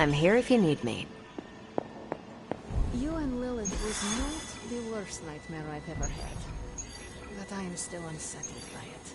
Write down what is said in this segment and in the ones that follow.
I'm here if you need me. You and Lilith was not the worst nightmare I've ever had. But I am still unsettled by it.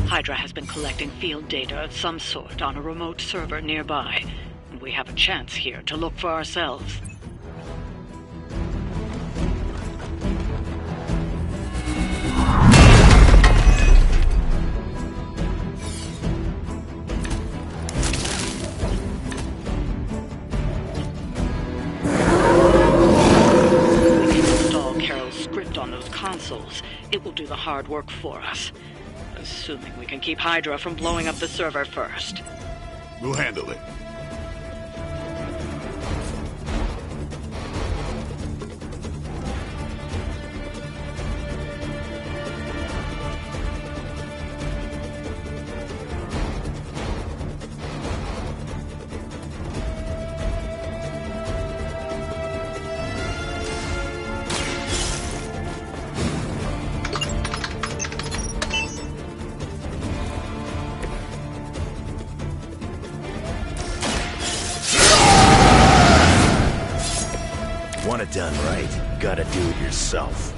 Hydra has been collecting field data of some sort on a remote server nearby, and we have a chance here to look for ourselves. We can install Carol's script on those consoles. It will do the hard work for us. Assuming we can keep Hydra from blowing up the server first. We'll handle it. Want it done right, gotta do it yourself.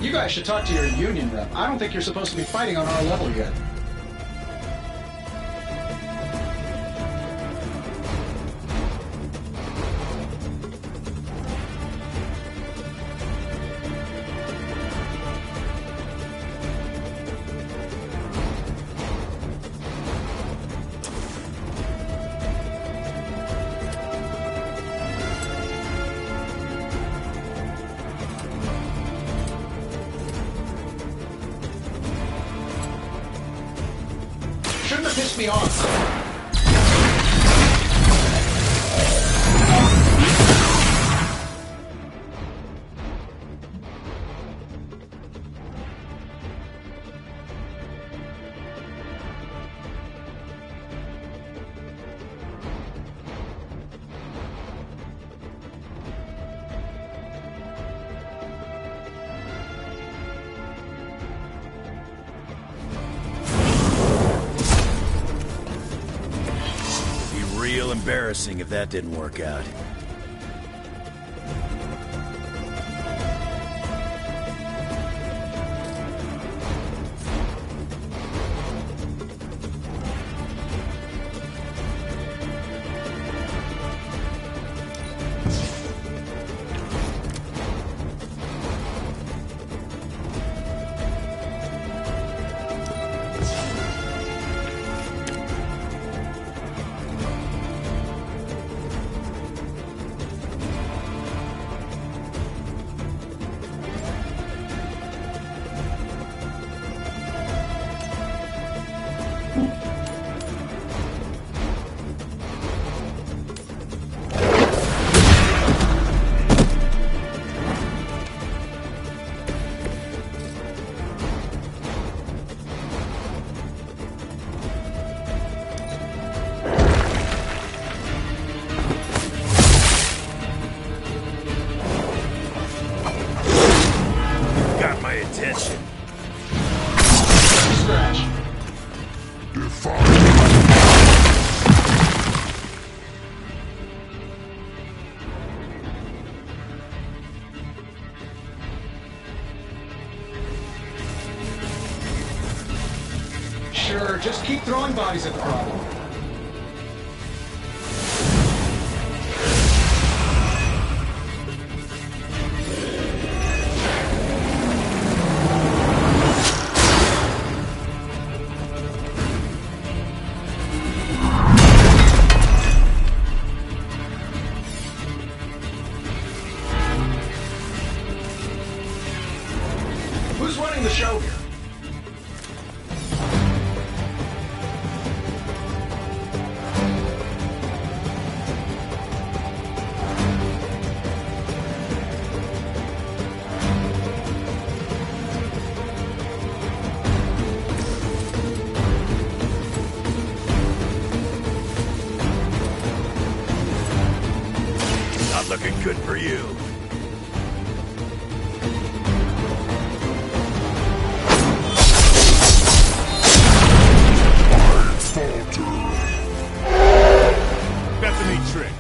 You guys should talk to your union rep. I don't think you're supposed to be fighting on our level yet. Shouldn't have pissed me off. Real embarrassing if that didn't work out. attention. Scratch. Sure, just keep throwing bodies at the problem. Who's running the show here? Not looking good for you. That's a neat trick.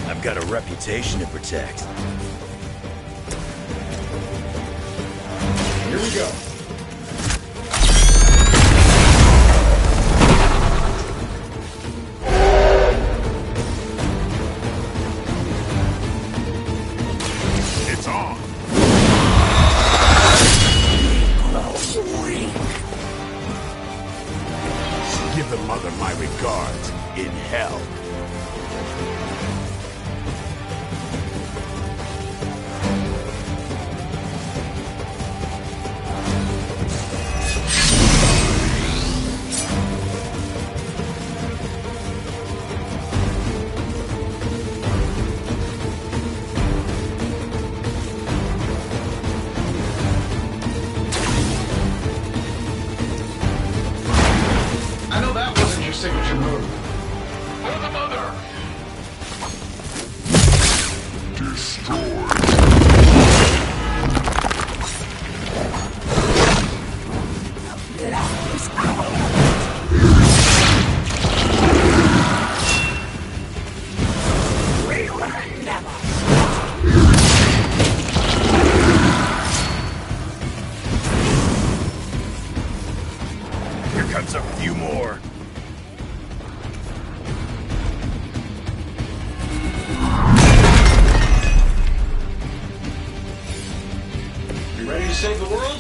I've got a reputation to protect. Here we go. It's on. Give the mother my regards in hell. I know that wasn't your signature move. For the mother! Here comes a few more. You ready to save the world?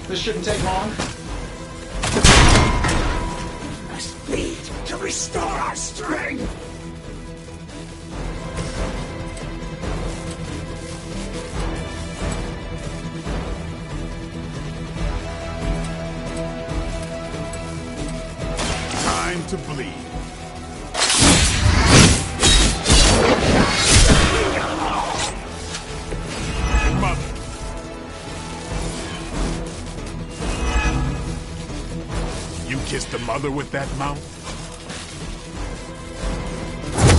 This shouldn't take long. Must bleed to restore our strength. Time to bleed. Mother. You kissed the mother with that mouth?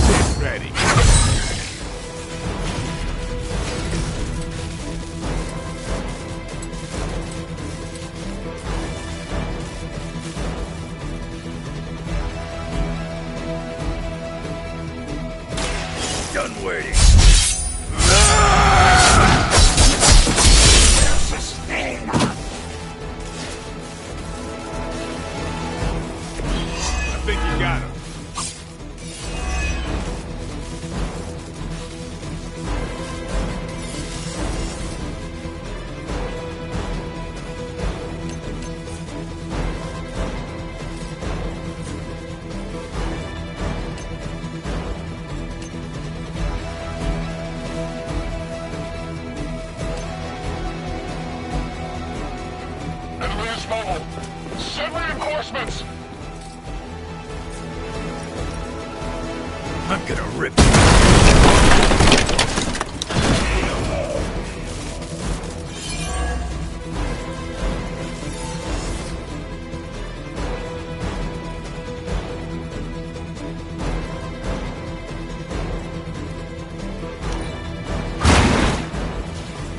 Get ready. mobile. Send reinforcements. I'm gonna rip you.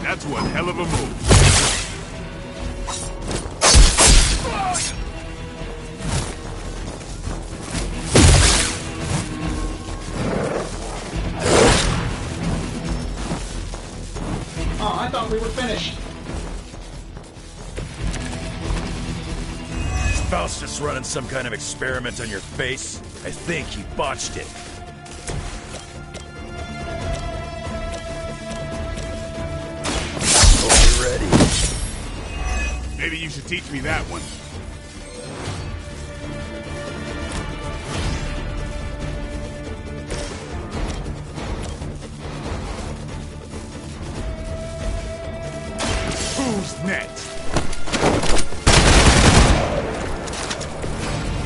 That's one hell of a move. Oh, I thought we were finished. Is Faustus running some kind of experiment on your face? I think he botched it. Hope you're ready. Maybe you should teach me that one. Who's next?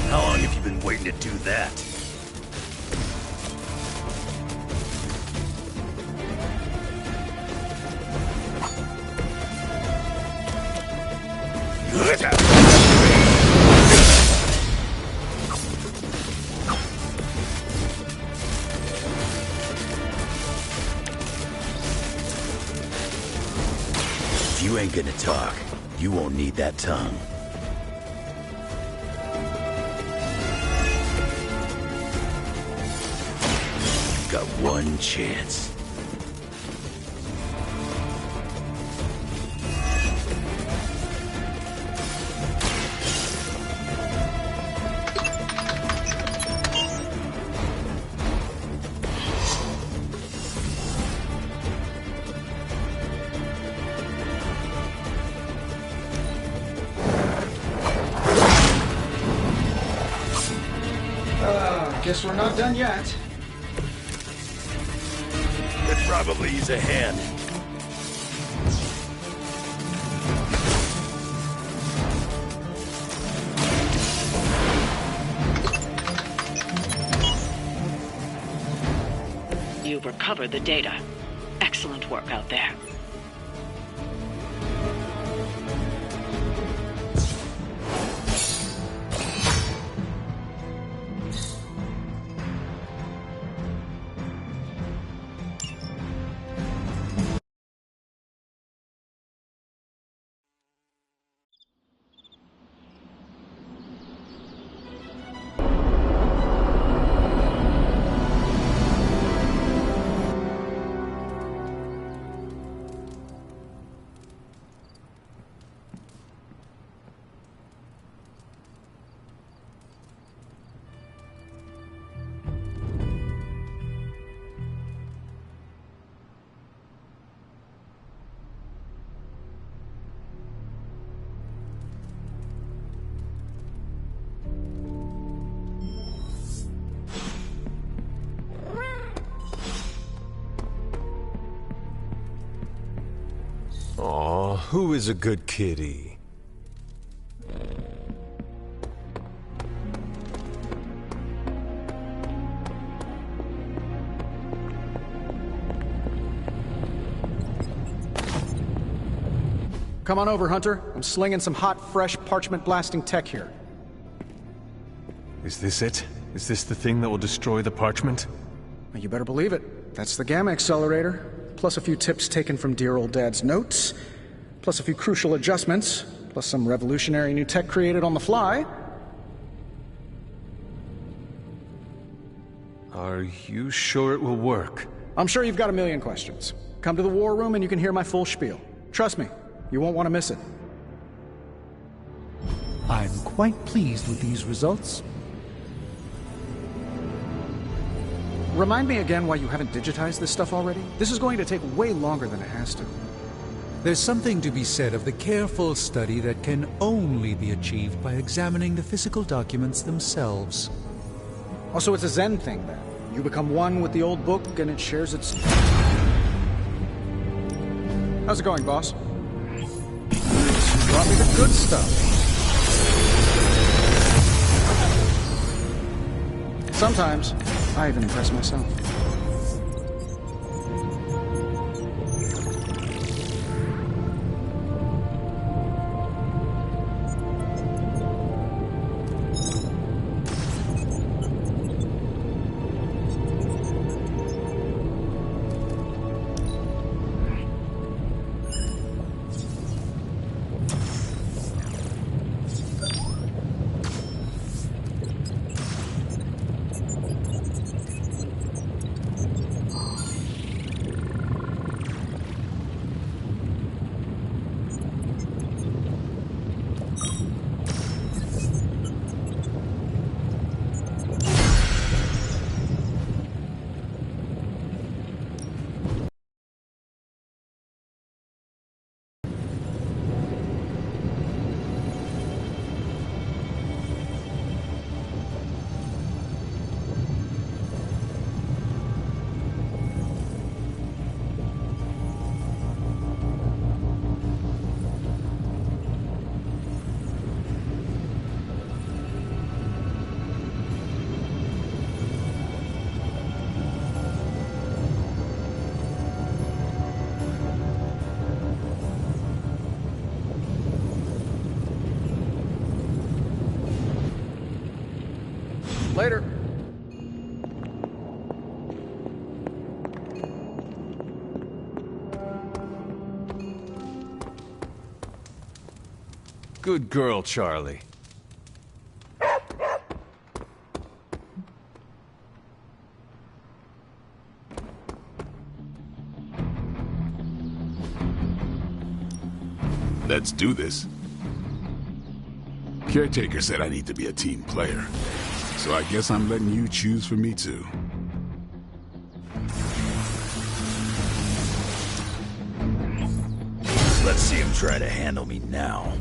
How long have you been waiting to do that? If you ain't gonna talk, you won't need that tongue. You've got one chance. Guess we're not done yet. Could probably use a hand. You've recovered the data. Excellent work out there. Aw, who is a good kitty? Come on over, Hunter. I'm slinging some hot, fresh, parchment-blasting tech here. Is this it? Is this the thing that will destroy the parchment? You better believe it. That's the Gamma Accelerator. Plus a few tips taken from dear old Dad's notes. Plus a few crucial adjustments. Plus some revolutionary new tech created on the fly. Are you sure it will work? I'm sure you've got a million questions. Come to the war room and you can hear my full spiel. Trust me, you won't want to miss it. I'm quite pleased with these results. Remind me again why you haven't digitized this stuff already? This is going to take way longer than it has to. There's something to be said of the careful study that can only be achieved by examining the physical documents themselves. Also, it's a Zen thing, then. You become one with the old book, and it shares its... How's it going, boss? You brought me the good stuff. Sometimes, I even impress myself. Later. Good girl, Charlie. Let's do this. Caretaker said I need to be a team player. So I guess I'm letting you choose for me too. Let's see him try to handle me now.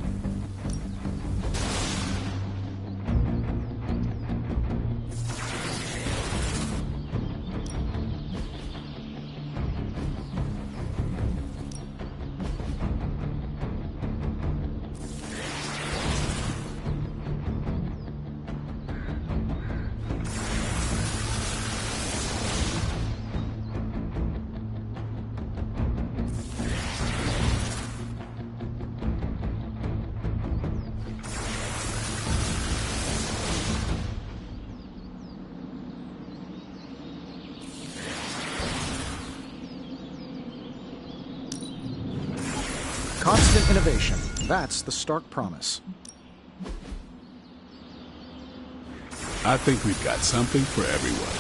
Constant innovation. That's the stark promise. I think we've got something for everyone.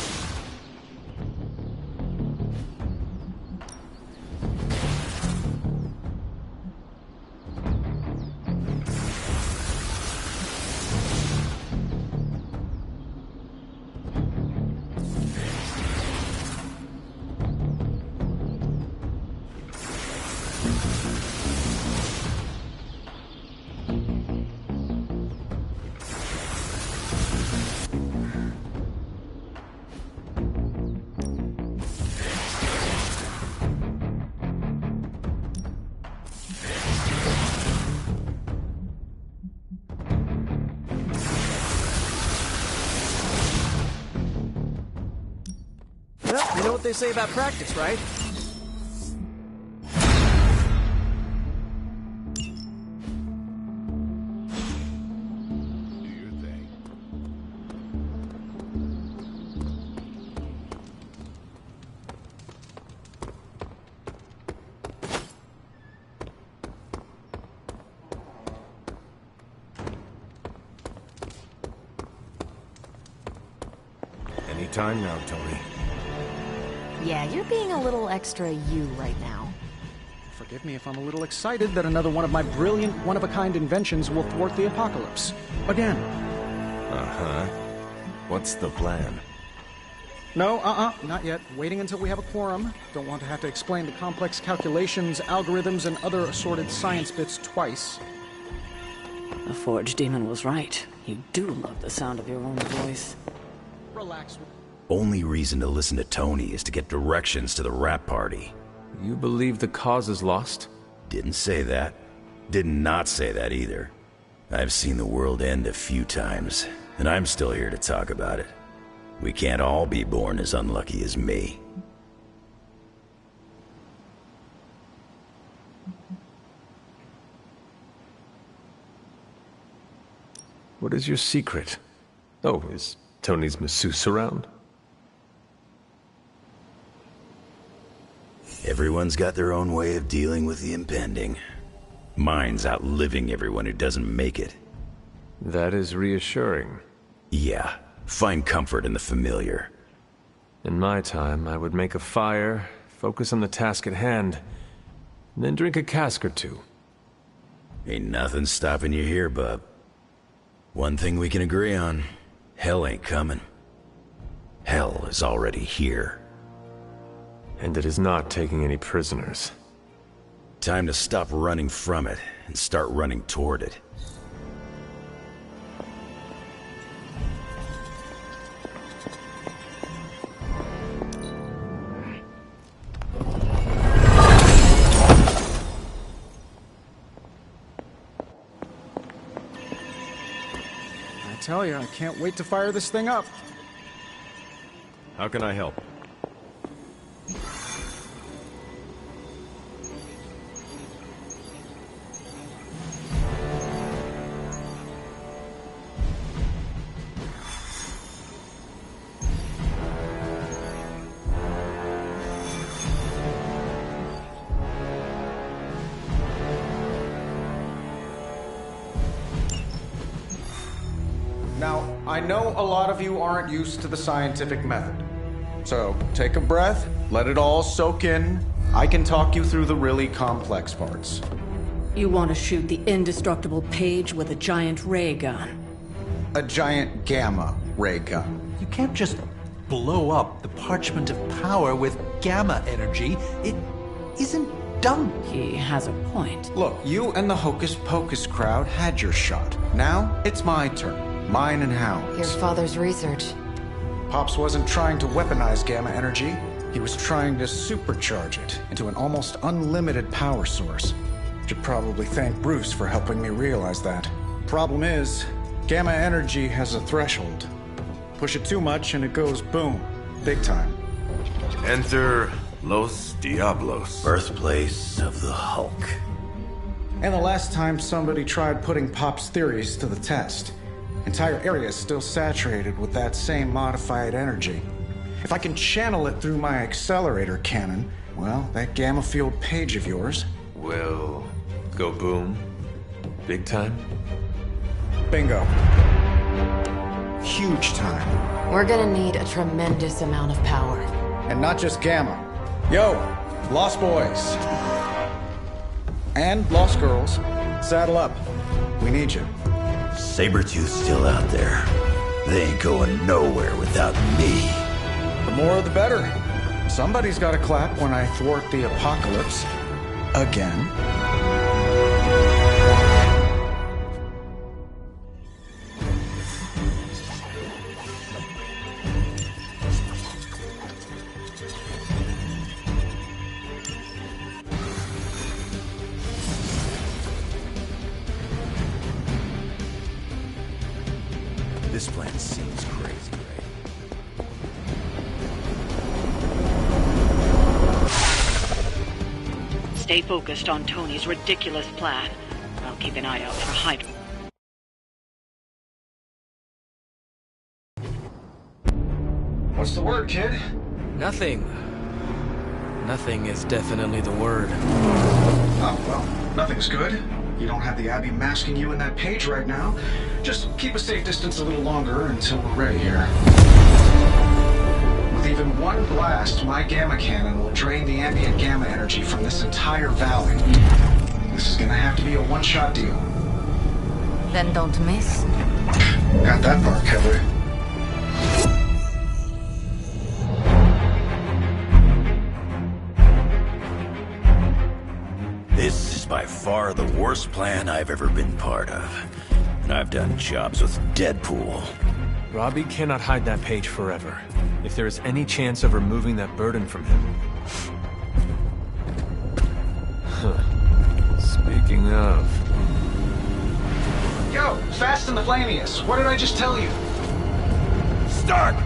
Well, you know what they say about practice, right? Do your thing. Anytime now, Tony. Yeah, you're being a little extra you right now. Forgive me if I'm a little excited that another one of my brilliant, one-of-a-kind inventions will thwart the apocalypse. Again. Uh-huh. What's the plan? No, not yet. Waiting until we have a quorum. Don't want to have to explain the complex calculations, algorithms, and other assorted science bits twice. The Forge Demon was right. You do love the sound of your own voice. Relax. Only reason to listen to Tony is to get directions to the rap party. You believe the cause is lost? Didn't say that. Did not say that either. I've seen the world end a few times, and I'm still here to talk about it. We can't all be born as unlucky as me. What is your secret? Oh, is Tony's masseuse around? Everyone's got their own way of dealing with the impending. Mine's outliving everyone who doesn't make it. That is reassuring. Yeah, find comfort in the familiar. In my time, I would make a fire, focus on the task at hand, and then drink a cask or two. Ain't nothing stopping you here, bub. One thing we can agree on, hell ain't coming. Hell is already here. And it is not taking any prisoners. Time to stop running from it and start running toward it. I tell you, I can't wait to fire this thing up. How can I help? Now, I know a lot of you aren't used to the scientific method. So, take a breath, let it all soak in. I can talk you through the really complex parts. You want to shoot the indestructible Page with a giant ray gun? A giant gamma ray gun. You can't just blow up the Parchment of Power with gamma energy. It isn't done. He has a point. Look, you and the Hocus Pocus crowd had your shot. Now, it's my turn. Mine and Hound's. Your father's research. Pops wasn't trying to weaponize gamma energy. He was trying to supercharge it into an almost unlimited power source. Should probably thank Bruce for helping me realize that. Problem is, gamma energy has a threshold. Push it too much and it goes boom. Big time. Enter Los Diablos. Birthplace of the Hulk. And the last time somebody tried putting Pop's theories to the test, entire area is still saturated with that same modified energy. If I can channel it through my accelerator cannon, well, that gamma field Page of yours will go boom. Big time? Bingo. Huge time. We're gonna need a tremendous amount of power. And not just gamma. Yo, Lost Boys. And Lost Girls, saddle up. We need you. Sabretooth's still out there. They ain't going nowhere without me. The more the better. Somebody's gotta clap when I thwart the apocalypse. Again. This plan seems crazy, right? Stay focused on Tony's ridiculous plan. I'll keep an eye out for Hydra. What's the word, kid? Nothing. Nothing is definitely the word. Oh, well, nothing's good. You don't have the Abbey masking you in that Page right now. Just keep a safe distance a little longer until we're ready here. With even one blast, my gamma cannon will drain the ambient gamma energy from this entire valley. This is gonna have to be a one-shot deal. Then don't miss. Got that part covered. This is by far the worst plan I've ever been part of. And I've done jobs with Deadpool. Robbie cannot hide that Page forever. If there is any chance of removing that burden from him. Speaking of... Yo, Fast and the Flamius, what did I just tell you? Stark!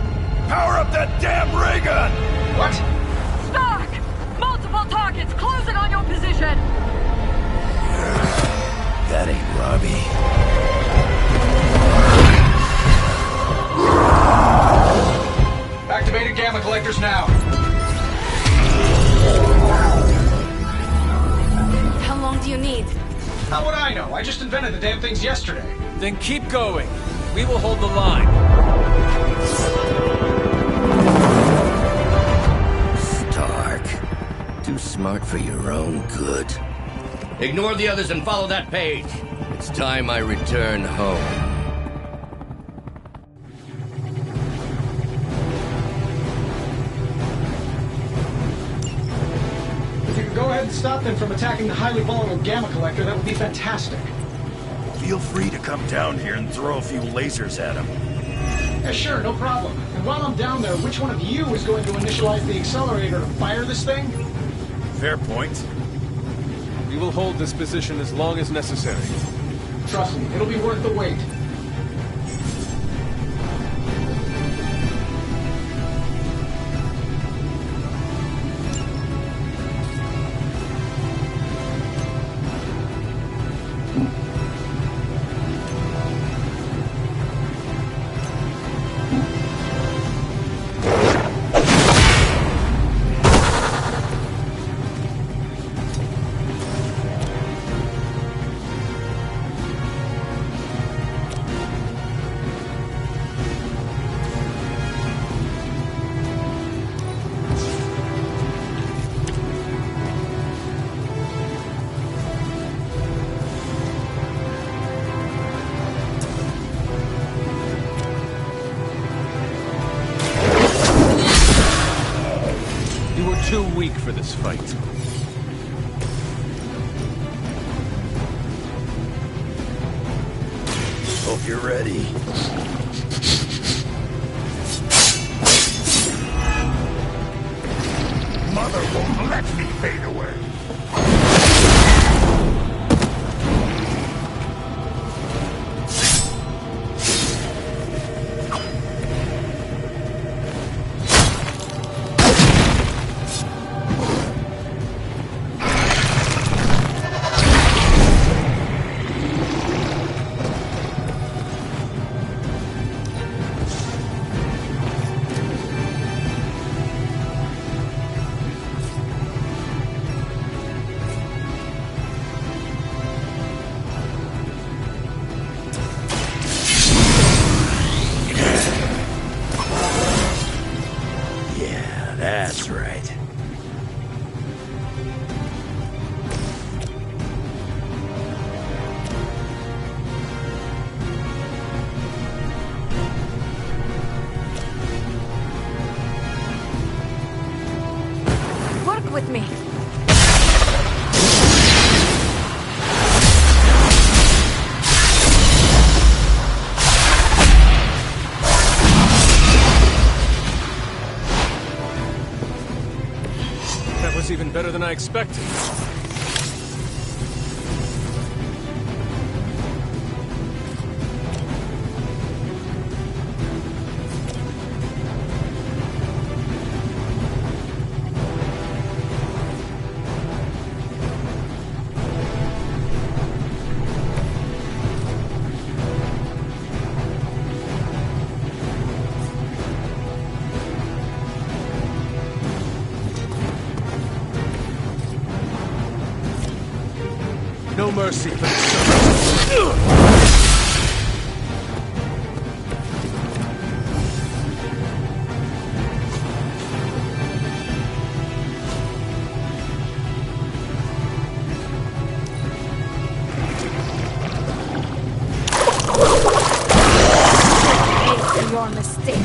Power up that damn ray gun! What? Stark! Multiple targets! Close it on your position! That ain't Robbie. Activated gamma collectors now. How long do you need? How would I know? I just invented the damn things yesterday. Then keep going. We will hold the line. Stark. Too smart for your own good. Ignore the others and follow that page. It's time I return home. If you could go ahead and stop them from attacking the highly volatile gamma collector, that would be fantastic. Feel free to come down here and throw a few lasers at him. Yeah, sure, no problem. And while I'm down there, which one of you is going to initialize the accelerator to fire this thing? Fair point. We will hold this position as long as necessary. Trust me, it'll be worth the wait. Too weak for this fight. Hope you're ready. Mother won't let me fade away. That's right. Work with me. Even better than I expected. No mercy for the servant. Your mistake.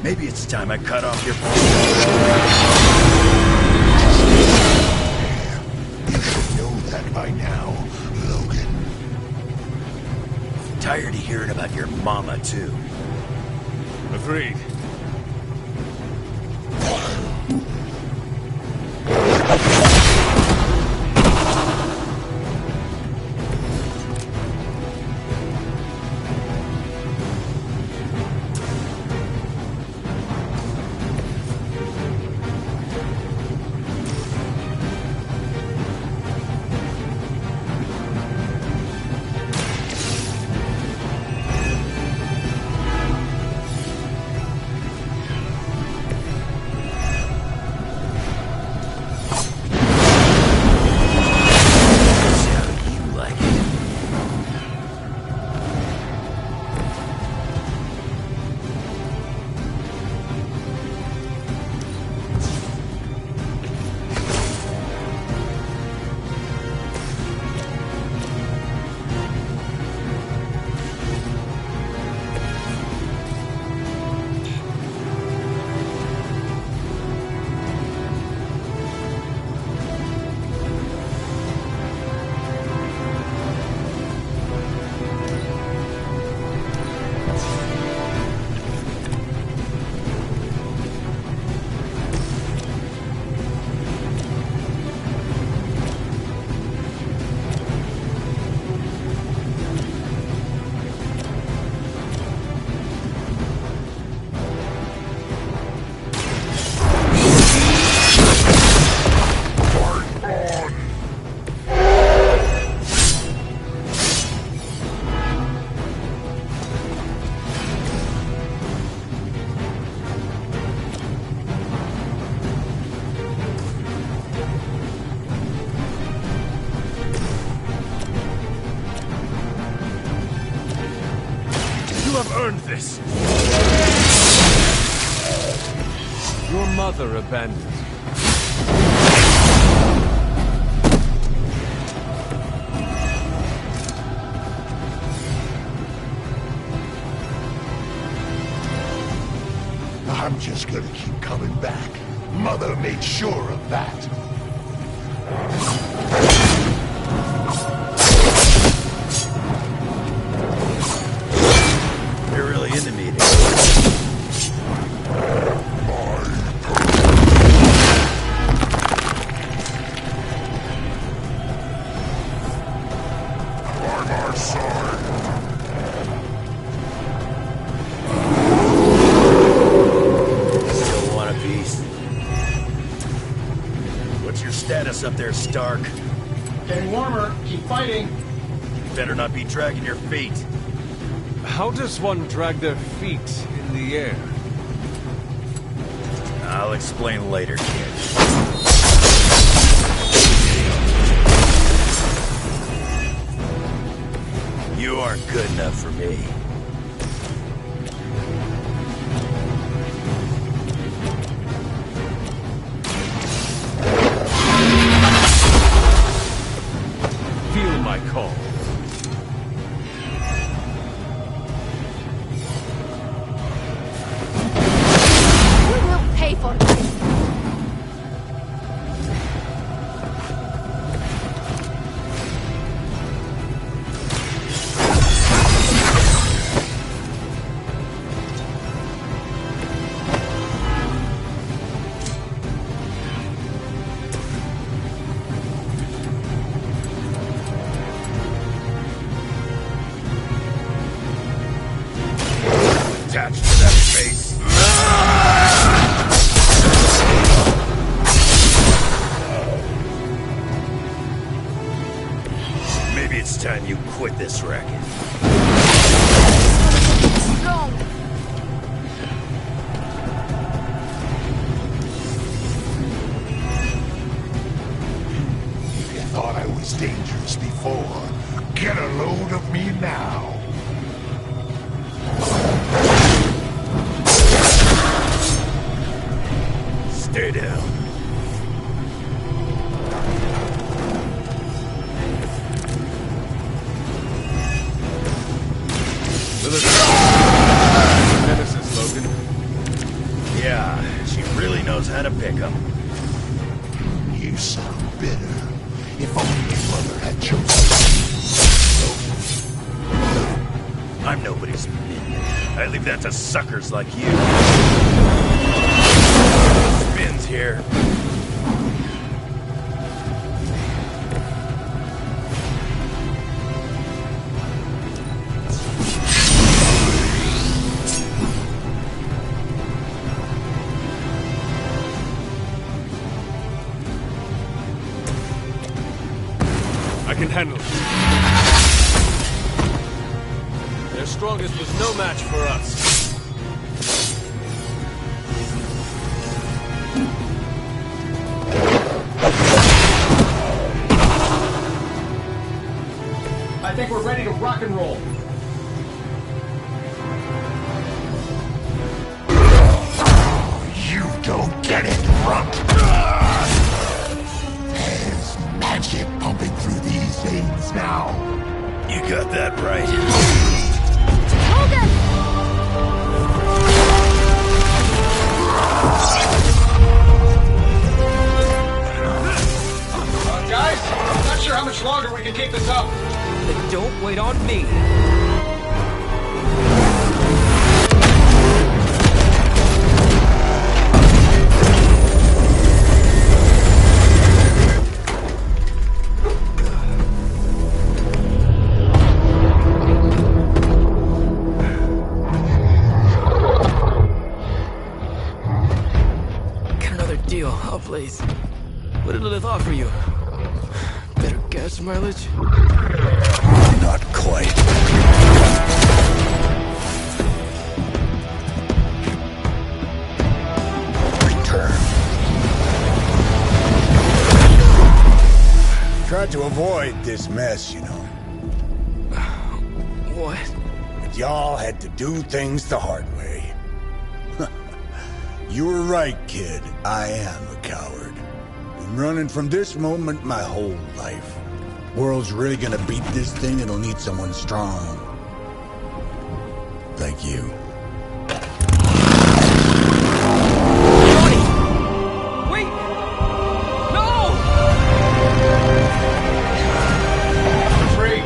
Maybe it's time I cut off your... You should know that by now, Logan. Tired of hearing about your mama, too. Agreed. Earned this. Your mother abandoned you. I'm just gonna keep coming back. Mother made sure of that. You're really into me. Up there, Stark. Getting warmer. Keep fighting. You better not be dragging your feet. How does one drag their feet in the air? I'll explain later, kid. You aren't good enough for me. My call. We will pay for this. Attached to that face. Maybe it's time you quit this racket. Long. If you thought I was dangerous before, get a load of me now. Stay down. Nemesis, Logan. knows how to pick 'em. You sound bitter. If only your mother had chosen. I'm nobody's minion. I leave that to suckers like you. Spins here. I can handle it. Their strongest was no match for us. I think we're ready to rock and roll. You don't get it, Runt. There's magic pumping through these veins now. You got that right. Hogan! Guys, I'm not sure how much longer we can keep this up. Then don't wait on me. Get another deal, oh please. What did Lilith offer you? Better gas mileage? Not quite. Return. Tried to avoid this mess, you know. What? But y'all had to do things the hard way. You were right, kid. I am a coward. Been running from this moment my whole life. World's really gonna beat this thing, it'll need someone strong. Like you. Wait! No! 3,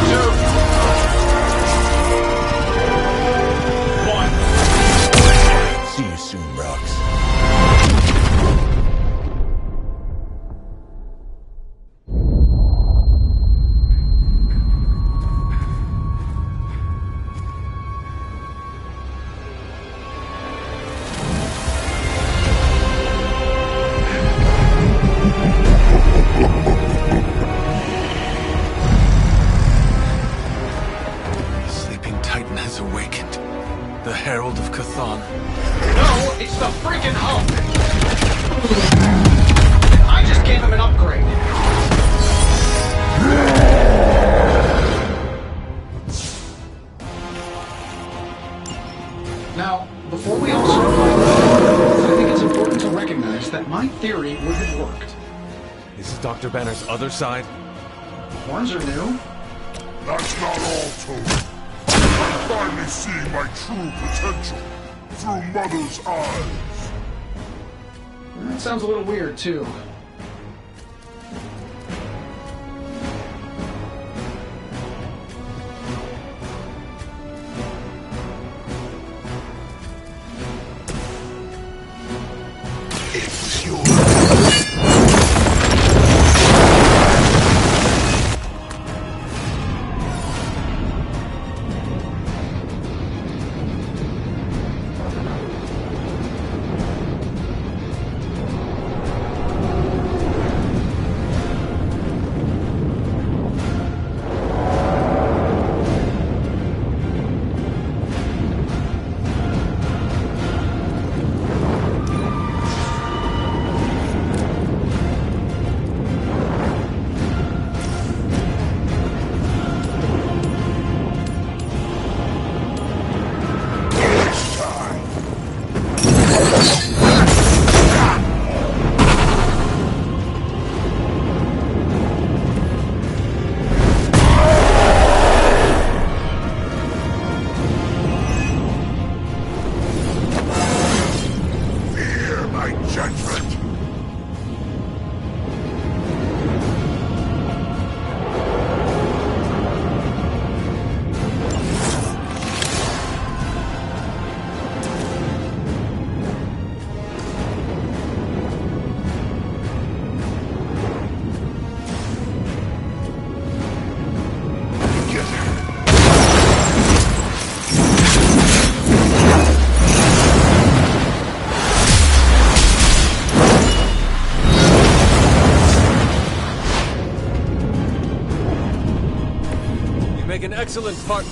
2, 1. See you soon, Brox. Sleeping Titan has awakened. The Herald of Chthon. No, it's the freaking Hulk! I just gave him an upgrade. Now, before we all start I think it's important to recognize that my theory would have worked. This is Dr. Banner's other side? Horns are new. That's not all, Toad. I'm finally seeing my true potential through Mother's eyes. That sounds a little weird, too. It's yours. an excellent partner.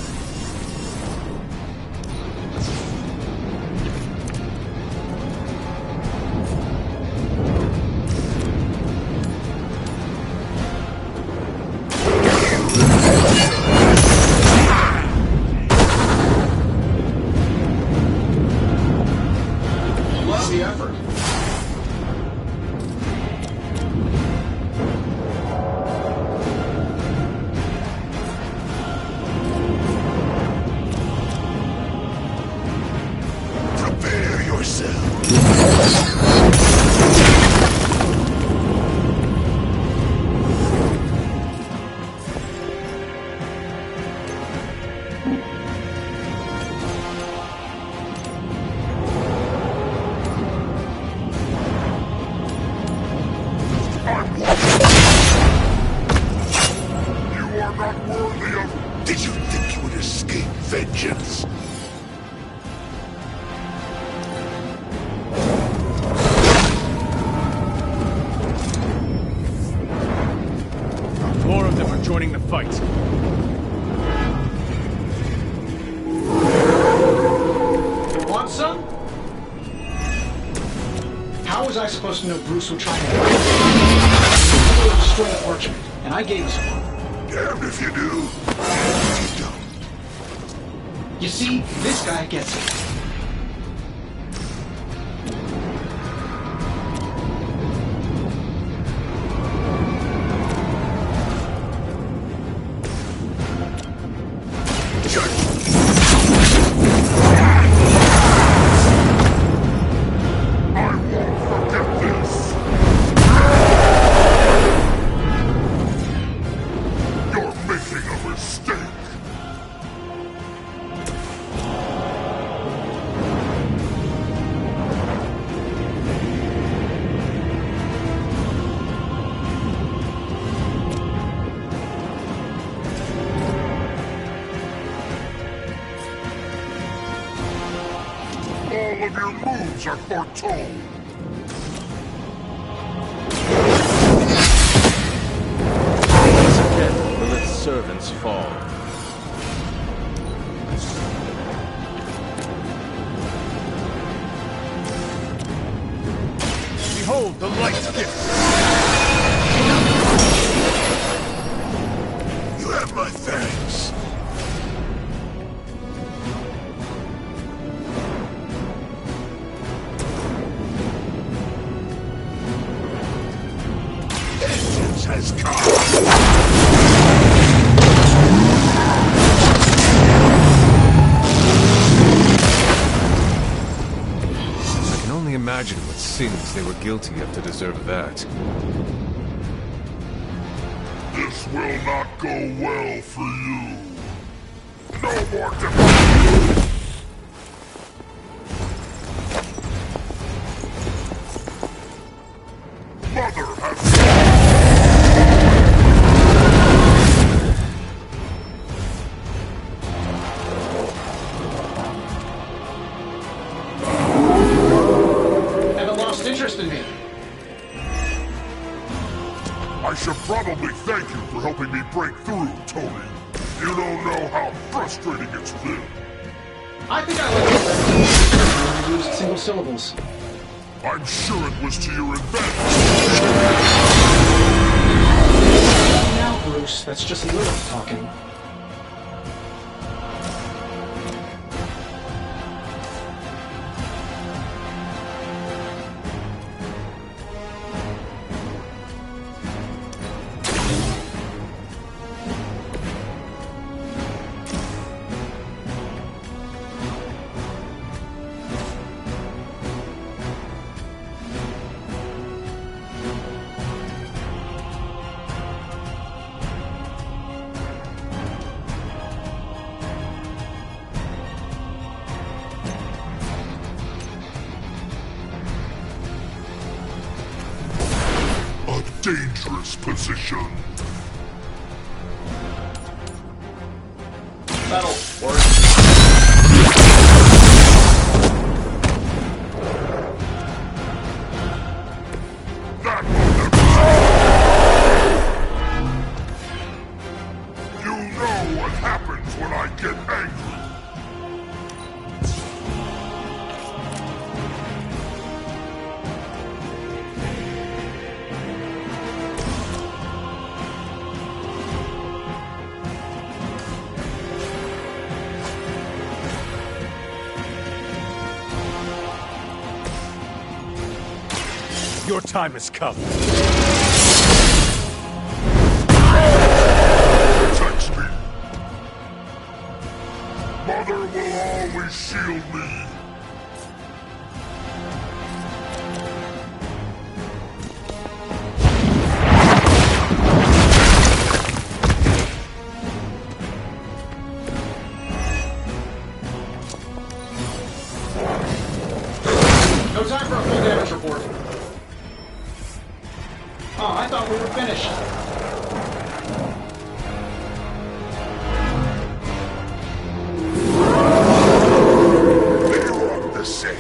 Love the effort. Prepare yourself. You are not worthy of... Did you think you would escape vengeance? More of them are joining the fight. Want some? How was I supposed to know Bruce would try to destroy the parchment? And I gave us one. Damned if you do. You don't. You see, this guy gets it. I won't forget this. You're making a mistake. All of your moves are foretold. Once again, Lilith's servants fall. Behold the light's gift! You have my thanks. Vengeance has come. I can only imagine what sins they were guilty of to deserve that. This will not go well for you. No more defeat. Mother has... Haven't lost interest in me. I should probably thank you for helping me break through, Tony. You don't know how frustrating it's been. I think I like it better. I used single syllables. I'm sure it was to your advantage. Now, Bruce, that's just Lilith talking. Dangerous position. That'll work. That will never... You know what happened Your time has come. Protect me. Mother will always shield me. No time for a full damage report. Oh, I thought we were finished. They run the same.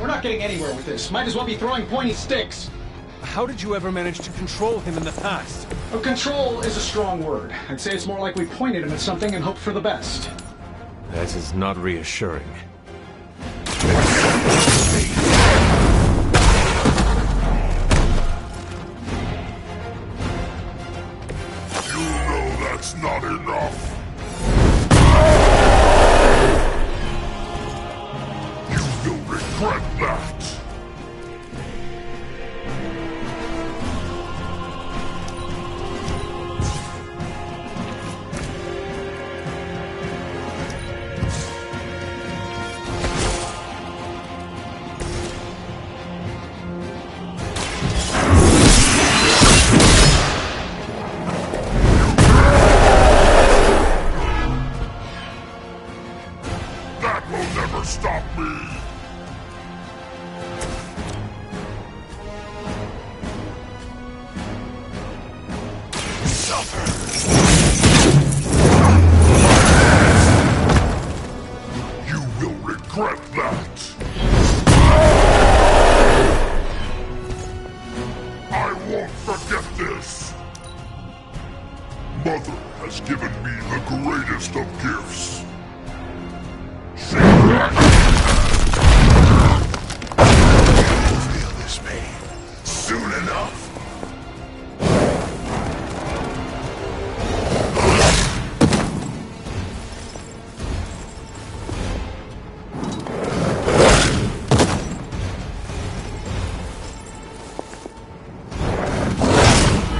We're not getting anywhere with this. Might as well be throwing pointy sticks. How did you ever manage to control him in the past? Well, control is a strong word. I'd say it's more like we pointed him at something and hoped for the best. That is not reassuring. You know that's not enough. You will regret that. That will never stop me. Suffer. You will regret that. I won't forget this. Mother has given me the greatest of gifts. You'll feel this pain soon enough.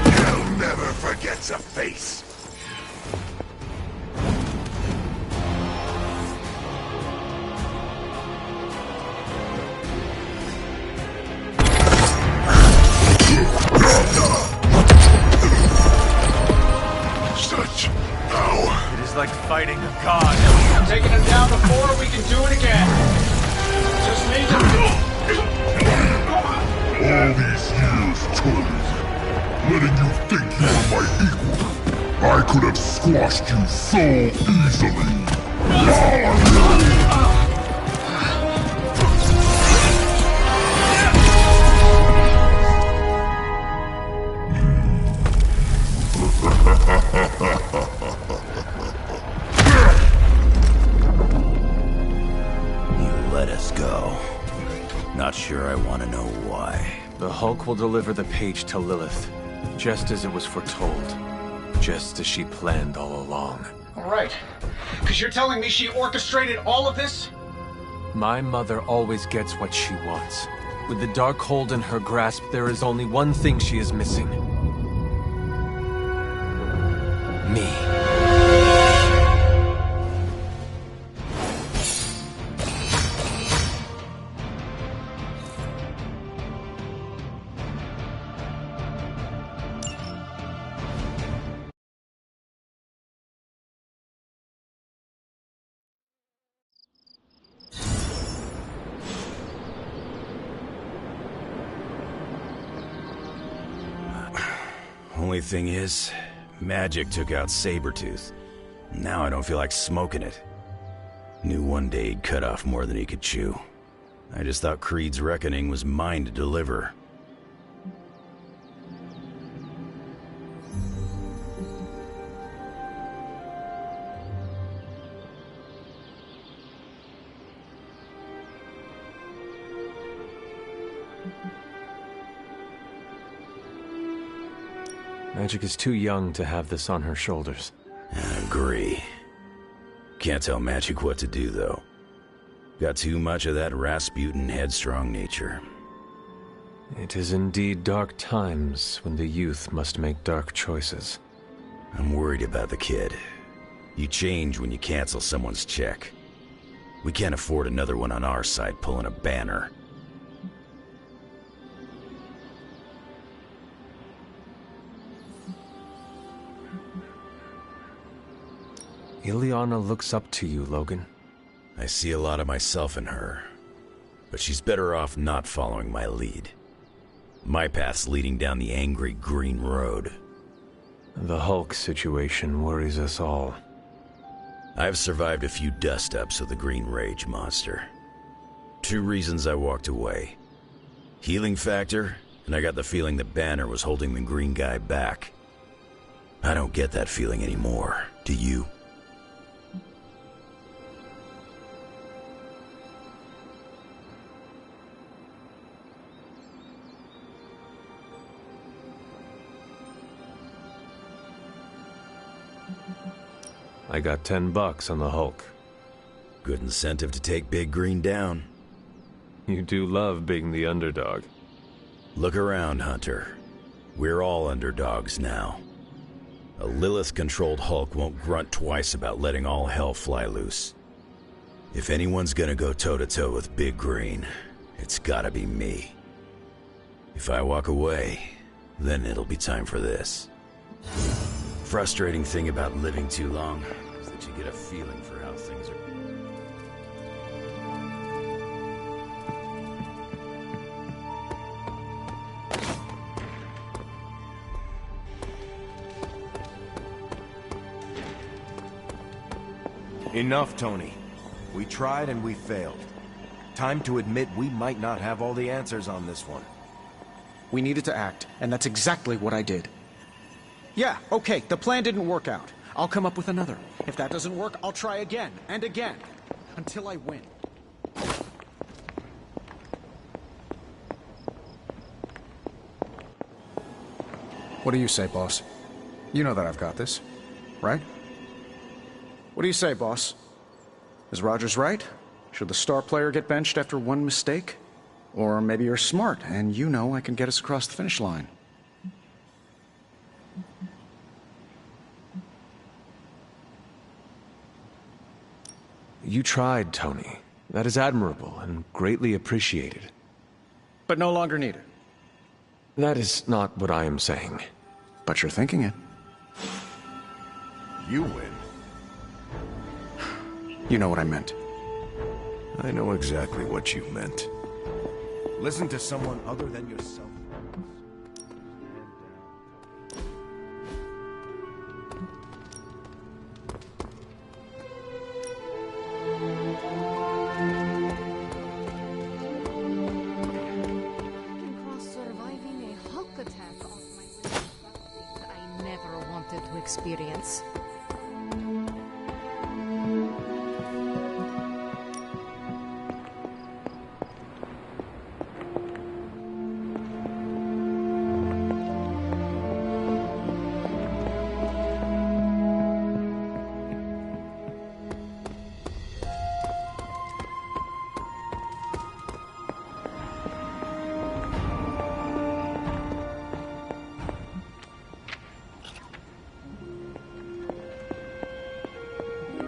You'll never forget a face. Such power. It is like fighting a god. Taking him down before, we can do it again. Just need to... All these years told, letting you think you were my equal. I could have squashed you so easily. You let us go. Not sure I want to know why. The Hulk will deliver the page to Lilith, just as it was foretold. Just as she planned all along. All right. Because you're telling me she orchestrated all of this? My mother always gets what she wants. With the Darkhold in her grasp, there is only one thing she is missing. Me. Only thing is, magic took out Sabretooth. Now I don't feel like smoking it. Knew one day he'd cut off more than he could chew. I just thought Creed's reckoning was mine to deliver. Magic is too young to have this on her shoulders. I agree. Can't tell Magic what to do, though. Got too much of that Rasputin headstrong nature. It is indeed dark times when the youth must make dark choices. I'm worried about the kid. You change when you cancel someone's check. We can't afford another one on our side pulling a banner. Illyana looks up to you, Logan. I see a lot of myself in her, but she's better off not following my lead. My path's leading down the angry green road. The Hulk situation worries us all. I've survived a few dust-ups of the Green Rage monster. 2 reasons I walked away. Healing factor, and I got the feeling that Banner was holding the green guy back. I don't get that feeling anymore, do you? I got $10 on the Hulk. Good incentive to take Big Green down. You do love being the underdog. Look around, Hunter. We're all underdogs now. A Lilith-controlled Hulk won't grunt twice about letting all hell fly loose. If anyone's gonna go toe-to-toe with Big Green, it's gotta be me. If I walk away, then it'll be time for this. Frustrating thing about living too long is that you get a feeling for how things are. Enough, Tony. We tried and we failed. Time to admit we might not have all the answers on this one. We needed to act, and that's exactly what I did. Yeah, okay, the plan didn't work out. I'll come up with another. If that doesn't work, I'll try again, and again, until I win. What do you say, boss? You know that I've got this, right? What do you say, boss? Is Rogers right? Should the star player get benched after one mistake? Or maybe you're smart, and you know I can get us across the finish line. You tried, Tony. That is admirable and greatly appreciated. But no longer needed. That is not what I am saying. But you're thinking it. You win. You know what I meant. I know exactly what you meant. Listen to someone other than yourself. Experience.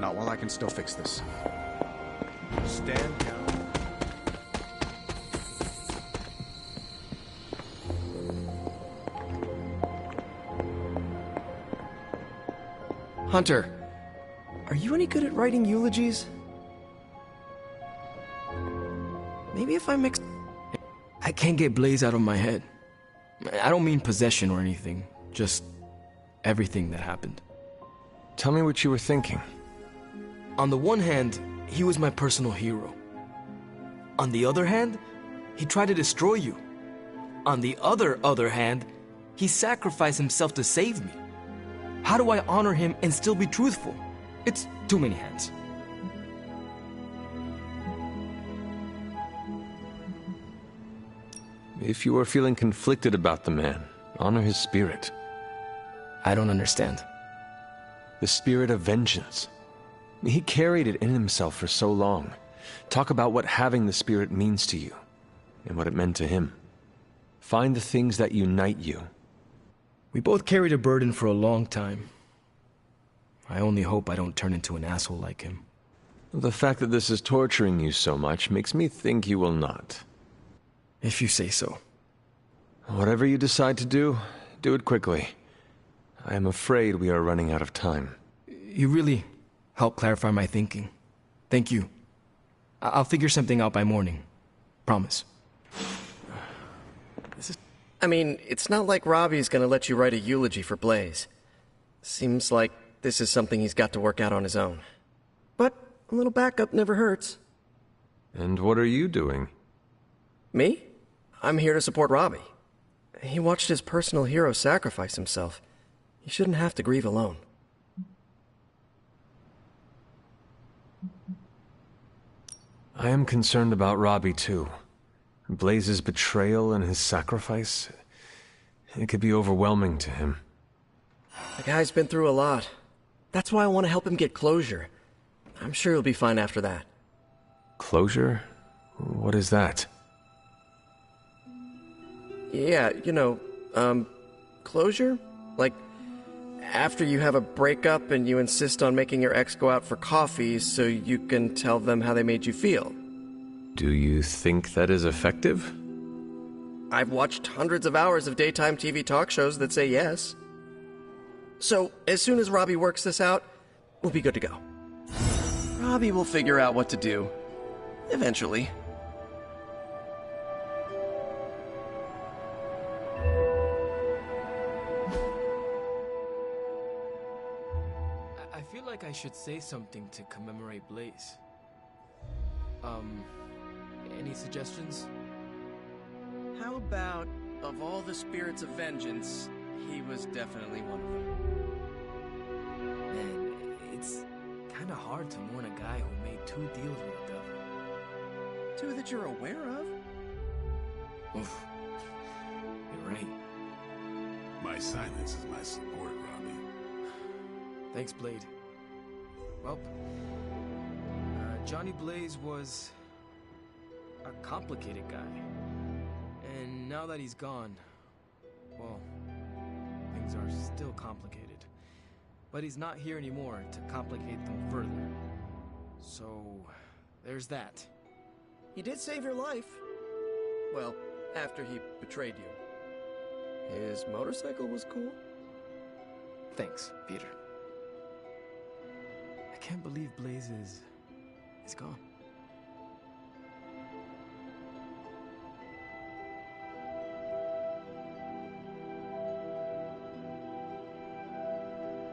Not while I can still fix this. Stand down. Hunter, are you any good at writing eulogies? Maybe if I mix... I can't get Blaze out of my head. I don't mean possession or anything, just everything that happened. Tell me what you were thinking. On the one hand, he was my personal hero. On the other hand, he tried to destroy you. On the other hand, he sacrificed himself to save me. How do I honor him and still be truthful? It's too many hands. If you are feeling conflicted about the man, honor his spirit. I don't understand. The spirit of vengeance. He carried it in himself for so long. Talk about what having the spirit means to you, and what it meant to him. Find the things that unite you. We both carried a burden for a long time. I only hope I don't turn into an asshole like him. The fact that this is torturing you so much makes me think you will not. If you say so. Whatever you decide to do it quickly. I am afraid we are running out of time. You really helped clarify my thinking. Thank you. I'll figure something out by morning. Promise. I mean, it's not like Robbie's gonna let you write a eulogy for Blaze. Seems like this is something he's got to work out on his own. But a little backup never hurts. And what are you doing? Me? I'm here to support Robbie. He watched his personal hero sacrifice himself. He shouldn't have to grieve alone. I am concerned about Robbie too. Blaze's betrayal and his sacrifice, it could be overwhelming to him. The guy's been through a lot. That's why I want to help him get closure. I'm sure he'll be fine after that. Closure? What is that? Yeah, closure? Like, after you have a breakup and you insist on making your ex go out for coffee so you can tell them how they made you feel. Do you think that is effective? I've watched hundreds of hours of daytime TV talk shows that say yes. So, as soon as Robbie works this out, we'll be good to go. Robbie will figure out what to do. Eventually. I feel like I should say something to commemorate Blaze. Any suggestions? How about, of all the spirits of vengeance, he was definitely one of them. Man, it's kinda hard to mourn a guy who made 2 deals with the devil. 2 that you're aware of? Oof. You're right. My silence is my support, Robbie. Thanks, Blade. Well, Johnny Blaze was a complicated guy. And now that he's gone, well, things are still complicated. But he's not here anymore to complicate them further. So, there's that. He did save your life. Well, after he betrayed you. His motorcycle was cool. Thanks, Peter. I can't believe Blaze is gone.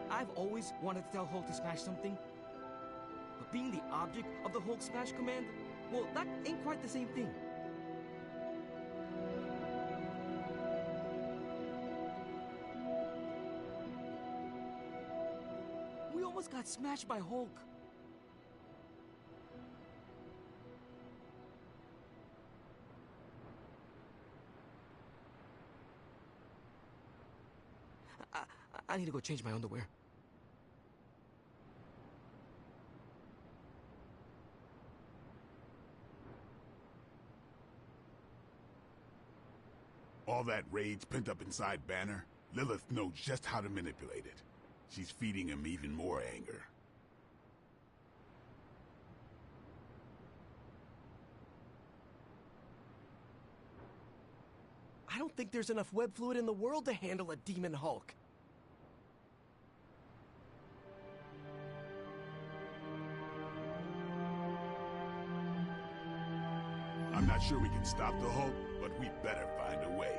I've always wanted to tell Hulk to smash something. But being the object of the Hulk smash command, well, that ain't quite the same thing. We almost got smashed by Hulk. I need to go change my underwear. All that rage pent up inside Banner, Lilith knows just how to manipulate it. She's feeding him even more anger. I don't think there's enough web fluid in the world to handle a demon Hulk. I'm not sure we can stop the Hulk, but we better find a way.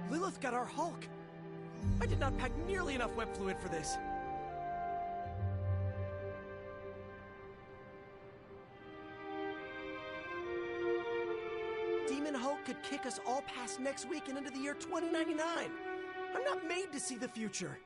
Lilith got our Hulk. I did not pack nearly enough web fluid for this. Demon Hulk could kick us all past next week and into the year 2099. I'm not made to see the future.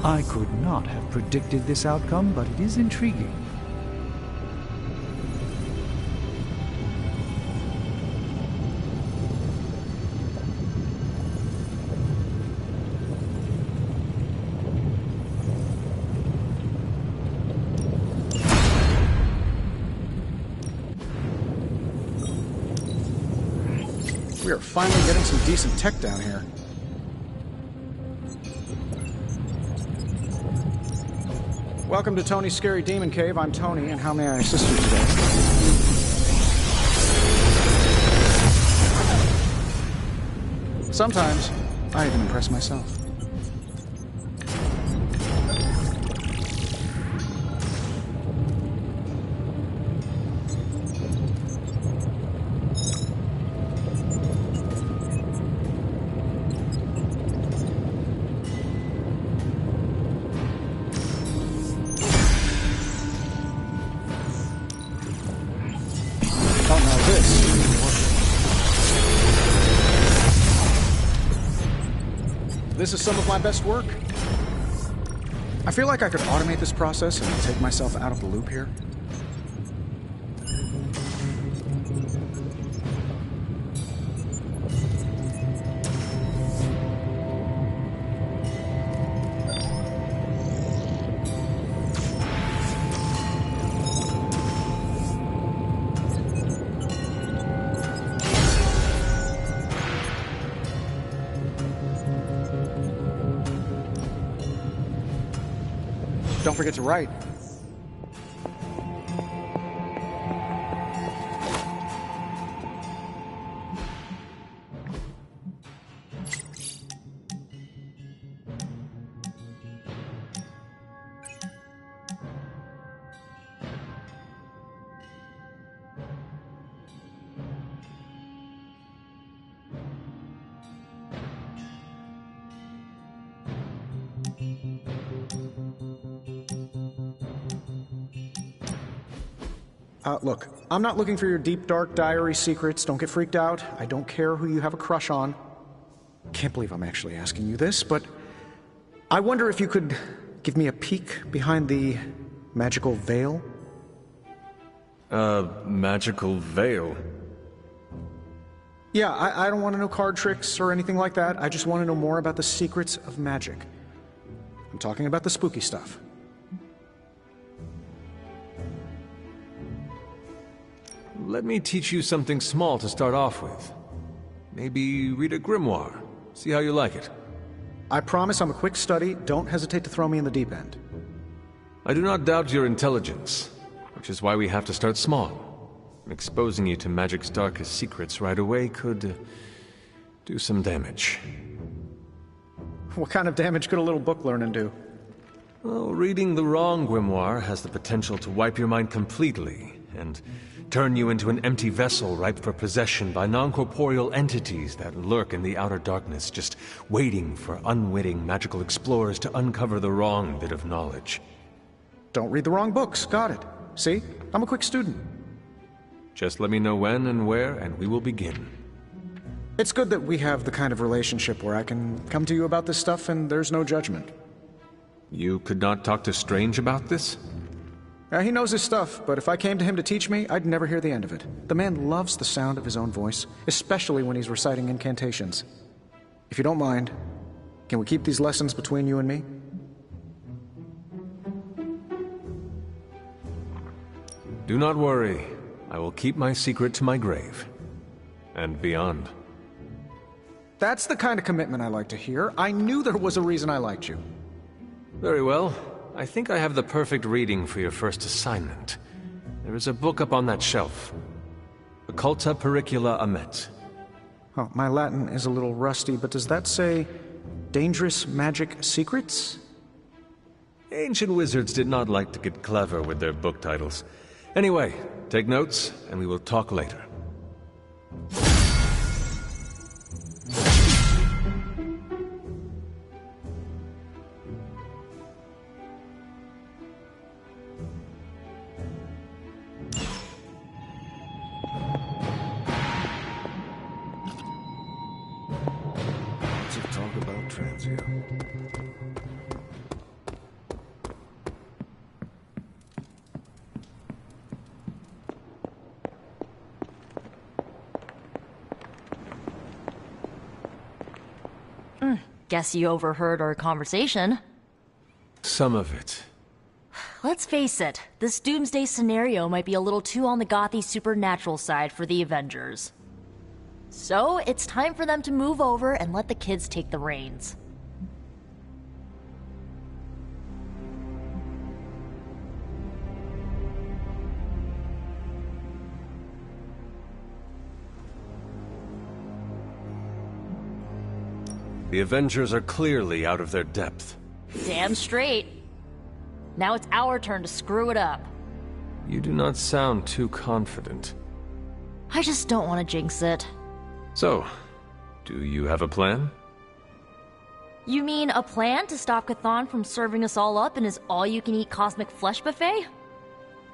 I could not have predicted this outcome, but it is intriguing. We are finally getting some decent tech down here. Welcome to Tony's Scary Demon Cave. I'm Tony, and how may I assist you today? Sometimes, I even impress myself. This is some of my best work. I feel like I could automate this process and take myself out of the loop here. Don't forget to write. Look, I'm not looking for your deep, dark diary secrets. Don't get freaked out. I don't care who you have a crush on. Can't believe I'm actually asking you this, but I wonder if you could give me a peek behind the magical veil? Magical veil? Yeah, I don't want to know card tricks or anything like that. I just want to know more about the secrets of magic. I'm talking about the spooky stuff. Let me teach you something small to start off with. Maybe read a grimoire. See how you like it. I promise I'm a quick study. Don't hesitate to throw me in the deep end. I do not doubt your intelligence, which is why we have to start small. Exposing you to magic's darkest secrets right away could do some damage. What kind of damage could a little book learning do? Well, reading the wrong grimoire has the potential to wipe your mind completely, and turn you into an empty vessel ripe for possession by non-corporeal entities that lurk in the outer darkness, just waiting for unwitting magical explorers to uncover the wrong bit of knowledge. Don't read the wrong books. Got it. See? I'm a quick student. Just let me know when and where, and we will begin. It's good that we have the kind of relationship where I can come to you about this stuff and there's no judgment. You could not talk to Strange about this? He knows his stuff, but if I came to him to teach me, I'd never hear the end of it. The man loves the sound of his own voice, especially when he's reciting incantations. If you don't mind, can we keep these lessons between you and me? Do not worry. I will keep my secret to my grave. And beyond. That's the kind of commitment I like to hear. I knew there was a reason I liked you. Very well. I think I have the perfect reading for your first assignment. There is a book up on that shelf. Occulta Pericula Amet. Oh, my Latin is a little rusty, but does that say Dangerous Magic Secrets? Ancient wizards did not like to get clever with their book titles. Anyway, take notes, and we will talk later. Guess you overheard our conversation. Some of it. Let's face it, this doomsday scenario might be a little too on the gothy supernatural side for the Avengers. So, it's time for them to move over and let the kids take the reins. The Avengers are clearly out of their depth. Damn straight. Now it's our turn to screw it up. You do not sound too confident. I just don't want to jinx it. So, do you have a plan? You mean a plan to stop Chthon from serving us all up in his all-you-can-eat cosmic flesh buffet?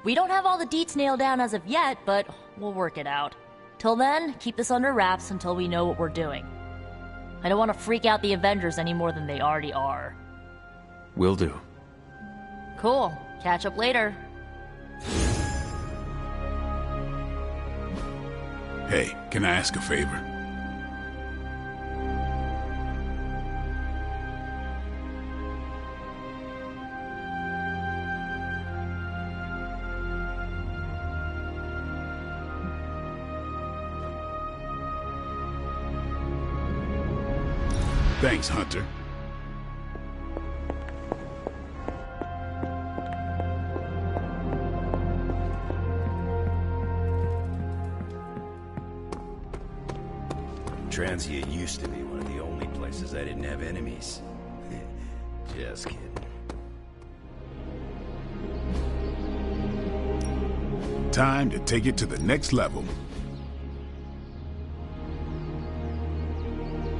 We don't have all the deets nailed down as of yet, but we'll work it out. Till then, keep this under wraps until we know what we're doing. I don't want to freak out the Avengers any more than they already are. Will do. Cool. Catch up later. Hey, can I ask a favor? Thanks, Hunter. Transient used to be one of the only places I didn't have enemies. Just kidding. Time to take it to the next level.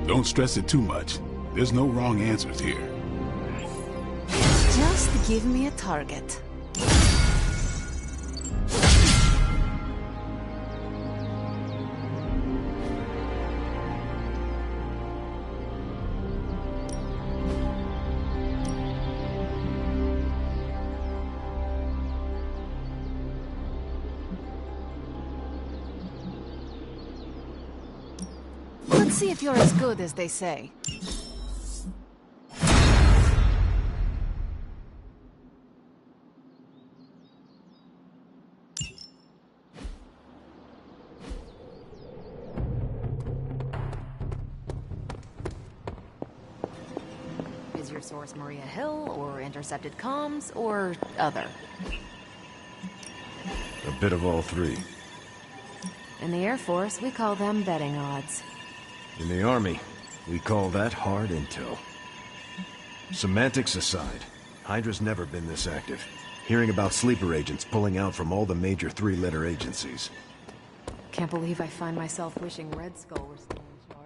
Don't stress it too much. There's no wrong answers here. Just give me a target. Let's see if you're as good as they say. Is your source Maria Hill, or intercepted comms, or other? A bit of all three. In the Air Force, we call them betting odds. In the Army, we call that hard intel. Semantics aside, Hydra's never been this active. Hearing about sleeper agents pulling out from all the major three-letter agencies. Can't believe I find myself wishing Red Skull were still in charge.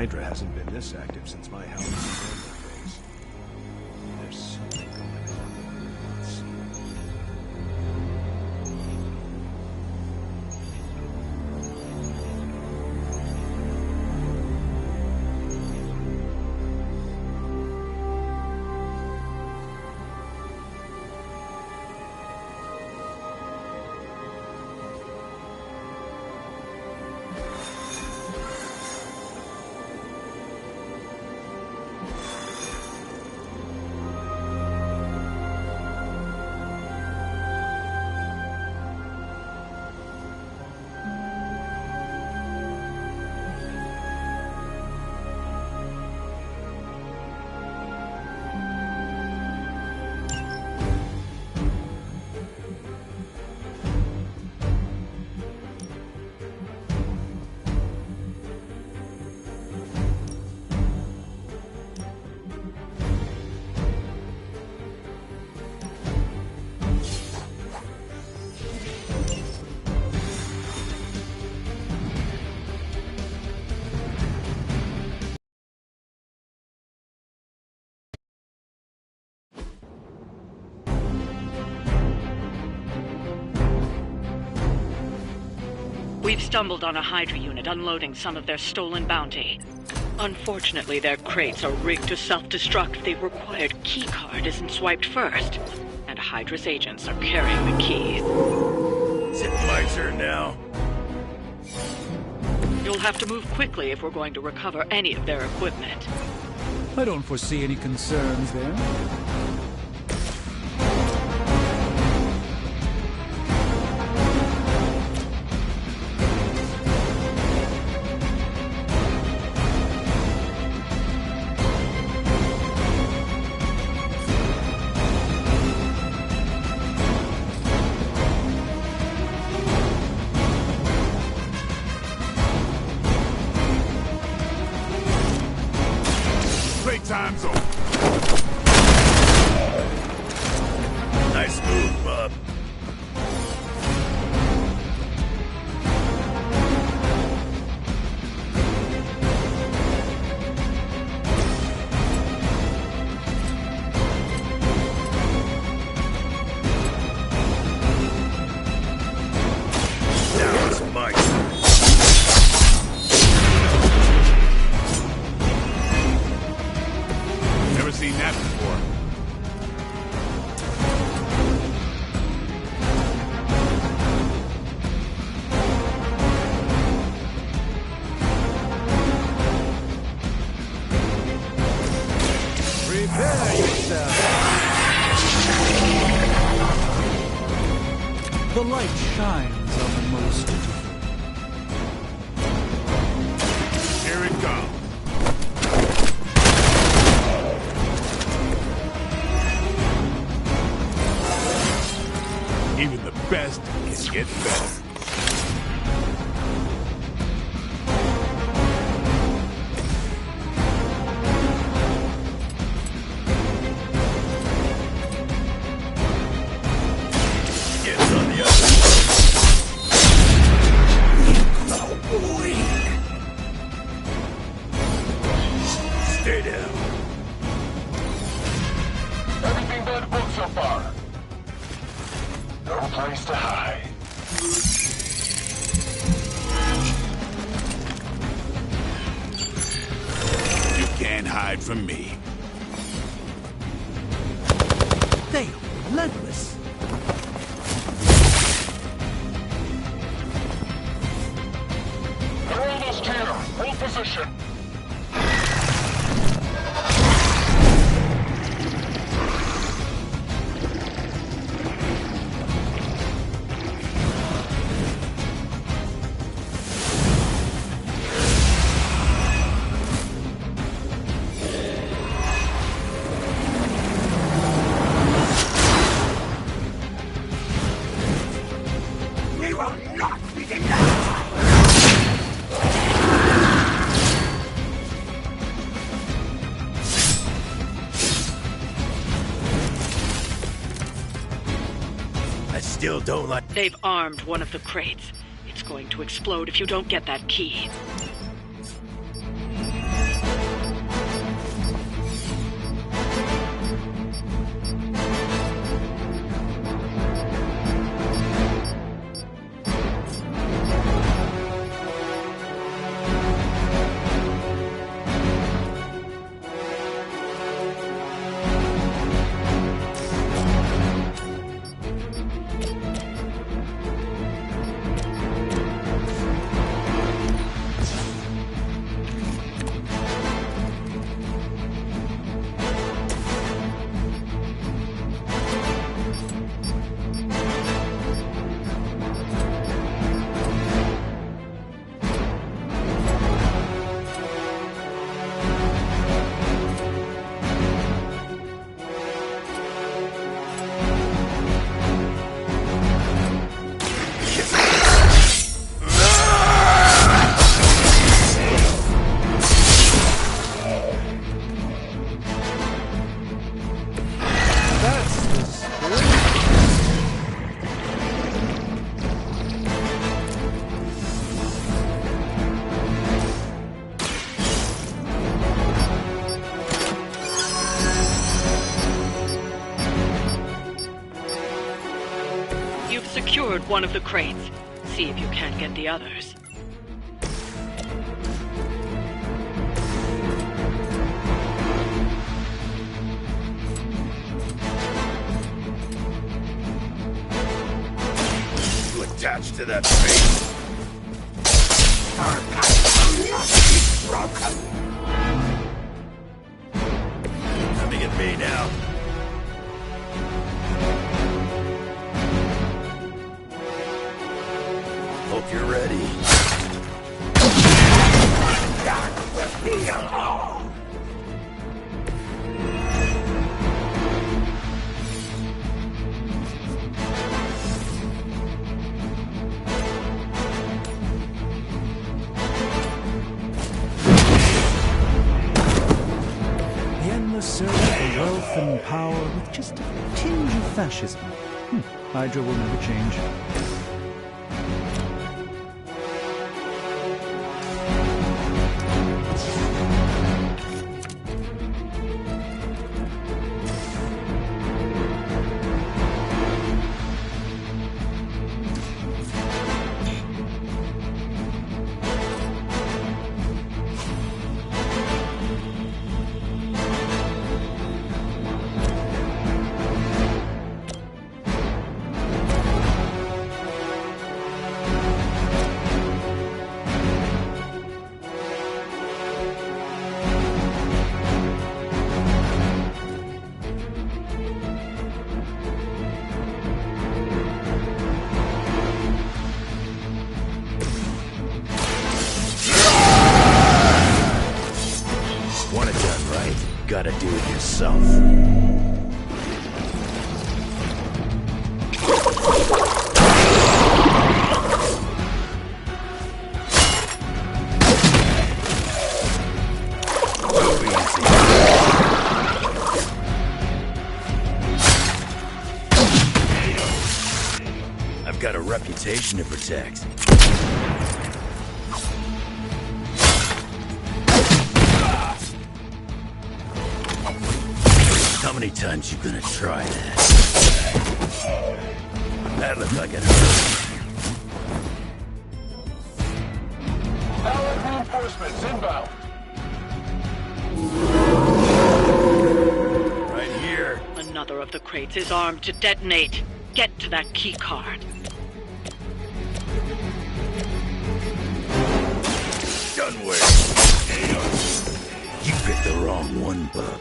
Hydra hasn't been this active since my house phase. There's something going on that we're not seeing. We've stumbled on a Hydra unit unloading some of their stolen bounty. Unfortunately, their crates are rigged to self-destruct. The required keycard isn't swiped first, and Hydra's agents are carrying the keys. Is it my turn now? You'll have to move quickly if we're going to recover any of their equipment. I don't foresee any concerns there. Time zone. Nice move, bub. Now it's my turn. Never seen that before. Prepare yourself. The light shines on the most beautiful. Here it comes. Even the best can get better. Gets on the other. Stay down. Everything but book so far. No place to hide. You can't hide from me. They are relentless. They're almost here. Hold position. Still don't like. They've armed one of the crates. It's going to explode if you don't get that key. secured one of the crates. See if you can't get the others. You attached to that face. Coming at me now. Hope you're ready. The endless search for wealth and power with just a tinge of fascism. Hydra will never change. Want it done right, gotta do it yourself. I've got a reputation to protect. How many times you gonna try that? That looked like it hurt. Allied reinforcements inbound. Right here. Another of the crates is armed to detonate. Get to that key card. Done with. You picked the wrong one, bub.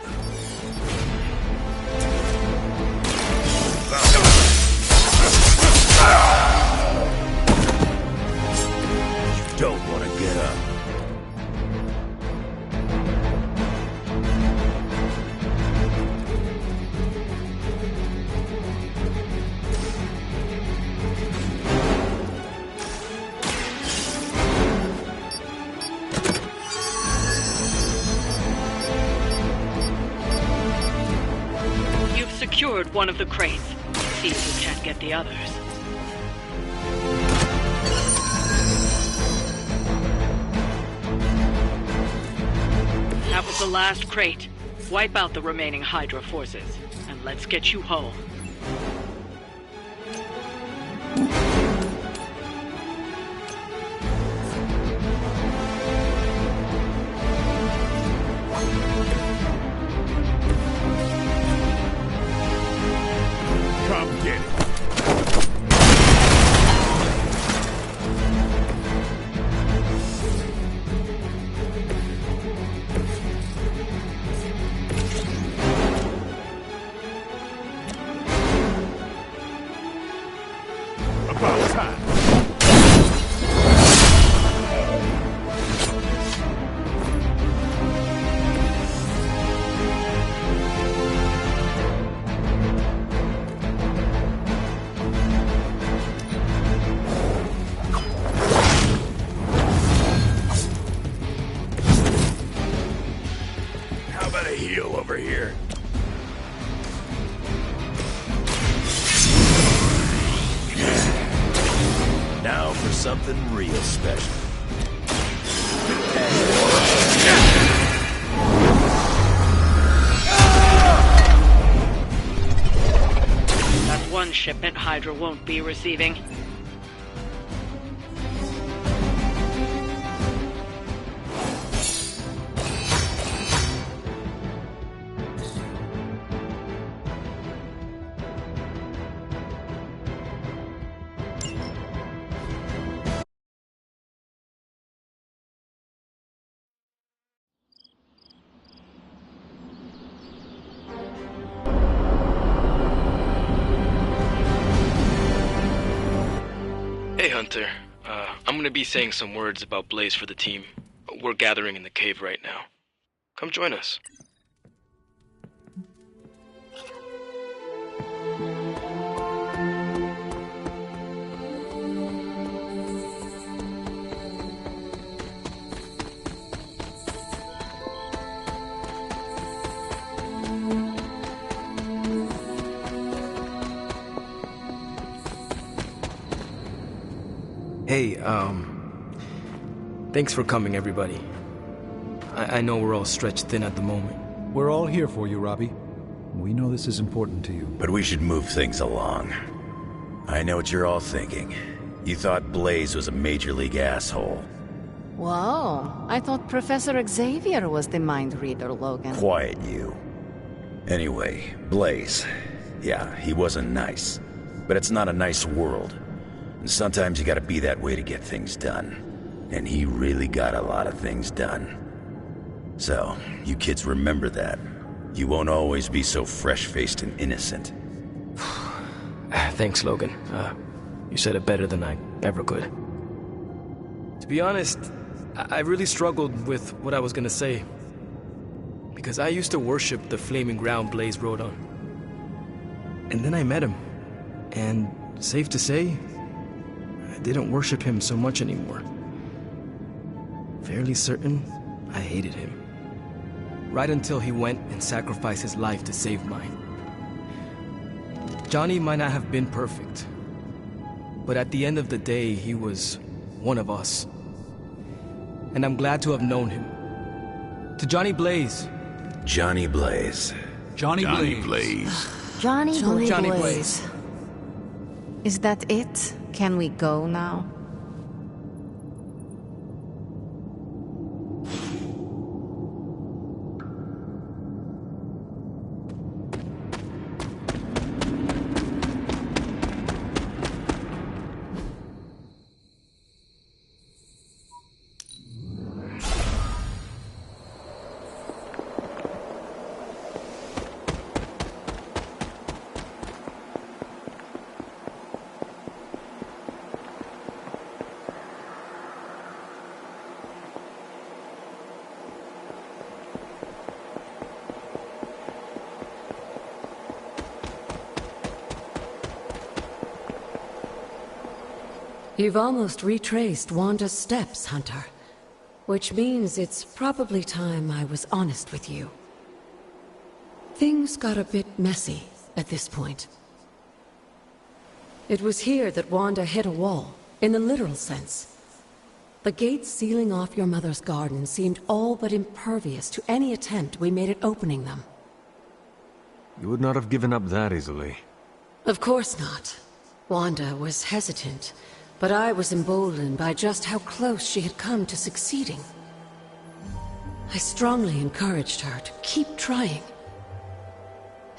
You don't want to get up. You've secured one of the crates. See if you can't get the others. That was the last crate. Wipe out the remaining Hydra forces, and let's get you home. Come get it. About time. How about a heal over here? Now for something real special. That's one shipment Hydra won't be receiving. Hey, Hunter. I'm gonna be saying some words about Blaze for the team. We're gathering in the cave right now. Come join us. Hey, thanks for coming, everybody. I know we're all stretched thin at the moment. We're all here for you, Robbie. We know this is important to you. But we should move things along. I know what you're all thinking. You thought Blaze was a major league asshole. Whoa, I thought Professor Xavier was the mind reader, Logan. Quiet, you. Anyway, Blaze. Yeah, he wasn't nice. But it's not a nice world. And sometimes you gotta be that way to get things done. And he really got a lot of things done. So, you kids remember that. You won't always be so fresh-faced and innocent. Thanks, Logan. You said it better than I ever could. To be honest, I really struggled with what I was gonna say. Because I used to worship the flaming ground Blaze rode on. And then I met him. And safe to say, I didn't worship him so much anymore. Fairly certain I hated him. Right until he went and sacrificed his life to save mine. Johnny might not have been perfect, but at the end of the day, he was one of us. And I'm glad to have known him. To Johnny Blaze. Johnny Blaze. Johnny Blaze. Johnny Blaze. Blaze. Is that it? Can we go now? You've almost retraced Wanda's steps, Hunter. Which means it's probably time I was honest with you. Things got a bit messy at this point. It was here that Wanda hit a wall, in the literal sense. The gates sealing off your mother's garden seemed all but impervious to any attempt we made at opening them. You would not have given up that easily. Of course not. Wanda was hesitant. But I was emboldened by just how close she had come to succeeding. I strongly encouraged her to keep trying.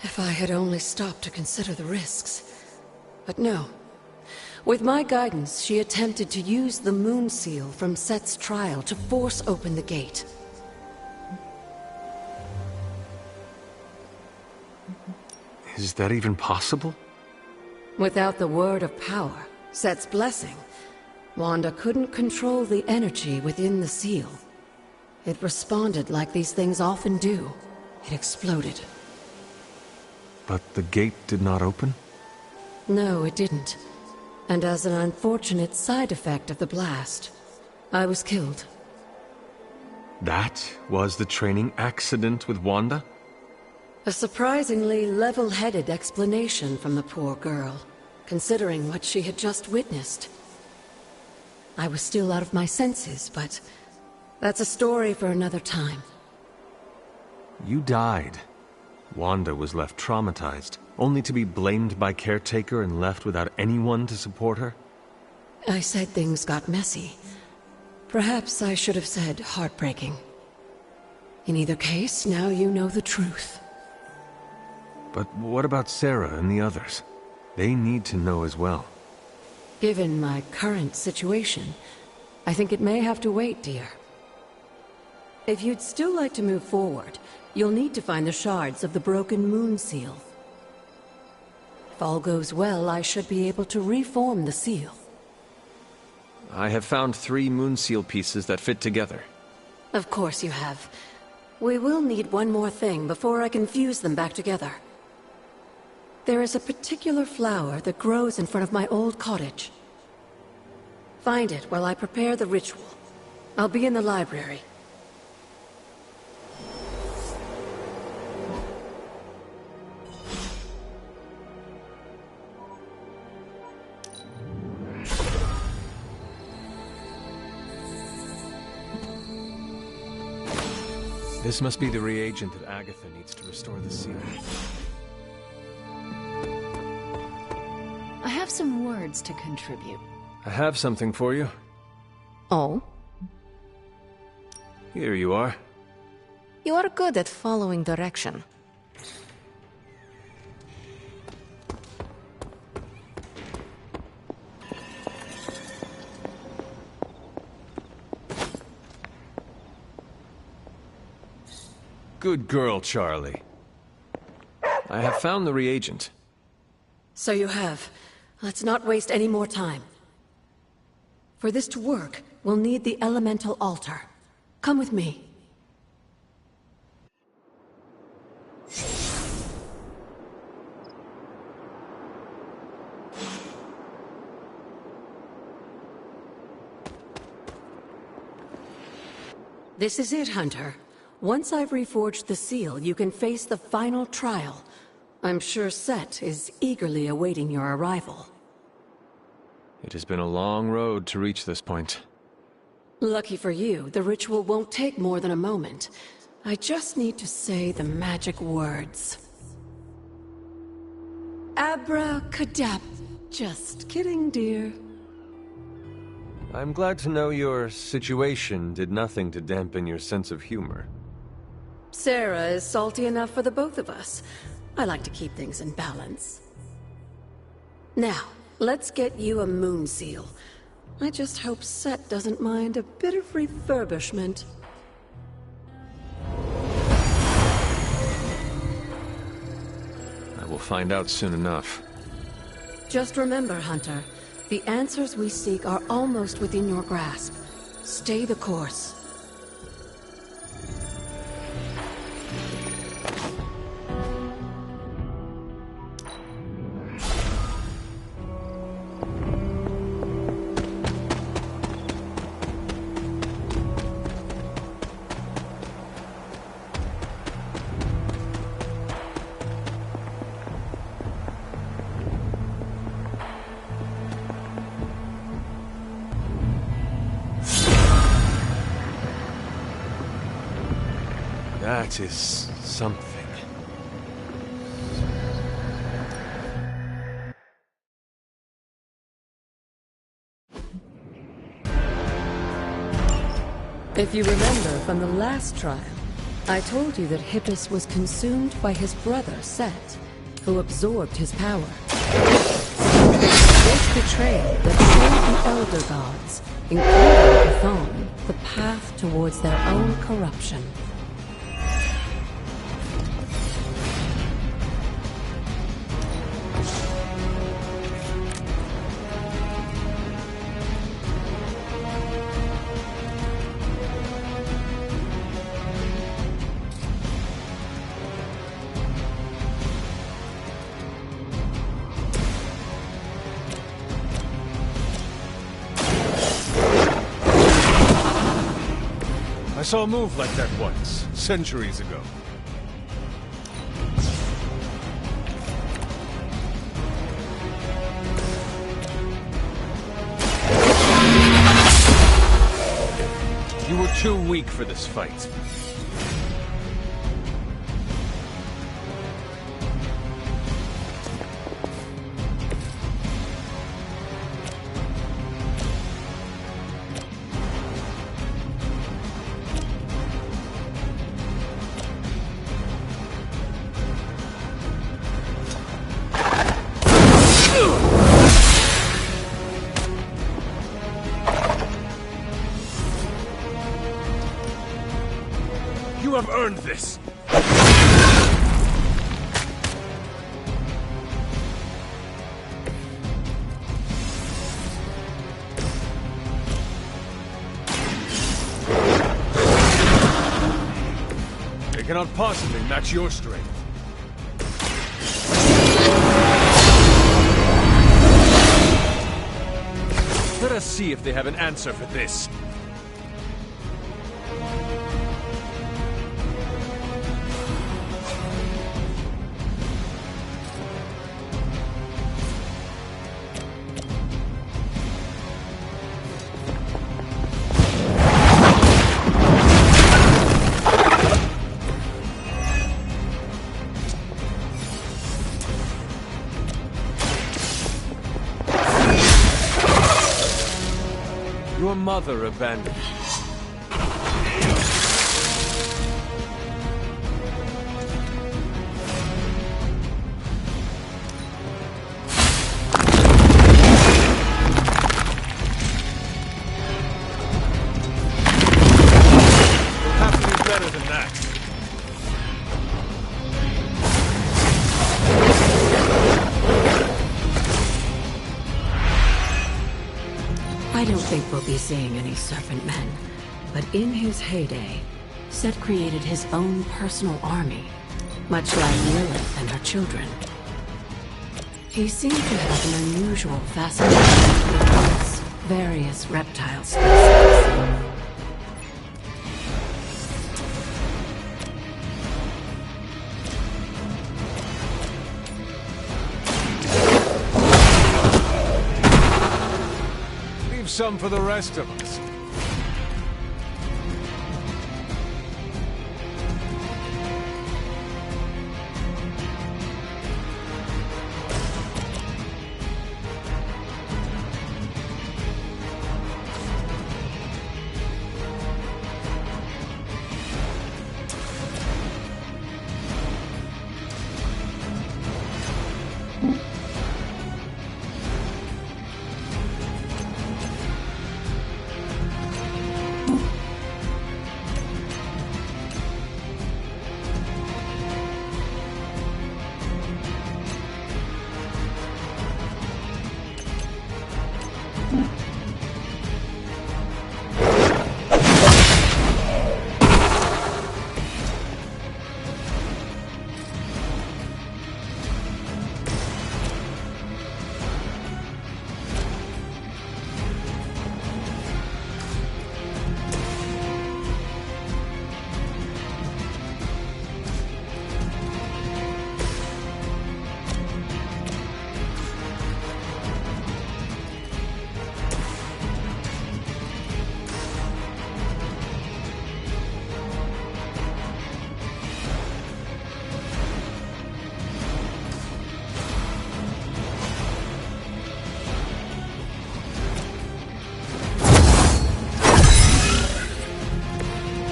If I had only stopped to consider the risks. But no. With my guidance, she attempted to use the moon seal from Set's trial to force open the gate. Is that even possible? Without the word of power, Set's blessing, Wanda couldn't control the energy within the seal. It responded like these things often do. It exploded. But the gate did not open? No, it didn't. And as an unfortunate side effect of the blast, I was killed. That was the training accident with Wanda? A surprisingly level-headed explanation from the poor girl, considering what she had just witnessed. I was still out of my senses, but that's a story for another time. You died. Wanda was left traumatized. only to be blamed by Caretaker and left without anyone to support her? I said things got messy. Perhaps I should have said heartbreaking. In either case, now you know the truth. But what about Sarah and the others? They need to know as well. Given my current situation, I think it may have to wait, dear. If you'd still like to move forward, you'll need to find the shards of the broken moon seal. If all goes well, I should be able to reform the seal. I have found 3 moon seal pieces that fit together. Of course you have. We will need one more thing before I can fuse them back together. There is a particular flower that grows in front of my old cottage. Find it while I prepare the ritual. I'll be in the library. This must be the reagent that Agatha needs to restore the seal. I have some words to contribute. I have something for you. Oh? Here you are. You are good at following direction. Good girl, Charlie. I have found the reagent. So you have. Let's not waste any more time. For this to work, we'll need the elemental altar. Come with me. This is it, Hunter. Once I've reforged the seal, you can face the final trial. I'm sure Set is eagerly awaiting your arrival. It has been a long road to reach this point. Lucky for you, the ritual won't take more than a moment. I just need to say the magic words. Abracadabra. Just kidding, dear. I'm glad to know your situation did nothing to dampen your sense of humor. Sarah is salty enough for the both of us. I like to keep things in balance. Now, let's get you a moon seal. I just hope Set doesn't mind a bit of refurbishment. I will find out soon enough. Just remember, Hunter, the answers we seek are almost within your grasp. Stay the course. That is something. If you remember from the last trial, I told you that Hippus was consumed by his brother, Set, who absorbed his power. This betrayal that showed the Elder Gods, including Chthon, the path towards their own corruption. I saw a move like that once, centuries ago. You were too weak for this fight. earned this! They cannot possibly match your strength. Let us see if they have an answer for this. Your mother abandoned you. You'll have to do better than that. I don't think we'll be seeing any Serpent Men, but in his heyday, Set created his own personal army, much like Lilith and her children. He seemed to have an unusual fascination with Earth's various reptile species. Some for the rest of us.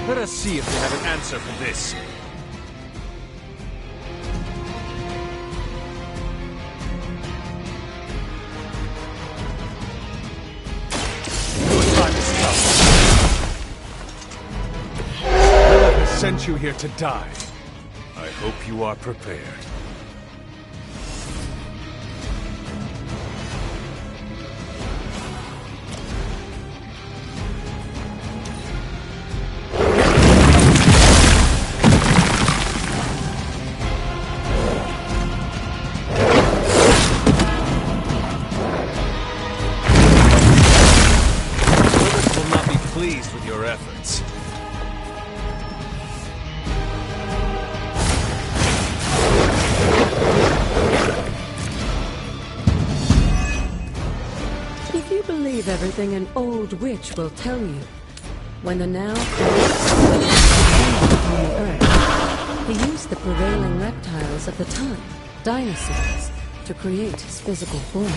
Let us see if they have an answer for this. Your time is come. Lilith has sent you here to die. I hope you are prepared. Pleased with your efforts. If you believe everything an old witch will tell you, when the now on the Earth, he used the prevailing reptiles of the time, dinosaurs, to create his physical form.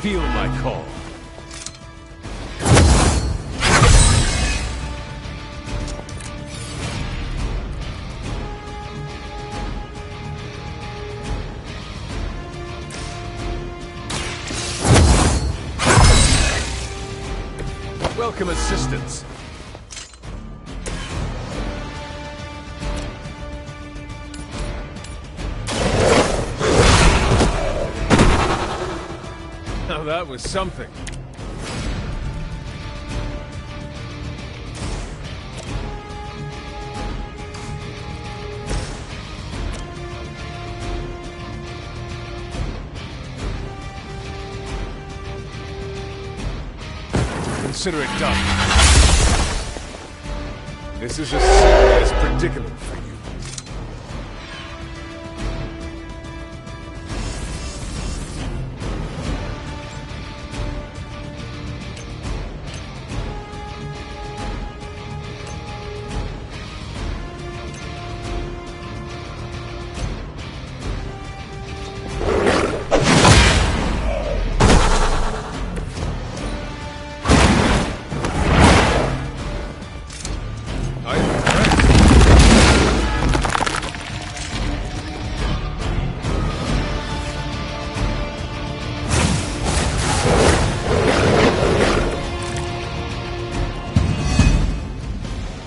Feel my call. welcome assistance. Now that was something. Consider it done. This is a serious predicament for you.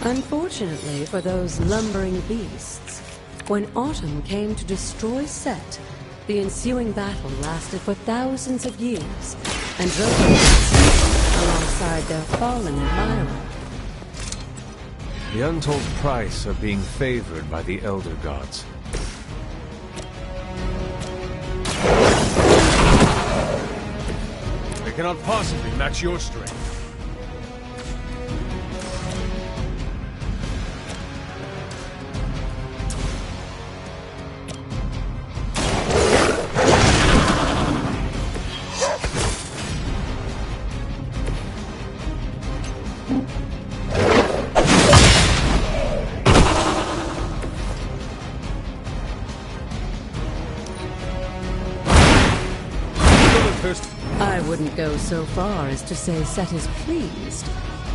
Unfortunately for those lumbering beasts, when autumn came to destroy Set, the ensuing battle lasted for thousands of years, and drove them alongside their fallen admirer. The untold price of being favored by the Elder Gods. They cannot possibly match your strength. I wouldn't go so far as to say Set is pleased,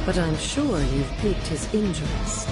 but I'm sure you've piqued his interest.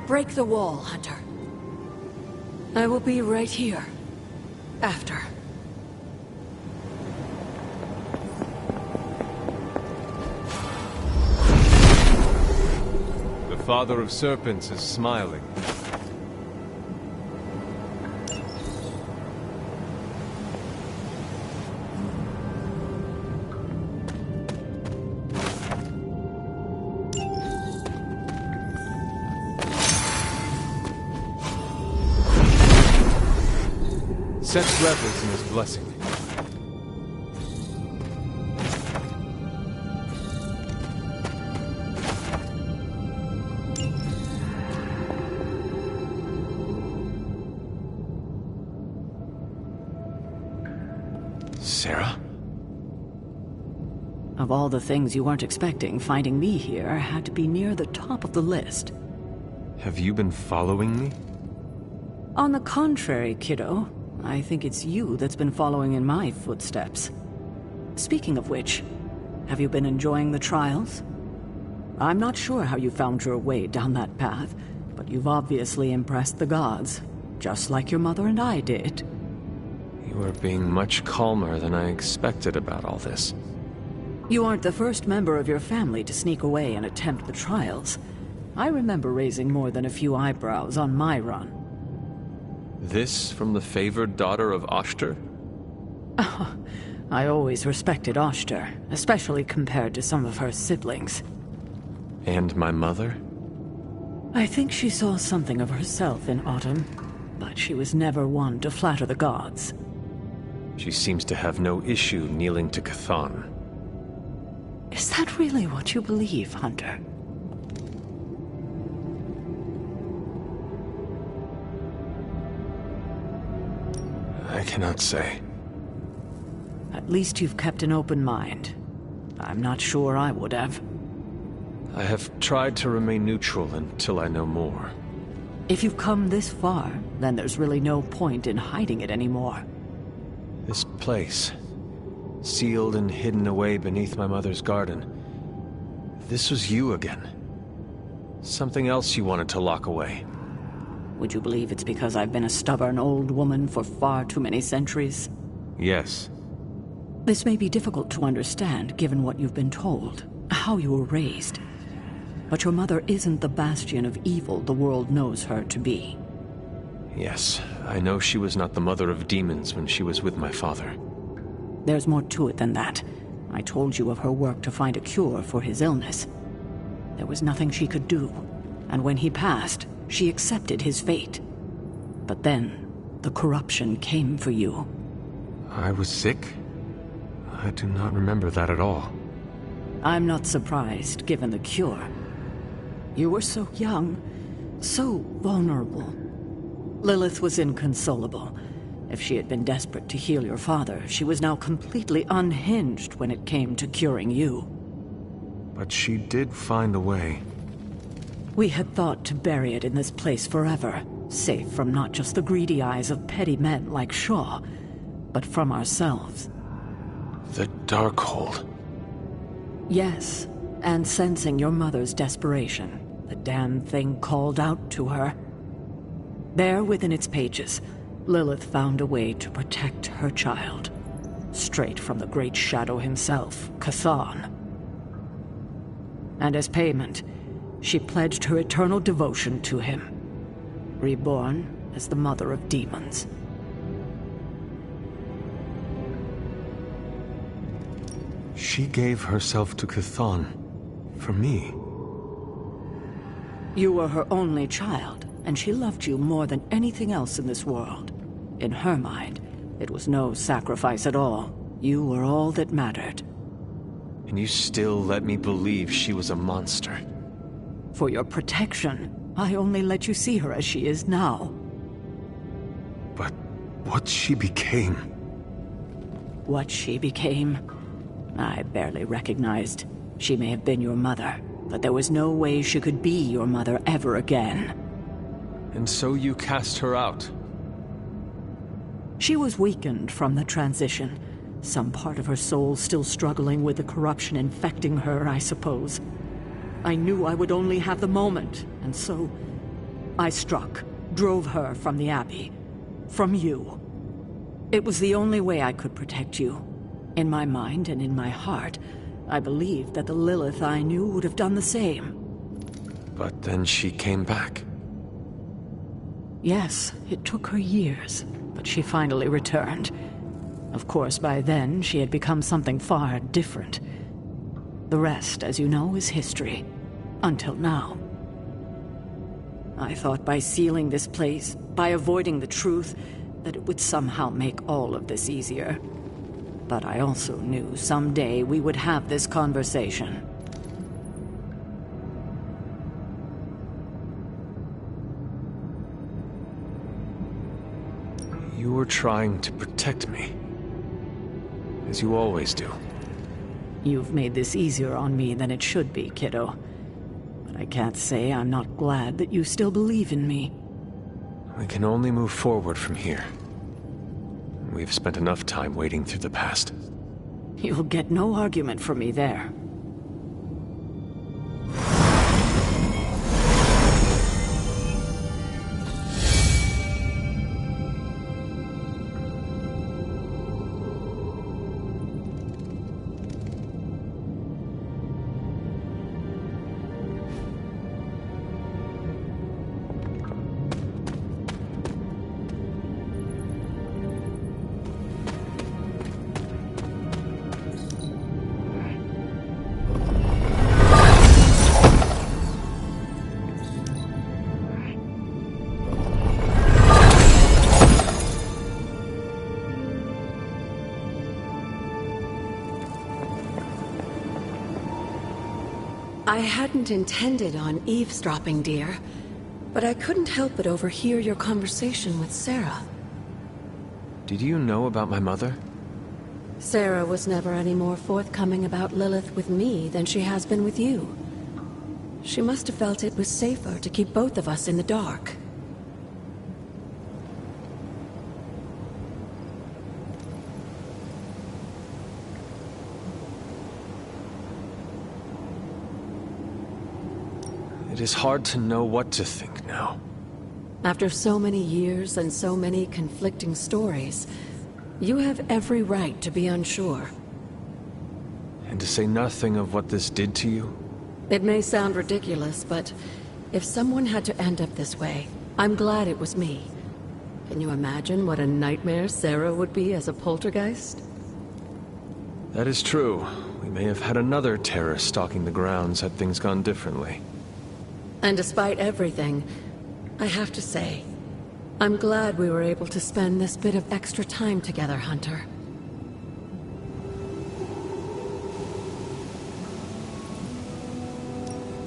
Break the wall, Hunter. I will be right here. After. The Father of Serpents is smiling. Set revels in his blessing. Sarah? Of all the things you weren't expecting, finding me here had to be near the top of the list. Have you been following me? On the contrary, kiddo. I think it's you that's been following in my footsteps. Speaking of which, have you been enjoying the trials? I'm not sure how you found your way down that path, but you've obviously impressed the gods, just like your mother and I did. You are being much calmer than I expected about all this. You aren't the first member of your family to sneak away and attempt the trials. I remember raising more than a few eyebrows on my run. This from the favored daughter of Oshter? I always respected Oshter, especially compared to some of her siblings. And my mother? I think she saw something of herself in Autumn, but she was never one to flatter the gods. She seems to have no issue kneeling to Chthon. Is that really what you believe, Hunter? I cannot say. At least you've kept an open mind. I'm not sure I would have. I have tried to remain neutral until I know more. If you've come this far, then there's really no point in hiding it anymore. This place, sealed and hidden away beneath my mother's garden. This was you again. Something else you wanted to lock away. Would you believe it's because I've been a stubborn old woman for far too many centuries? Yes. This may be difficult to understand, given what you've been told, how you were raised. But your mother isn't the bastion of evil the world knows her to be. Yes, I know she was not the mother of demons when she was with my father. There's more to it than that. I told you of her work to find a cure for his illness. There was nothing she could do, and when he passed, she accepted his fate. But then, the corruption came for you. I was sick? I do not remember that at all. I'm not surprised, given the cure. You were so young, so vulnerable. Lilith was inconsolable. If she had been desperate to heal your father, she was now completely unhinged when it came to curing you. But she did find a way. We had thought to bury it in this place forever, safe from not just the greedy eyes of petty men like Shaw, but from ourselves. The Darkhold. Yes, and sensing your mother's desperation, the damn thing called out to her. There within its pages, Lilith found a way to protect her child. Straight from the Great Shadow himself, Chthon. And as payment, she pledged her eternal devotion to him. Reborn as the mother of demons. She gave herself to Chthon. For me. You were her only child, and she loved you more than anything else in this world. In her mind, it was no sacrifice at all. You were all that mattered. And you still let me believe she was a monster. For your protection, I only let you see her as she is now. But what she became... What she became? I barely recognized. She may have been your mother, but there was no way she could be your mother ever again. And so you cast her out? She was weakened from the transition. Some part of her soul still struggling with the corruption infecting her, I suppose. I knew I would only have the moment, and so I struck, drove her from the Abbey. From you. It was the only way I could protect you. In my mind and in my heart, I believed that the Lilith I knew would have done the same. But then she came back. Yes, it took her years, but she finally returned. Of course, by then, she had become something far different. The rest, as you know, is history. Until now. I thought by sealing this place, by avoiding the truth, that it would somehow make all of this easier. But I also knew someday we would have this conversation. You were trying to protect me. As you always do. You've made this easier on me than it should be, kiddo. But I can't say I'm not glad that you still believe in me. We can only move forward from here. We've spent enough time wading through the past. You'll get no argument from me there. I hadn't intended on eavesdropping, dear, but I couldn't help but overhear your conversation with Sarah. Did you know about my mother? Sarah was never any more forthcoming about Lilith with me than she has been with you. She must have felt it was safer to keep both of us in the dark. It is hard to know what to think now. After so many years and so many conflicting stories, you have every right to be unsure. And to say nothing of what this did to you? It may sound ridiculous, but if someone had to end up this way, I'm glad it was me. Can you imagine what a nightmare Sarah would be as a poltergeist? That is true. We may have had another terror stalking the grounds had things gone differently. And despite everything, I have to say, I'm glad we were able to spend this bit of extra time together, Hunter.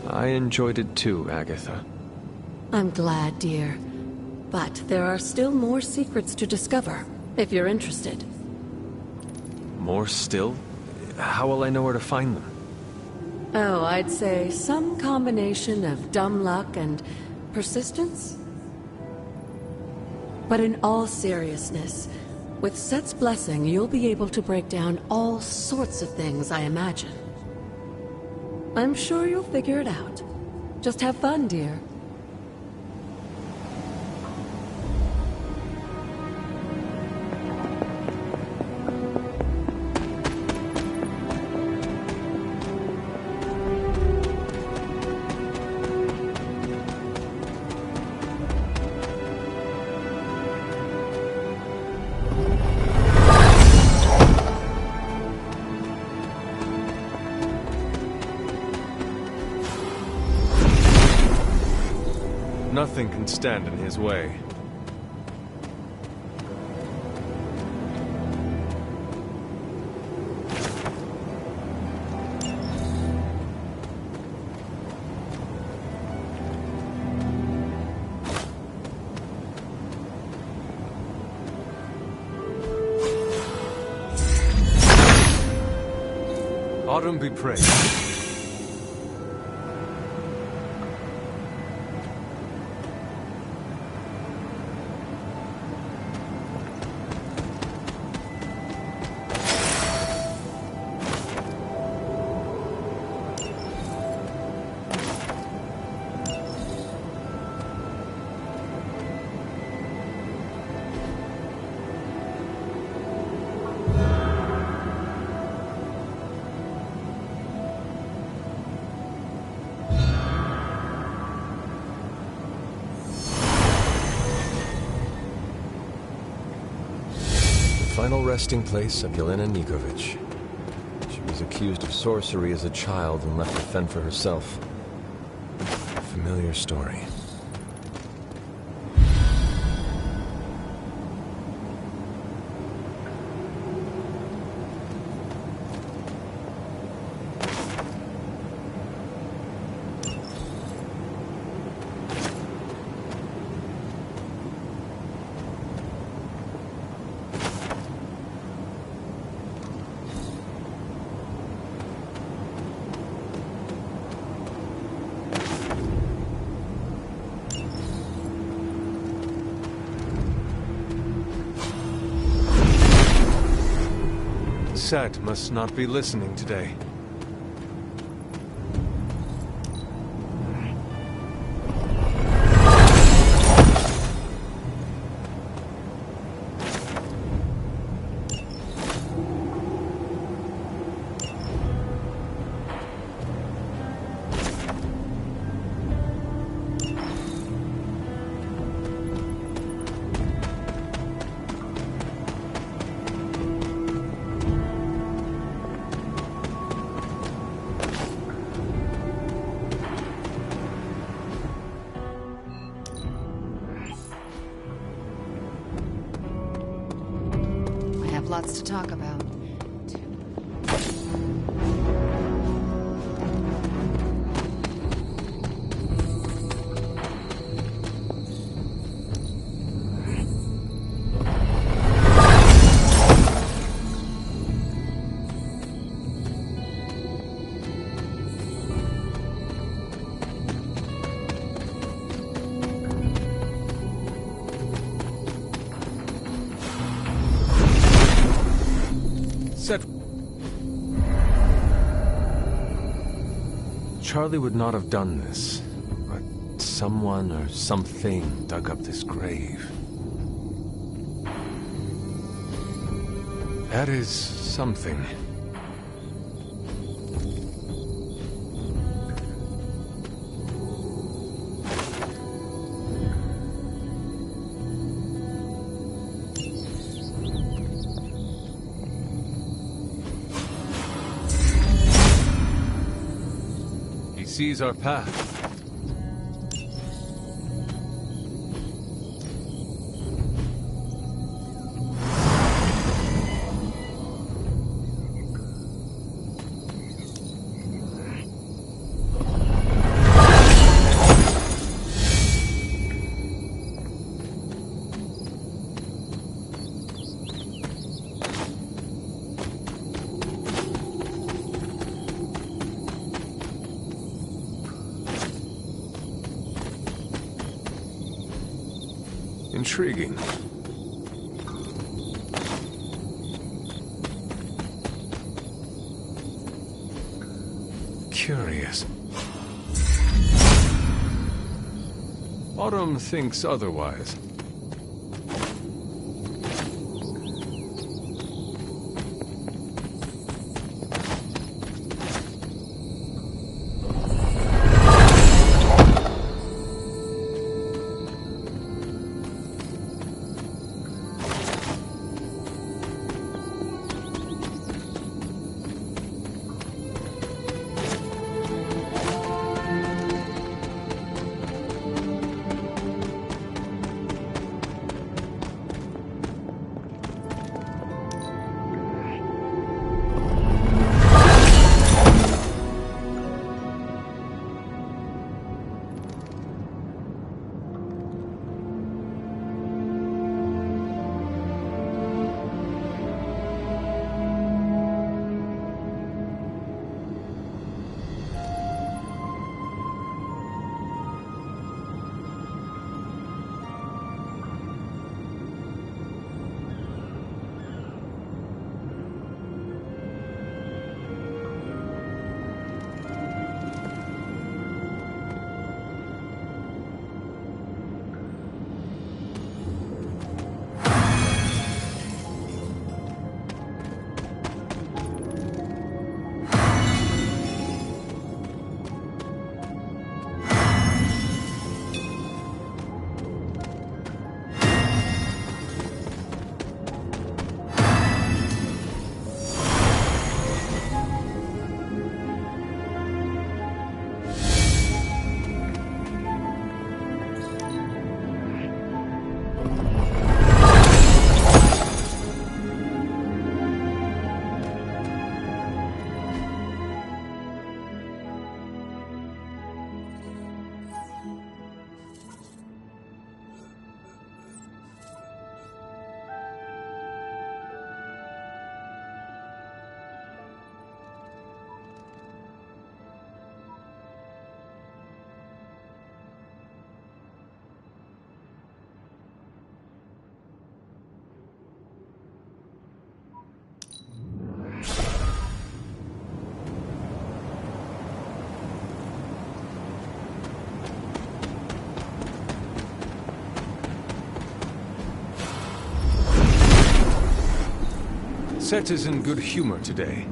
I enjoyed it too, Agatha. I'm glad, dear. But there are still more secrets to discover, if you're interested. More still? How will I know where to find them? Oh, I'd say some combination of dumb luck and persistence? But in all seriousness, with Set's blessing, you'll be able to break down all sorts of things, I imagine. I'm sure you'll figure it out. Just have fun, dear. Nothing can stand in his way. Autumn be praised. Final resting place of Yelena Nikovich. She was accused of sorcery as a child and left to fend for herself. A familiar story. Set must not be listening today. Lots to talk about. Set... Charlie would not have done this, but someone or something dug up this grave. That is something. He sees our path. Intriguing. Curious. Autumn thinks otherwise. Set is in good humor today.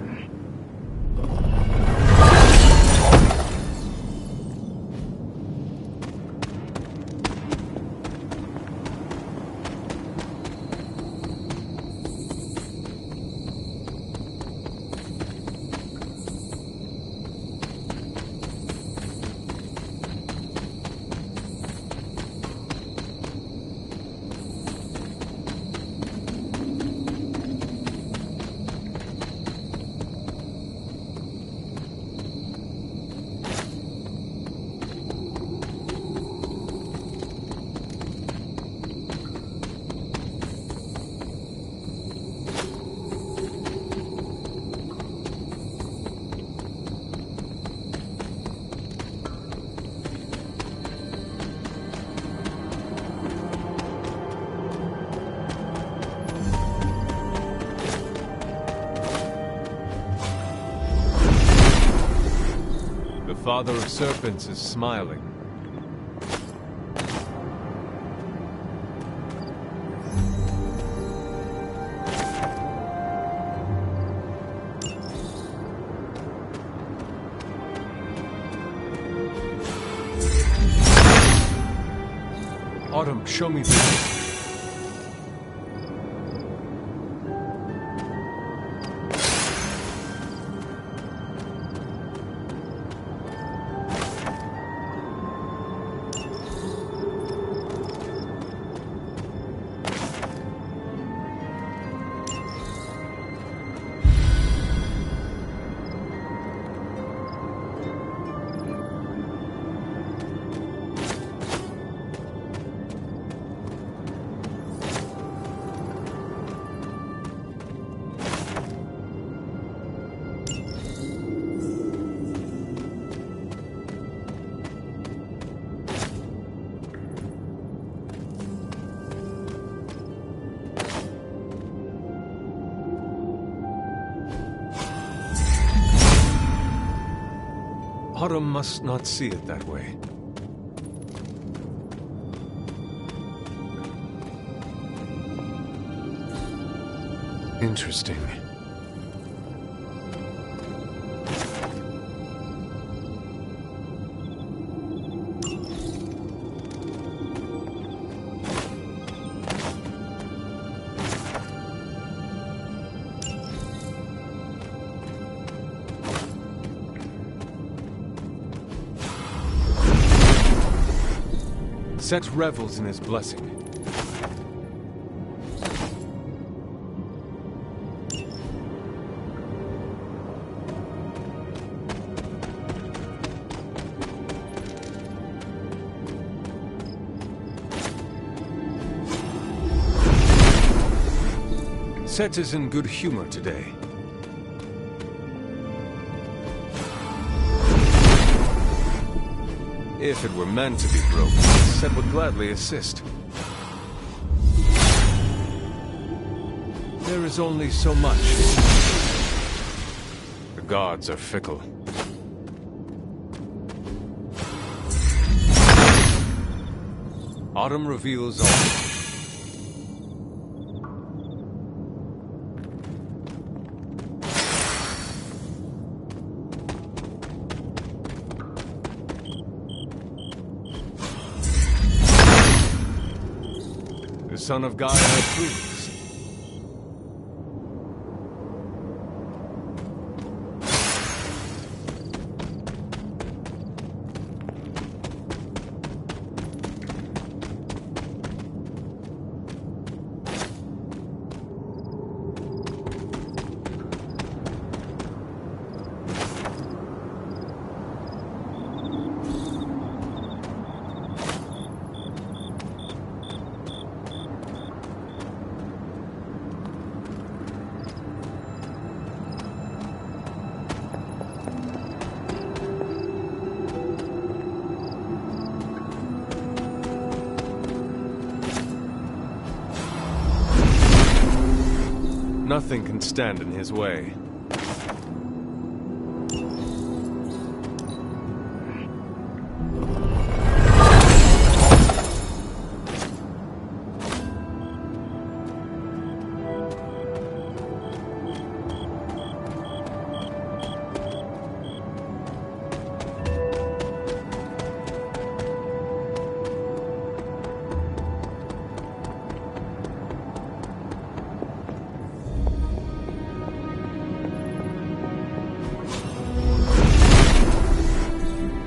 Father of Serpents is smiling. Autumn, show me this. Autumn must not see it that way. Interesting. Set revels in his blessing. Set is in good humor today. If it were meant to be broken, Set would gladly assist. There is only so much. The gods are fickle. Autumn reveals all. Son of Gaia approves. Nothing can stand in his way.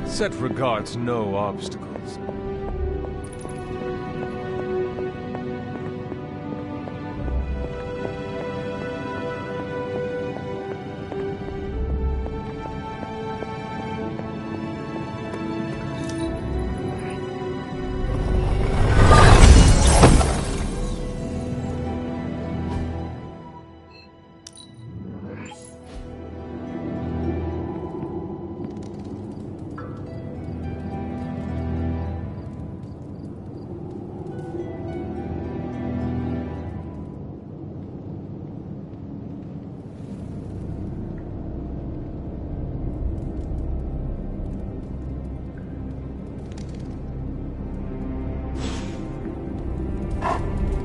Set regards no obstacles.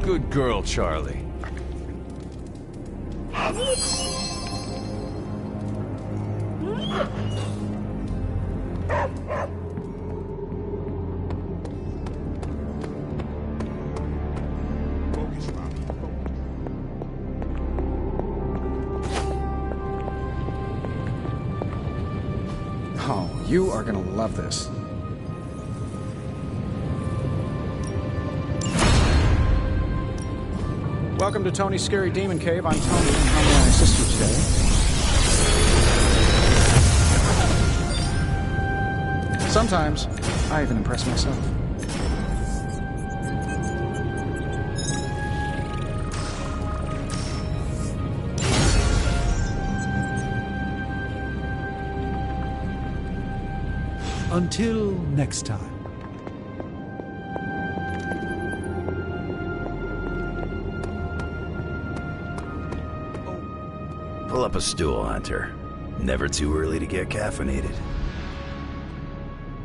Good girl, Charlie. Oh, you are gonna love this. Welcome to Tony's Scary Demon Cave. I'm Tony, and how may I assist you today? Sometimes, I even impress myself. Until next time. Pull up a stool, Hunter. Never too early to get caffeinated.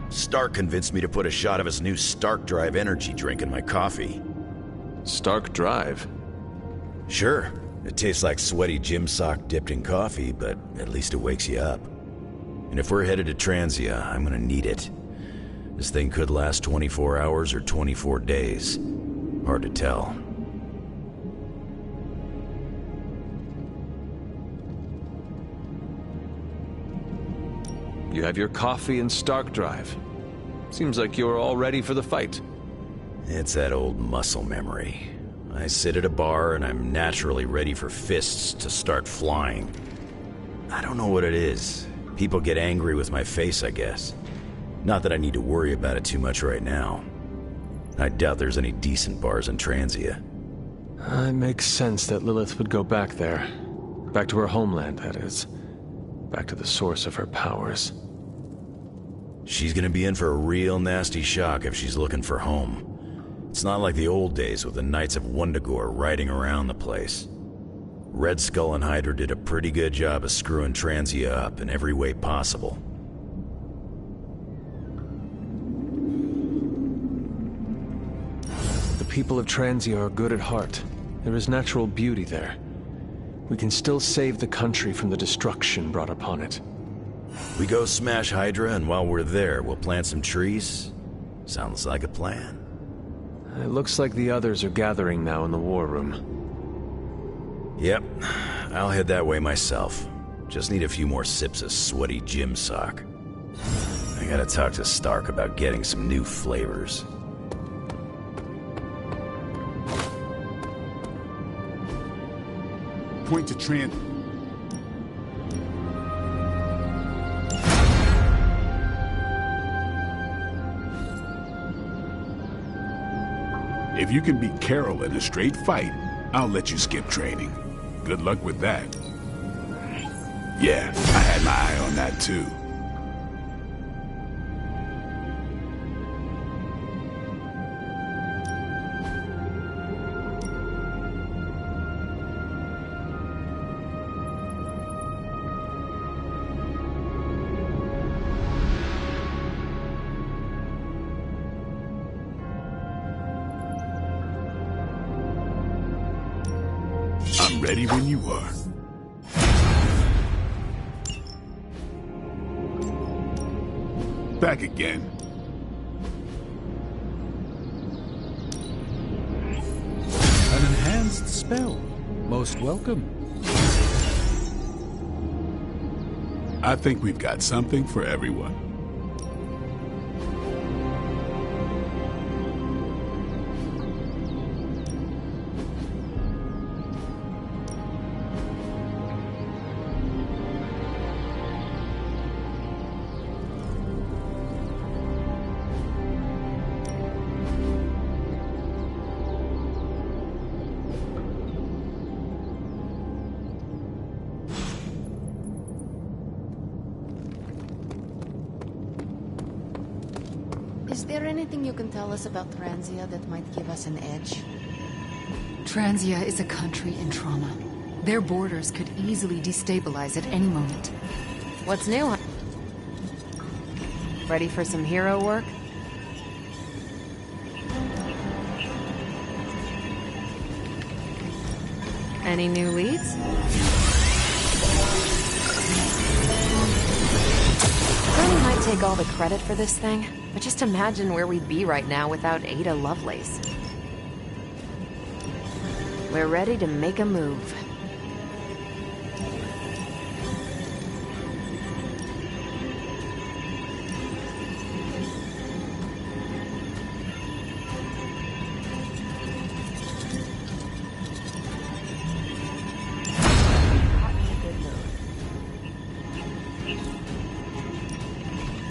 Stark convinced me to put a shot of his new Stark Drive energy drink in my coffee. Stark Drive? Sure. It tastes like sweaty gym sock dipped in coffee, but at least it wakes you up. And if we're headed to Transia, I'm gonna need it. This thing could last 24 hours or 24 days. Hard to tell. You have your coffee and Stark Drive. Seems like you're all ready for the fight. It's that old muscle memory. I sit at a bar and I'm naturally ready for fists to start flying. I don't know what it is. People get angry with my face, I guess. Not that I need to worry about it too much right now. I doubt there's any decent bars in Transia. It makes sense that Lilith would go back there. Back to her homeland, that is. Back to the source of her powers. She's gonna be in for a real nasty shock if she's looking for home. It's not like the old days with the Knights of Wundagore riding around the place. Red Skull and Hydra did a pretty good job of screwing Transia up in every way possible. The people of Transia are good at heart. There is natural beauty there. We can still save the country from the destruction brought upon it. We go smash Hydra, and while we're there, we'll plant some trees? Sounds like a plan. It looks like the others are gathering now in the war room. Yep, I'll head that way myself. Just need a few more sips of sweaty gym sock. I gotta talk to Stark about getting some new flavors. Point to Tran... If you can beat Carol in a straight fight, I'll let you skip training. Good luck with that. Yeah, I had my eye on that too. I'm ready when you are. Back again. An enhanced spell. Most welcome. I think we've got something for everyone. Is there anything you can tell us about Transia that might give us an edge? Transia is a country in trauma. Their borders could easily destabilize at any moment. What's new? Ready for some hero work? Any new leads? Bernie might take all the credit for this thing, but just imagine where we'd be right now without Ada Lovelace. We're ready to make a move.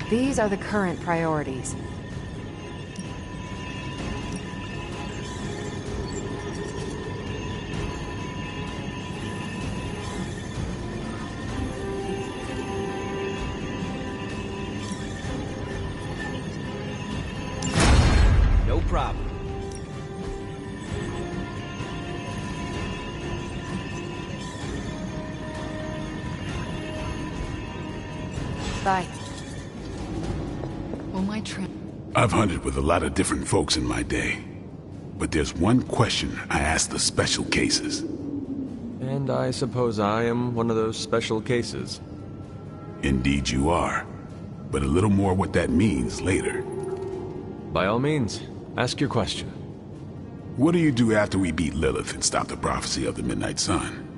These are the current priorities. No problem. Bye. I've hunted with a lot of different folks in my day, but there's one question I ask the special cases. And I suppose I am one of those special cases. Indeed you are, but a little more what that means later. By all means, ask your question. What do you do after we beat Lilith and stop the prophecy of the Midnight Sun?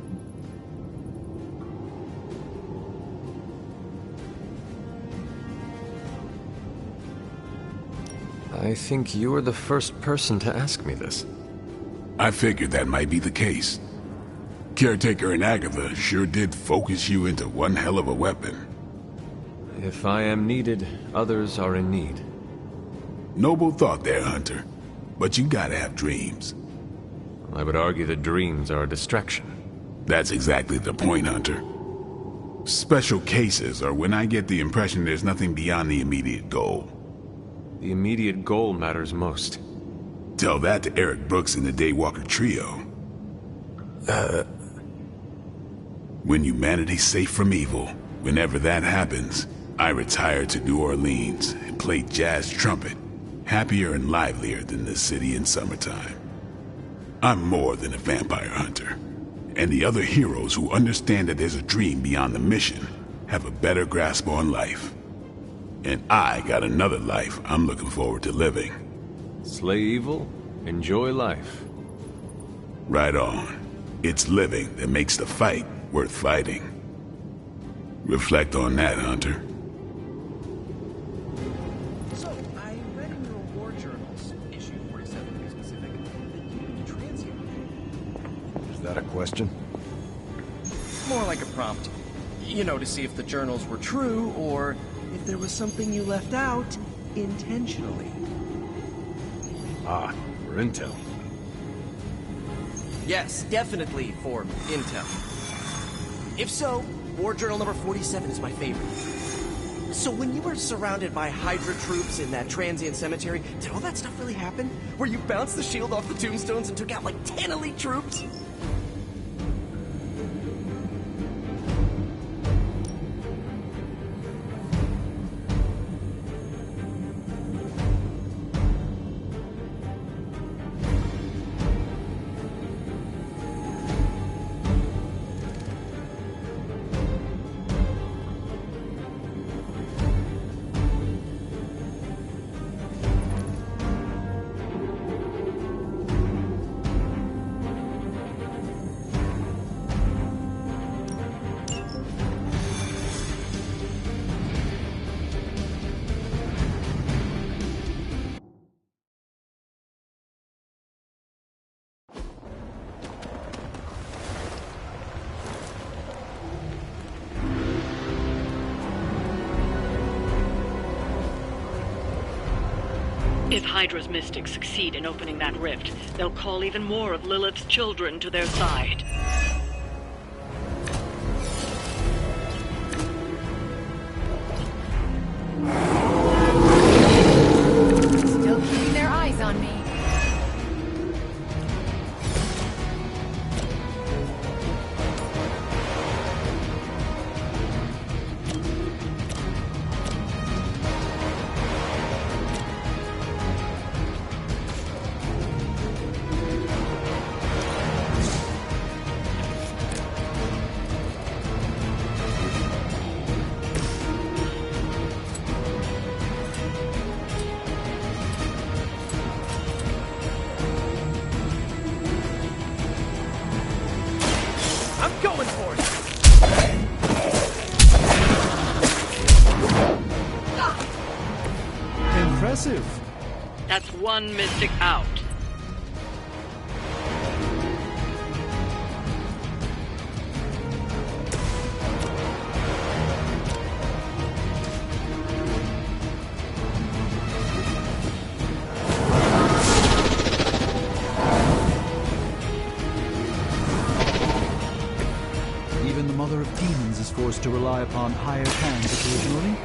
I think you were the first person to ask me this. I figured that might be the case. Caretaker and Agatha sure did focus you into one hell of a weapon. If I am needed, others are in need. Noble thought there, Hunter. But you gotta have dreams. I would argue that dreams are a distraction. That's exactly the point, Hunter. Special cases are when I get the impression there's nothing beyond the immediate goal. The immediate goal matters most. Tell that to Eric Brooks and the Daywalker Trio. When humanity's safe from evil, whenever that happens, I retire to New Orleans and play jazz trumpet, happier and livelier than the city in summertime. I'm more than a vampire hunter, and the other heroes who understand that there's a dream beyond the mission have a better grasp on life. And I got another life I'm looking forward to living. Slay evil, enjoy life. Right on. It's living that makes the fight worth fighting. Reflect on that, Hunter. So, I read in your war journals, issue 47 to be specific, that you used transient. Is that a question? More like a prompt. You know, to see if the journals were true, or if there was something you left out intentionally. Ah, for intel. Yes, definitely for intel. If so, War Journal number 47 is my favorite. So when you were surrounded by Hydra troops in that transient cemetery, did all that stuff really happen? Where you bounced the shield off the tombstones and took out like 10 elite troops? If Hydra's mystics succeed in opening that rift, they'll call even more of Lilith's children to their side. Still keeping their eyes on me. one mystic out. Even the Mother of Demons is forced to rely upon hired hands occasionally.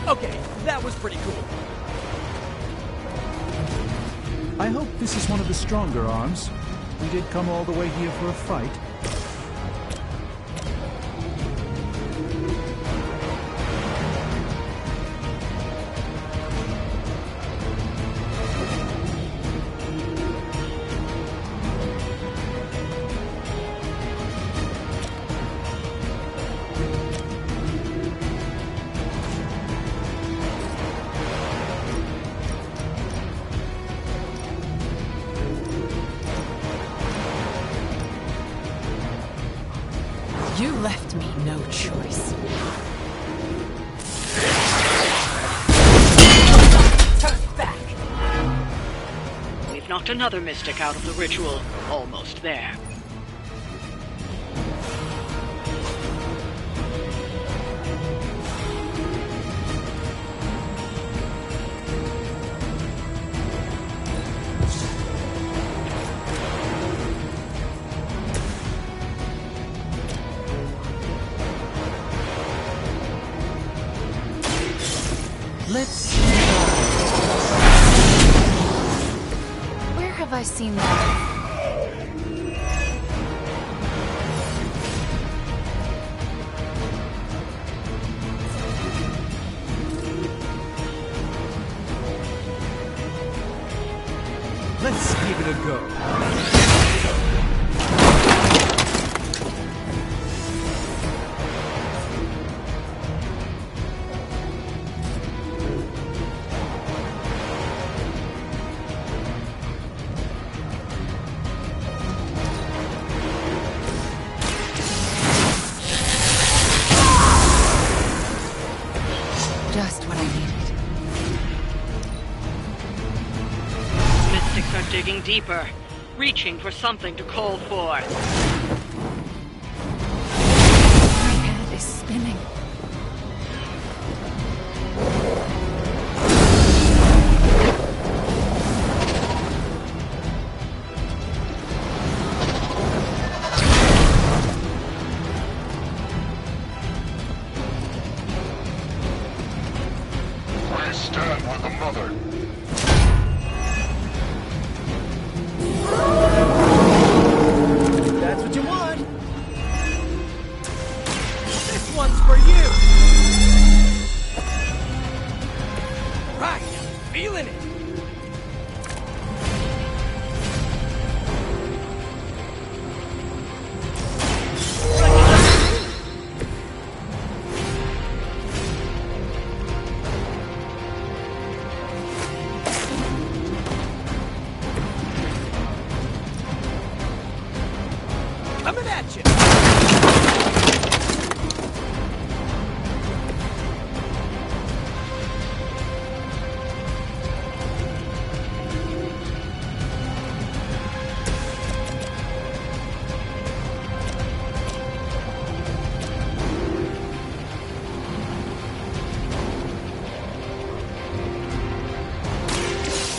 Okay, that was pretty cool. I hope this is one of the stronger arms. We did come all the way here for a fight. You left me no choice. Turn back! We've knocked another mystic out of the ritual. Almost there. Let's see. Where have I seen that? Let's give it a go. Just what I needed. Mystics are digging deeper, reaching for something to call forth. My head is spinning. I stand with the Mother. That's what you want. This one's for you. Right, I'm feeling it. Coming at you!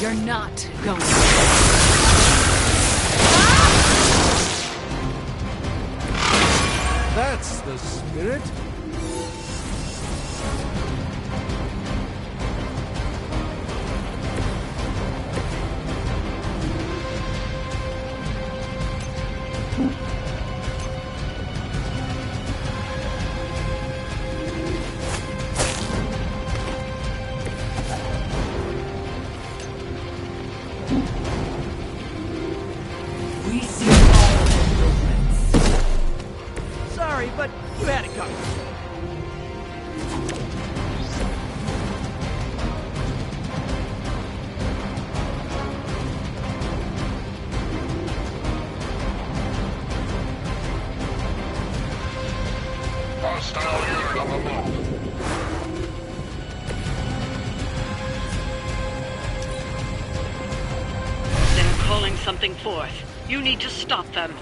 You're not going. That's the spirit. We see all the movements. Sorry, but you had it covered. something forth. You need to stop them.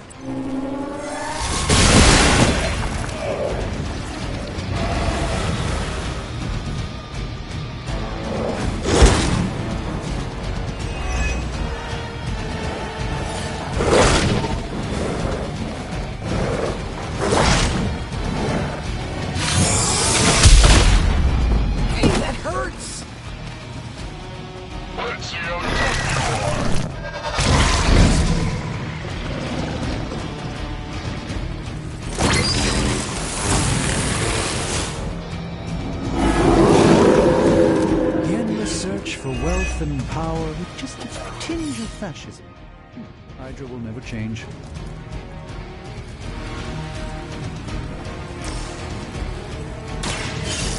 And power with just a tinge of fascism. Hydra will never change.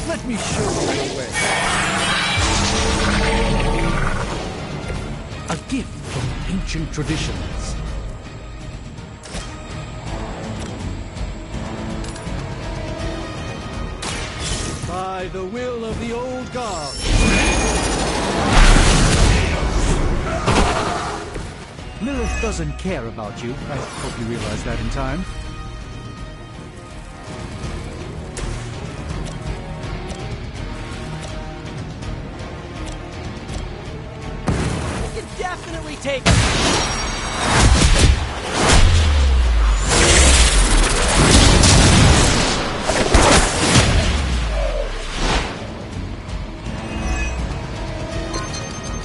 Let me show you the way. A gift from ancient traditions. By the will of the old gods. Lilith doesn't care about you. I hope you realize that in time. You can definitely take it.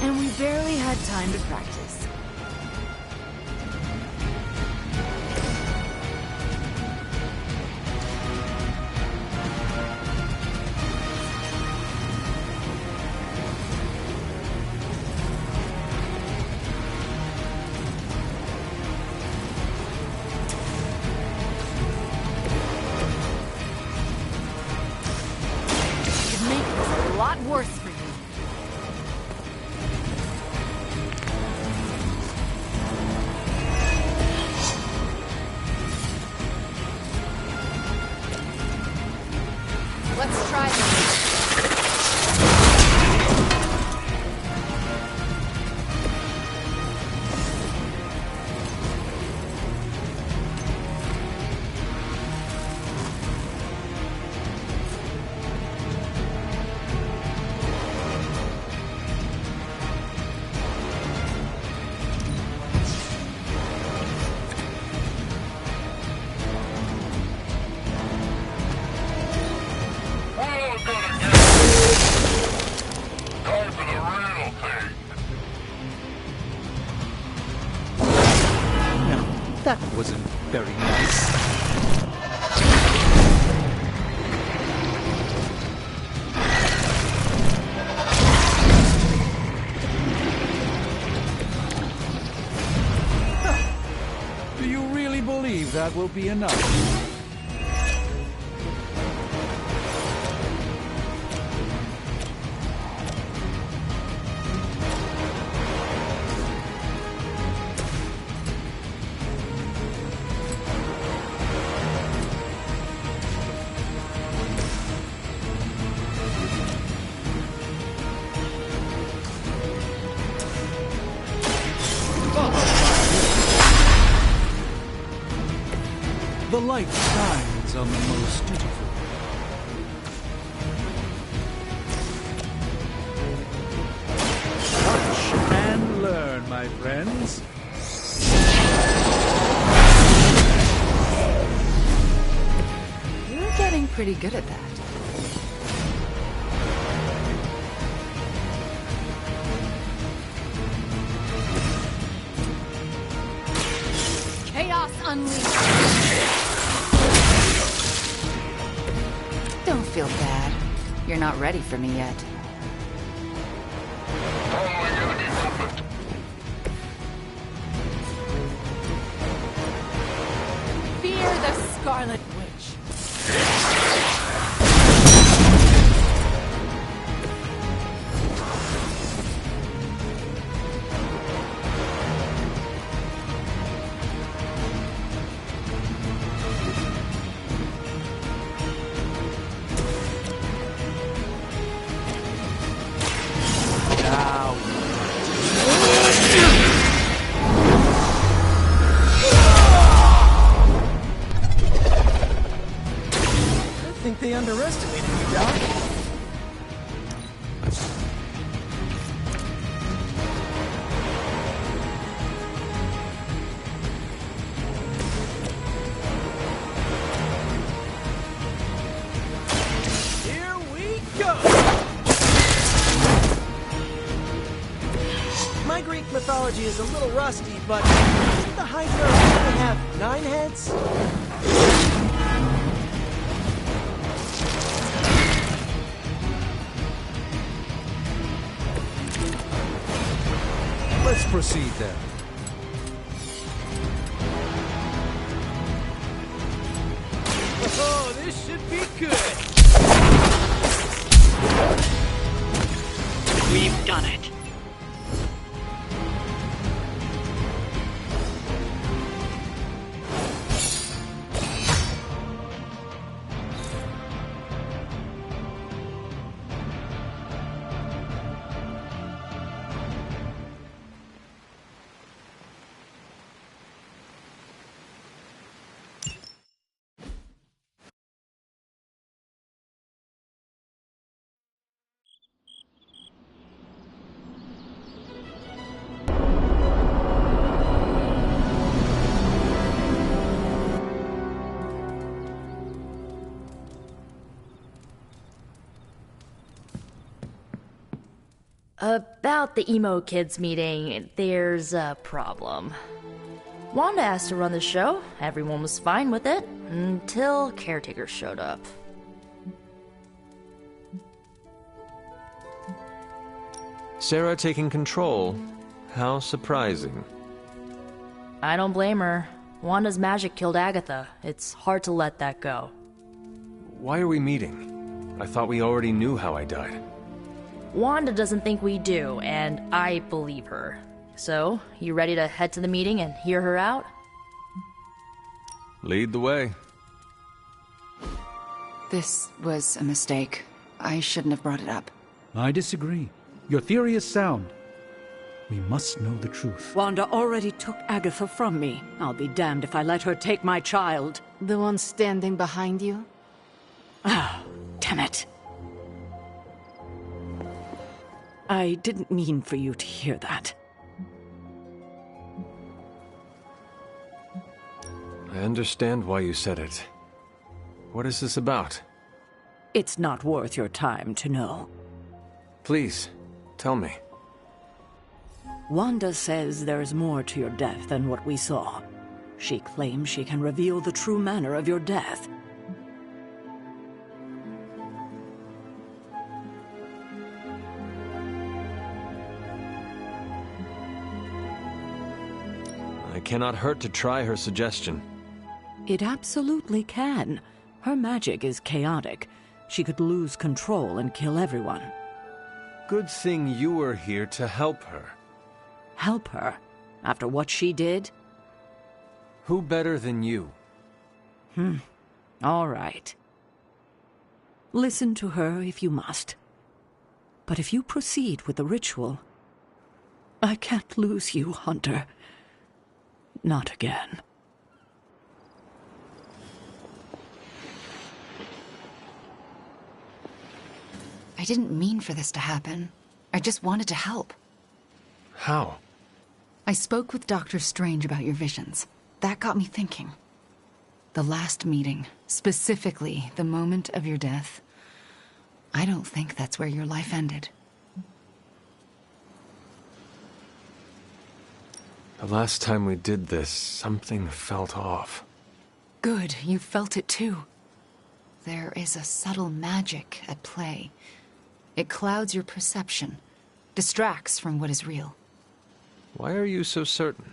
And we barely had time to practice. Worse for you. Let's try this. That wasn't very nice. Do you really believe that will be enough? The light shines on the most dutiful. Watch and learn, my friends. You're getting pretty good at that. Chaos Unleashed! Don't feel bad. You're not ready for me yet. Fear the Scarlet Witch. Greek mythology is a little rusty, but doesn't the Hydra really have 9 heads? Let's proceed then. Oh, this should be good. We've done it. About the emo kids meeting, there's a problem. Wanda asked to run the show. Everyone was fine with it, until caretakers showed up. Sarah taking control. How surprising. I don't blame her. Wanda's magic killed Agatha. It's hard to let that go. Why are we meeting? I thought we already knew how I died. Wanda doesn't think we do, and I believe her. So, you ready to head to the meeting and hear her out? Lead the way. This was a mistake. I shouldn't have brought it up. I disagree. Your theory is sound. We must know the truth. Wanda already took Agatha from me. I'll be damned if I let her take my child. The one standing behind you? Ah, damn it. I didn't mean for you to hear that. I understand why you said it. What is this about? It's not worth your time to know. Please, tell me. Wanda says there's more to your death than what we saw. She claims she can reveal the true manner of your death. It cannot hurt to try her suggestion. It absolutely can. Her magic is chaotic. She could lose control and kill everyone. Good thing you were here to help her. Help her? After what she did? Who better than you? All right. Listen to her if you must. But if you proceed with the ritual, I can't lose you, Hunter. Not again. I didn't mean for this to happen. I just wanted to help. How? I spoke with Dr. Strange about your visions. That got me thinking. The last meeting, specifically the moment of your death, I don't think that's where your life ended. The last time we did this, something felt off. Good, you felt it too. There is a subtle magic at play. It clouds your perception, distracts from what is real. Why are you so certain?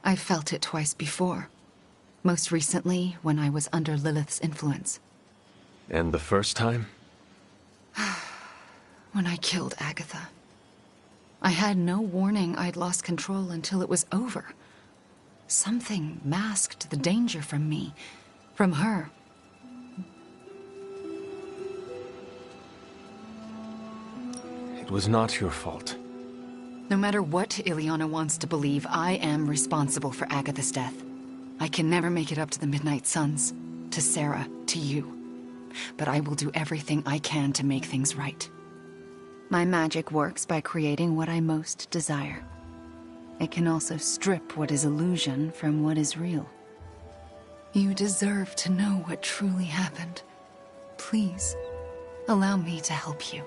I felt it twice before. Most recently, when I was under Lilith's influence. And the first time? When I killed Agatha. I had no warning I'd lost control until it was over. Something masked the danger from me, from her. It was not your fault. No matter what Ileana wants to believe, I am responsible for Agatha's death. I can never make it up to the Midnight Suns, to Sarah, to you. But I will do everything I can to make things right. My magic works by creating what I most desire. It can also strip what is illusion from what is real. You deserve to know what truly happened. Please, allow me to help you.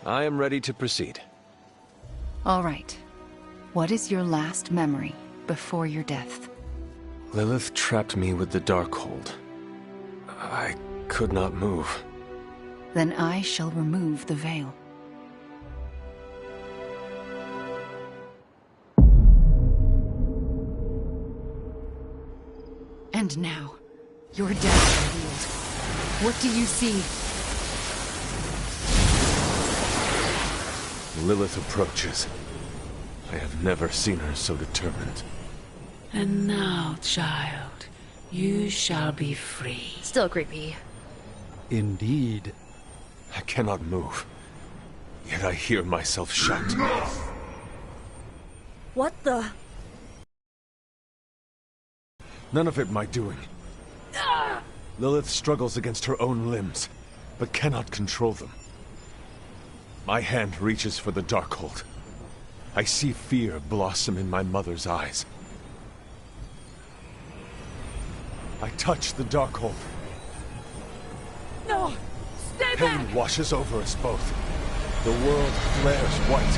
I am ready to proceed. All right. What is your last memory before your death? Lilith trapped me with the Darkhold. I could not move. Then I shall remove the veil. And now, your death revealed. What do you see? Lilith approaches. I have never seen her so determined. And now, child, you shall be free. Still creepy. Indeed. I cannot move. Yet I hear myself shout. What the? None of it my doing. Lilith struggles against her own limbs, but cannot control them. My hand reaches for the Darkhold. I see fear blossom in my mother's eyes. I touch the Darkhold. No! Stay back! Pain washes over us both. The world flares white.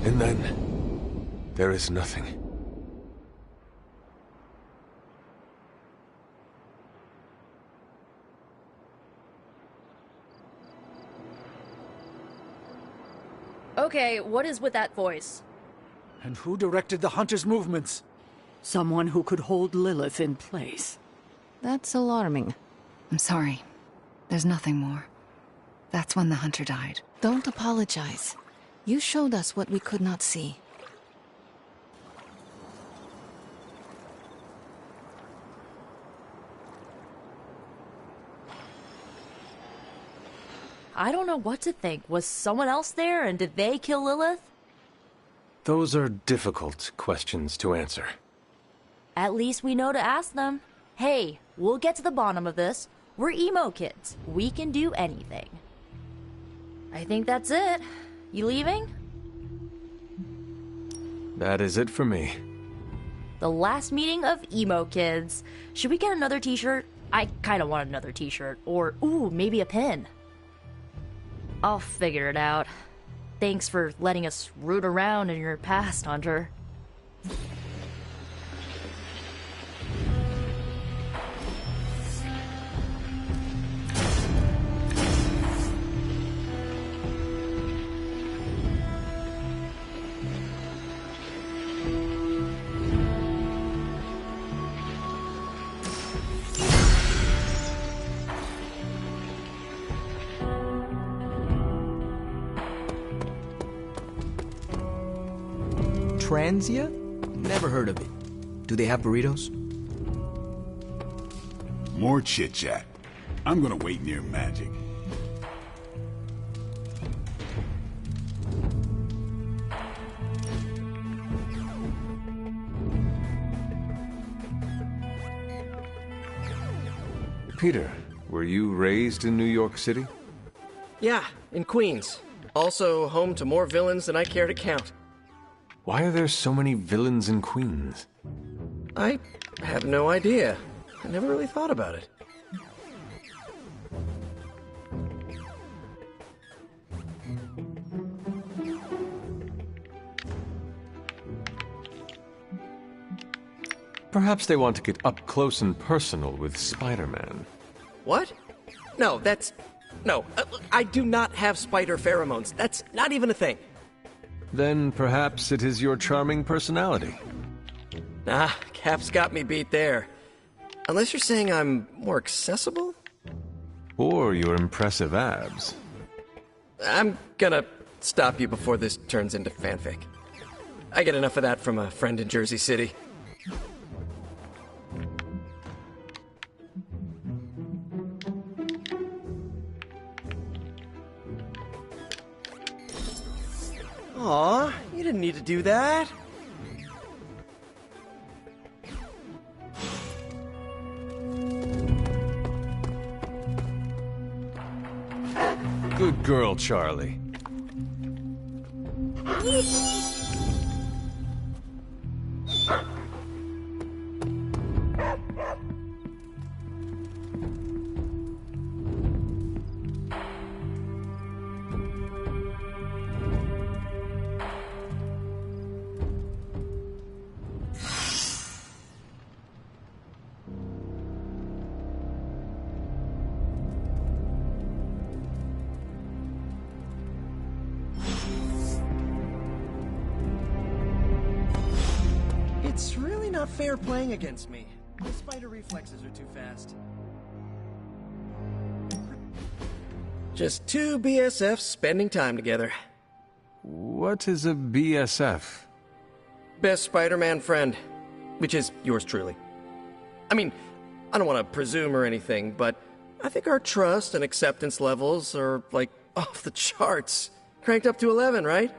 And then, there is nothing. Okay, what is with that voice? And who directed the hunter's movements? Someone who could hold Lilith in place. That's alarming. I'm sorry. There's nothing more. That's when the hunter died. Don't apologize. You showed us what we could not see. I don't know what to think. Was someone else there, and did they kill Lilith? Those are difficult questions to answer. At least we know to ask them. Hey, we'll get to the bottom of this. We're emo kids. We can do anything. I think that's it. You leaving? That is it for me. The last meeting of emo kids. Should we get another t-shirt? I kinda want another t-shirt. Or, ooh, maybe a pin. I'll figure it out. Thanks for letting us root around in your past, Hunter. Transia? Never heard of it. Do they have burritos? More chit-chat. I'm gonna wait near Magic. Peter, were you raised in New York City? Yeah, in Queens. Also home to more villains than I care to count. Why are there so many villains in Queens? I have no idea. I never really thought about it. Perhaps they want to get up close and personal with Spider-Man. What? No, that's... No, I do not have spider pheromones. That's not even a thing. Then perhaps it is your charming personality. Nah, Cap's got me beat there. Unless you're saying I'm more accessible? Or your impressive abs. I'm gonna stop you before this turns into fanfic. I get enough of that from a friend in Jersey City. Aw, you didn't need to do that. Good girl, Charlie. not fair playing against me. My spider reflexes are too fast. Just two BSFs spending time together. What is a BSF? Best Spider-Man friend, which is yours truly. I mean, I don't want to presume or anything, but I think our trust and acceptance levels are, like, off the charts. Cranked up to 11, right?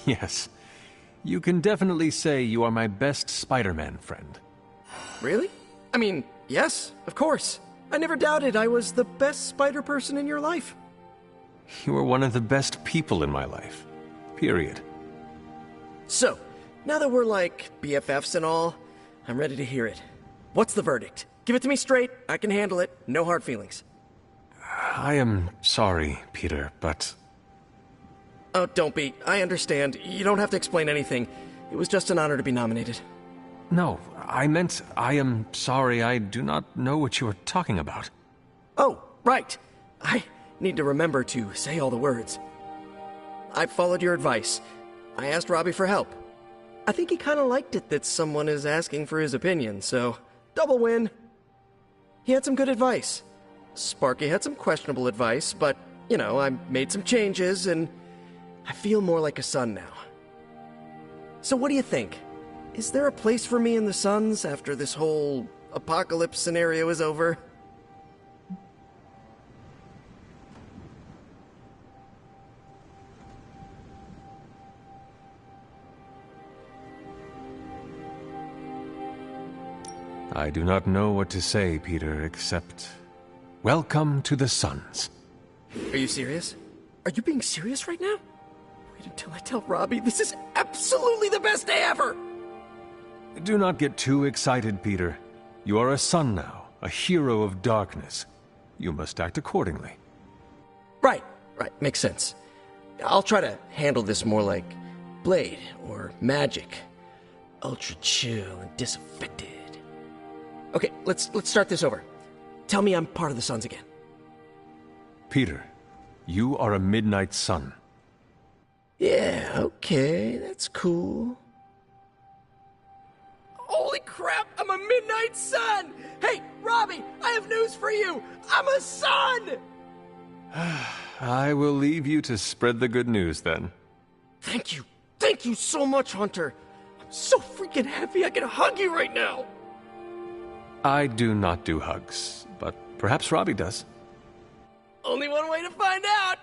Yes. You can definitely say you are my best Spider-Man friend. Really? I mean, yes, of course. I never doubted I was the best spider person in your life. You are one of the best people in my life. Period. So, now that we're like BFFs and all, I'm ready to hear it. What's the verdict? Give it to me straight. I can handle it. No hard feelings. I am sorry, Peter, but... Oh, don't be. I understand. You don't have to explain anything. It was just an honor to be nominated. No, I meant I am sorry. I do not know what you are talking about. Oh, right. I need to remember to say all the words. I followed your advice. I asked Robbie for help. I think he kind of liked it that someone is asking for his opinion, so double win. He had some good advice. Sparky had some questionable advice, but, you know, I made some changes and I feel more like a son now. So what do you think? Is there a place for me in the Suns after this whole apocalypse scenario is over? I do not know what to say, Peter, except... Welcome to the Suns. Are you serious? Are you being serious right now? Wait until I tell Robbie this is absolutely the best day ever! Do not get too excited, Peter. You are a son now, a hero of darkness. You must act accordingly. Right, makes sense. I'll try to handle this more like Blade or Magic. Ultra chill and disaffected. Okay, let's start this over. Tell me I'm part of the Suns again. Peter, you are a Midnight Sun. Yeah, okay, that's cool. Holy crap, I'm a Midnight Sun! Hey, Robbie, I have news for you! I'm a sun! I will leave you to spread the good news then. Thank you so much, Hunter. I'm so freaking happy I can hug you right now! I do not do hugs, but perhaps Robbie does. Only one way to find out!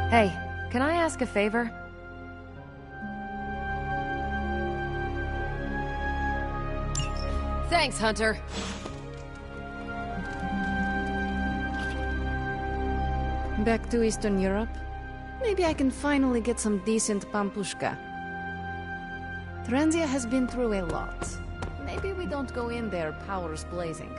Hey, can I ask a favor? Thanks, Hunter. Back to Eastern Europe? Maybe I can finally get some decent pampushka. Transia has been through a lot. Maybe we don't go in there powers blazing.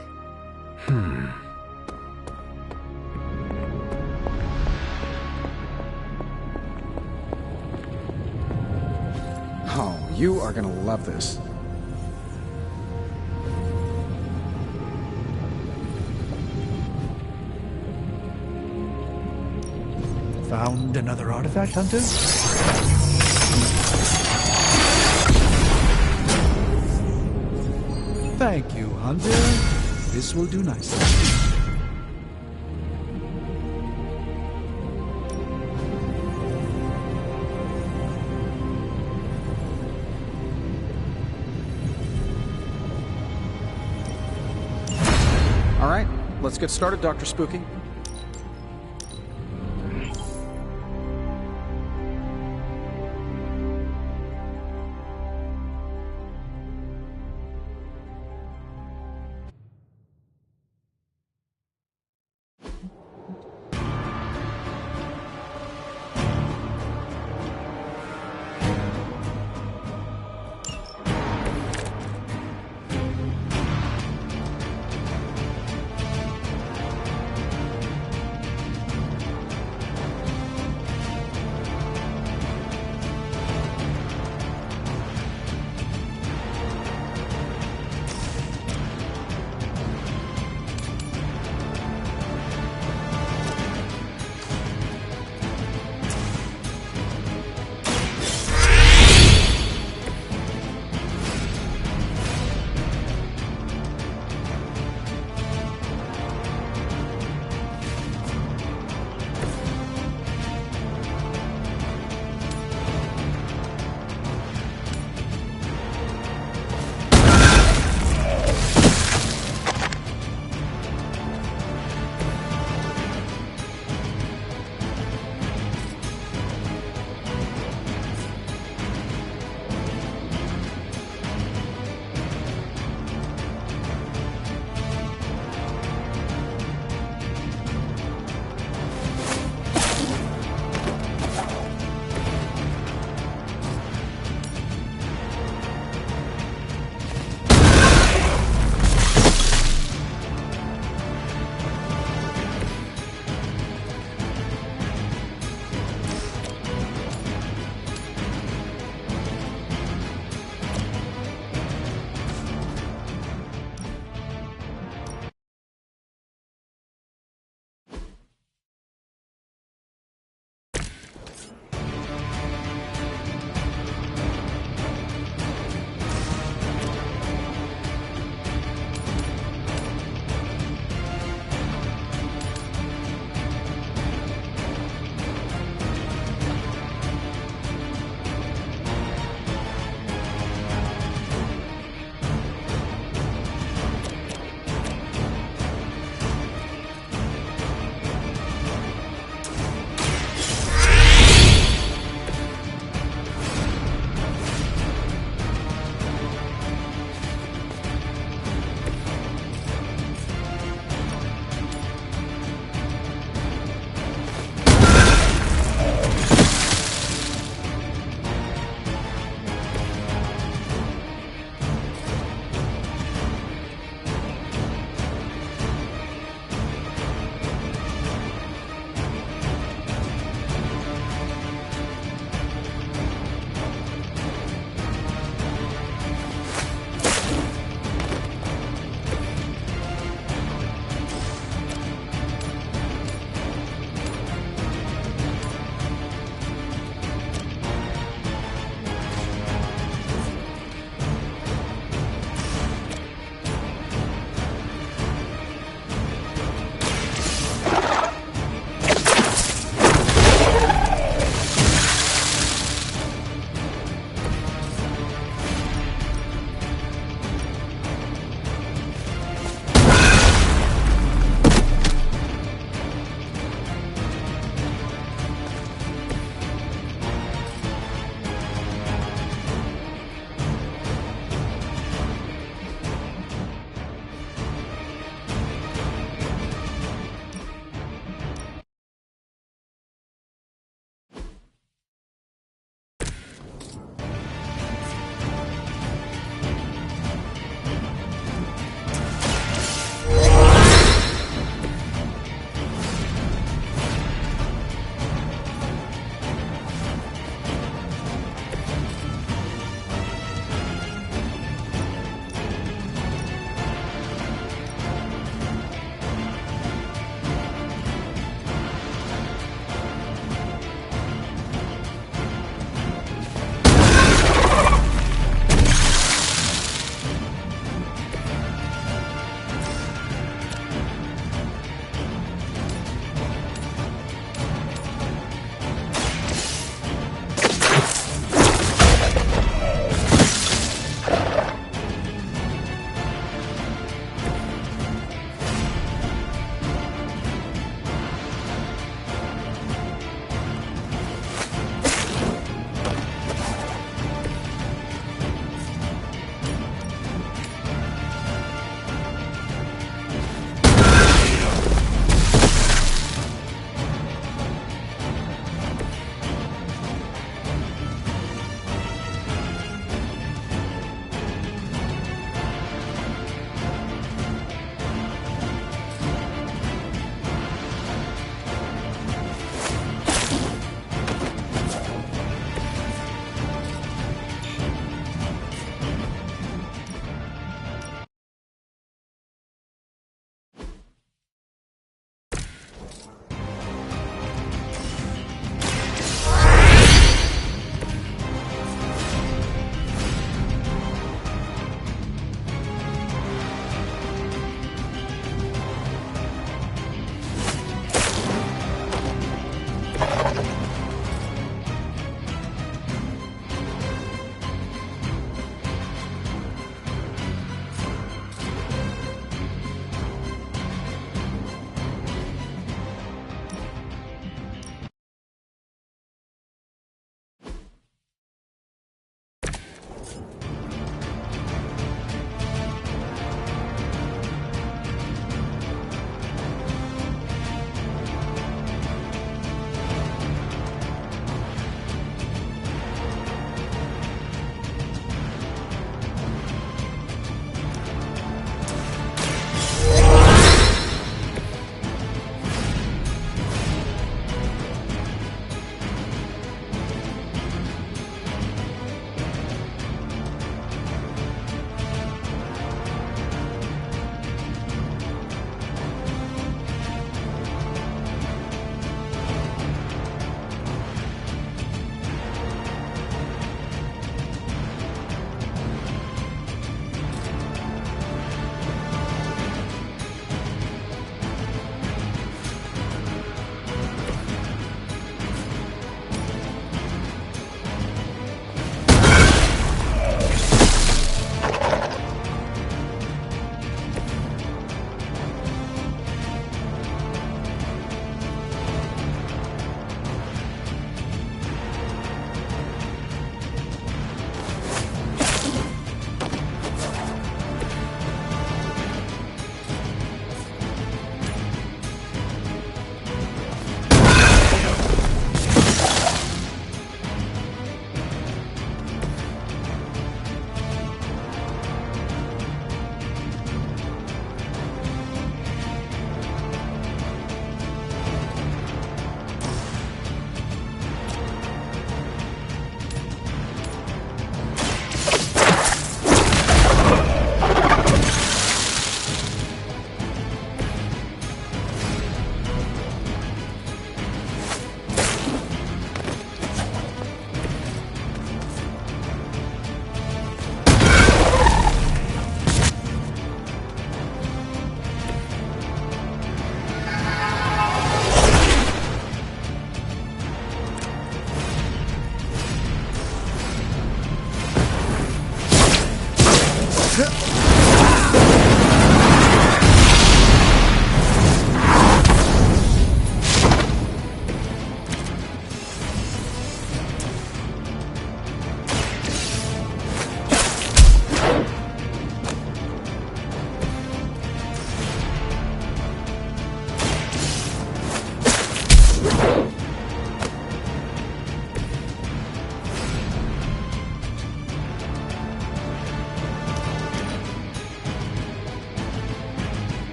Oh, you are gonna love this. Found another artifact, Hunter? Thank you, Hunter. This will do nicely. All right, let's get started, Dr. Spooky.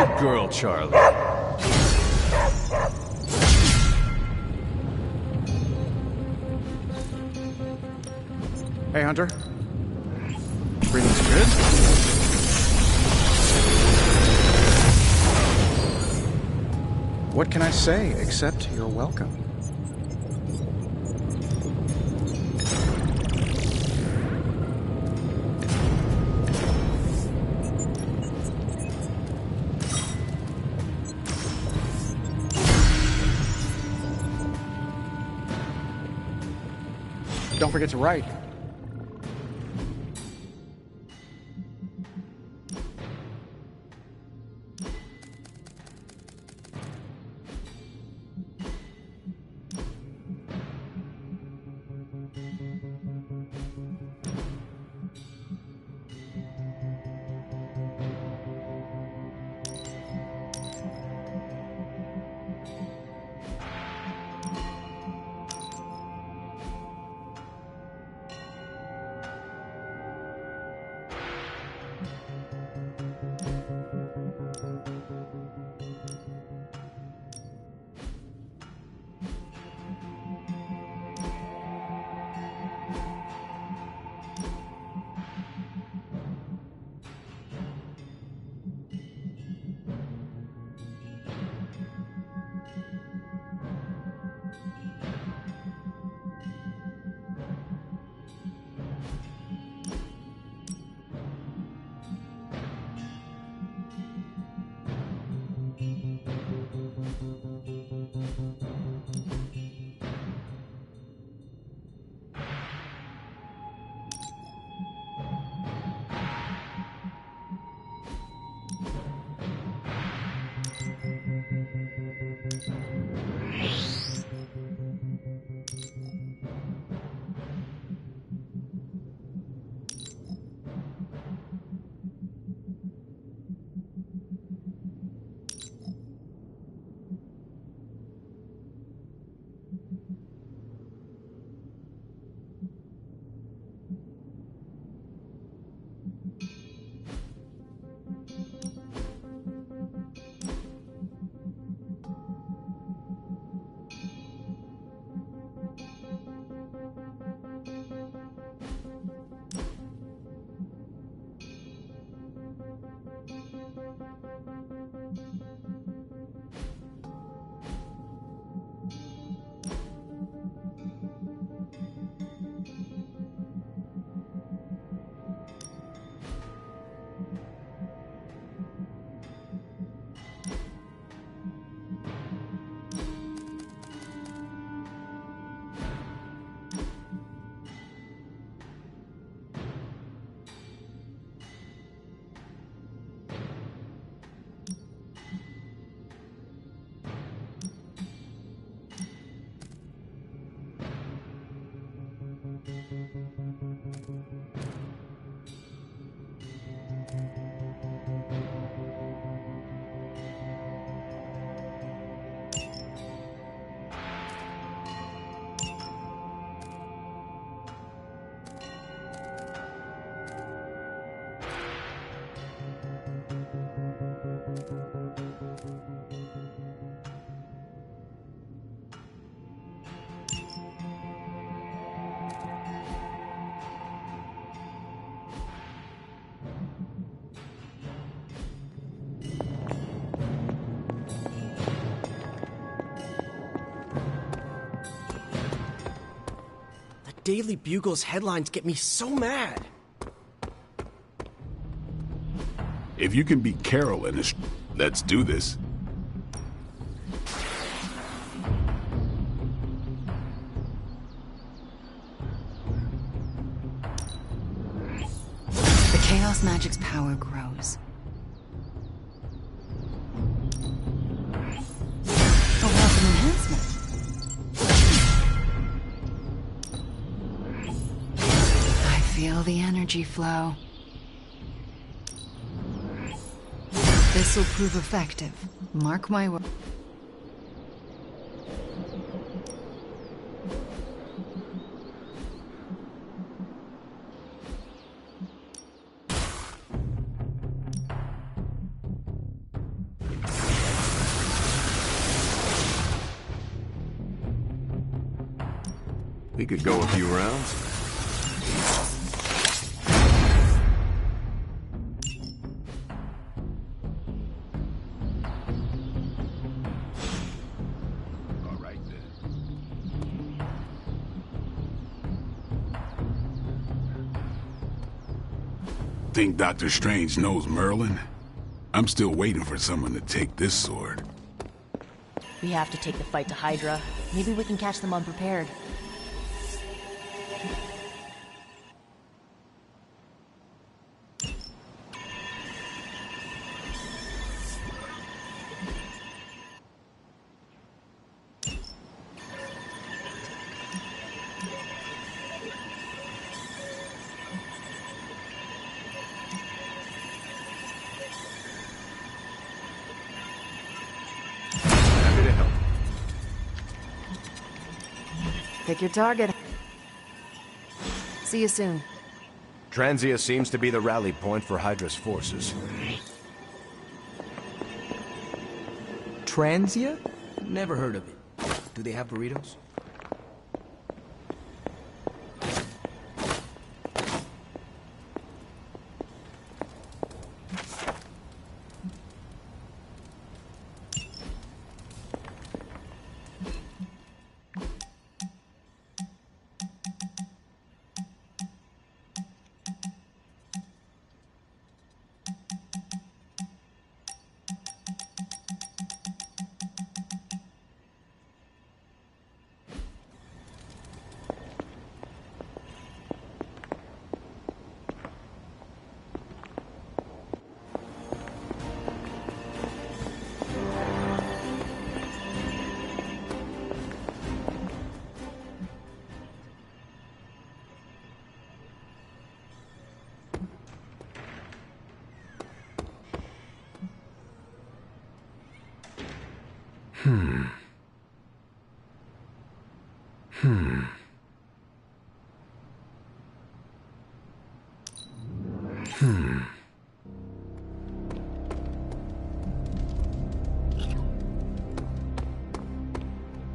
Good girl, Charlie. Hey, Hunter. Breathing's good? What can I say except you're welcome? Don't forget to write. Daily Bugle's headlines get me so mad. If you can beat Carol in this, let's do this. The Chaos Magic's power grows. A welcome enhancement. I feel the energy flow. This will prove effective. Mark my word. We could go a few rounds. All right then. Think Dr. Strange knows Merlin? I'm still waiting for someone to take this sword. We have to take the fight to Hydra. Maybe we can catch them unprepared. Happy to help. Pick your target. See you soon. Transia seems to be the rally point for Hydra's forces. Transia? Never heard of it. Do they have burritos?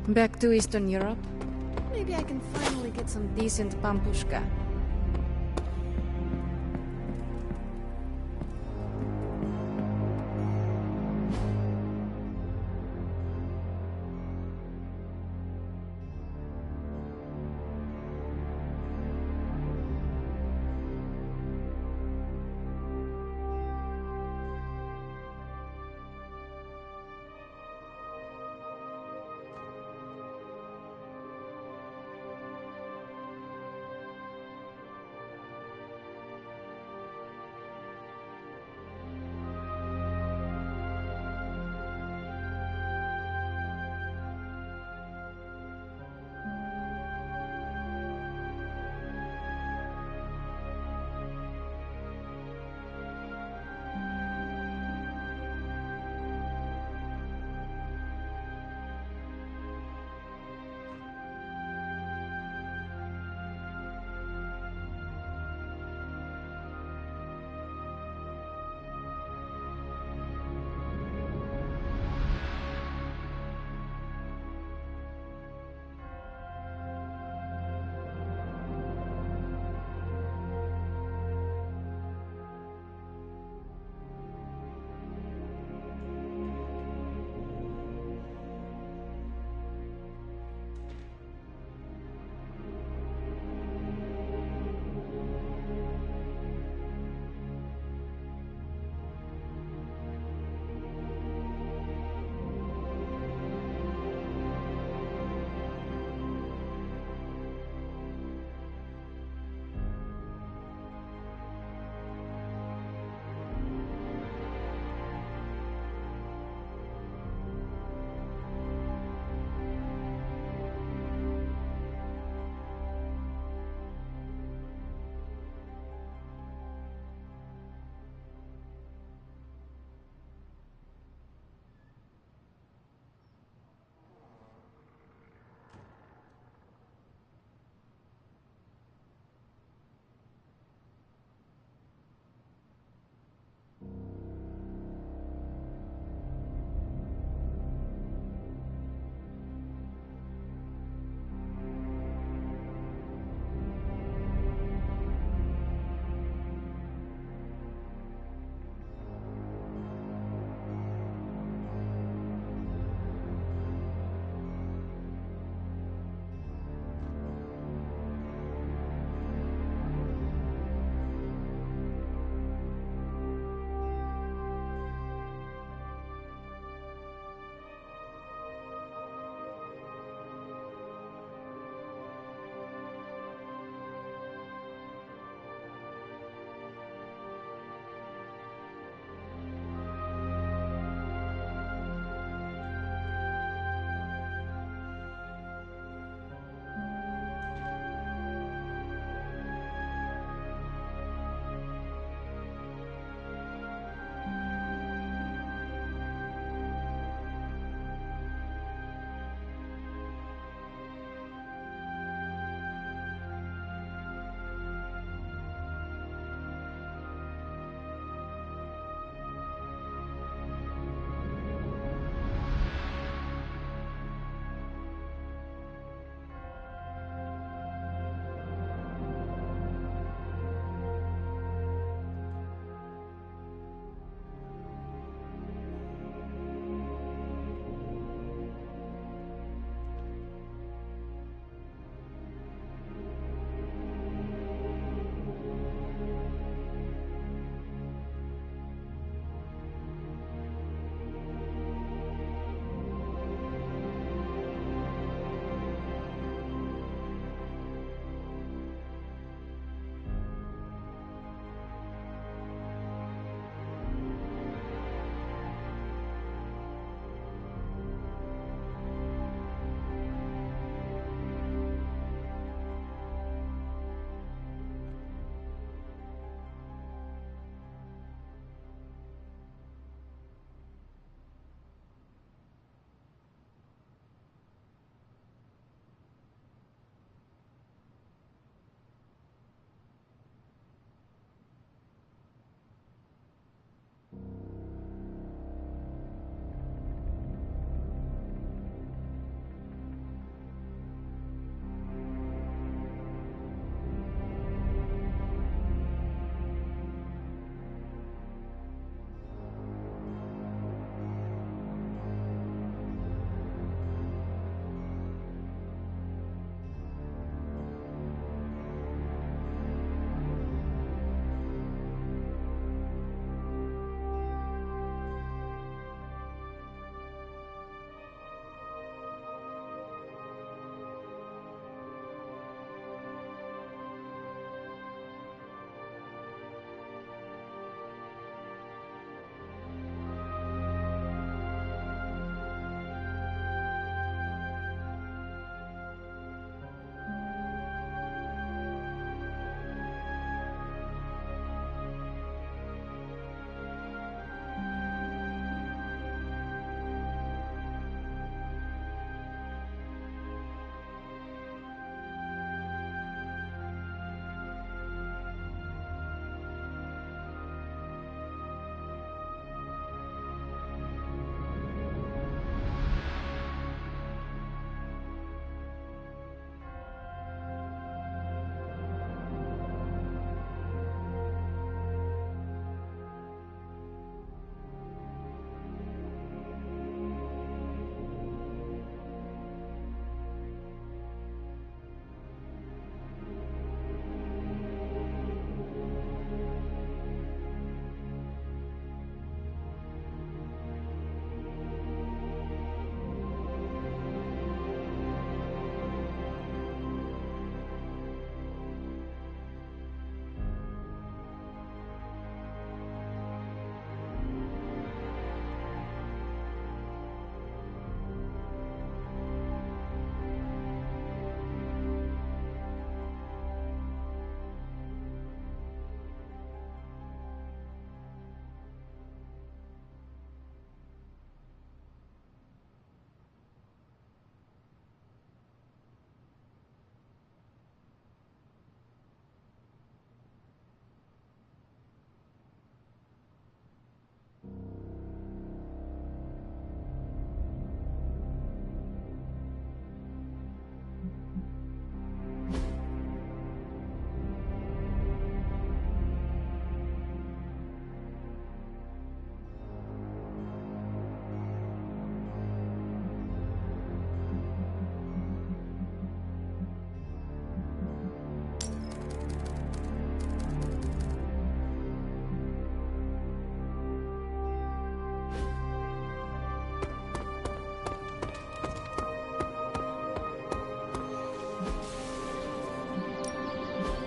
Back to Eastern Europe? Maybe I can finally get some decent pampushka.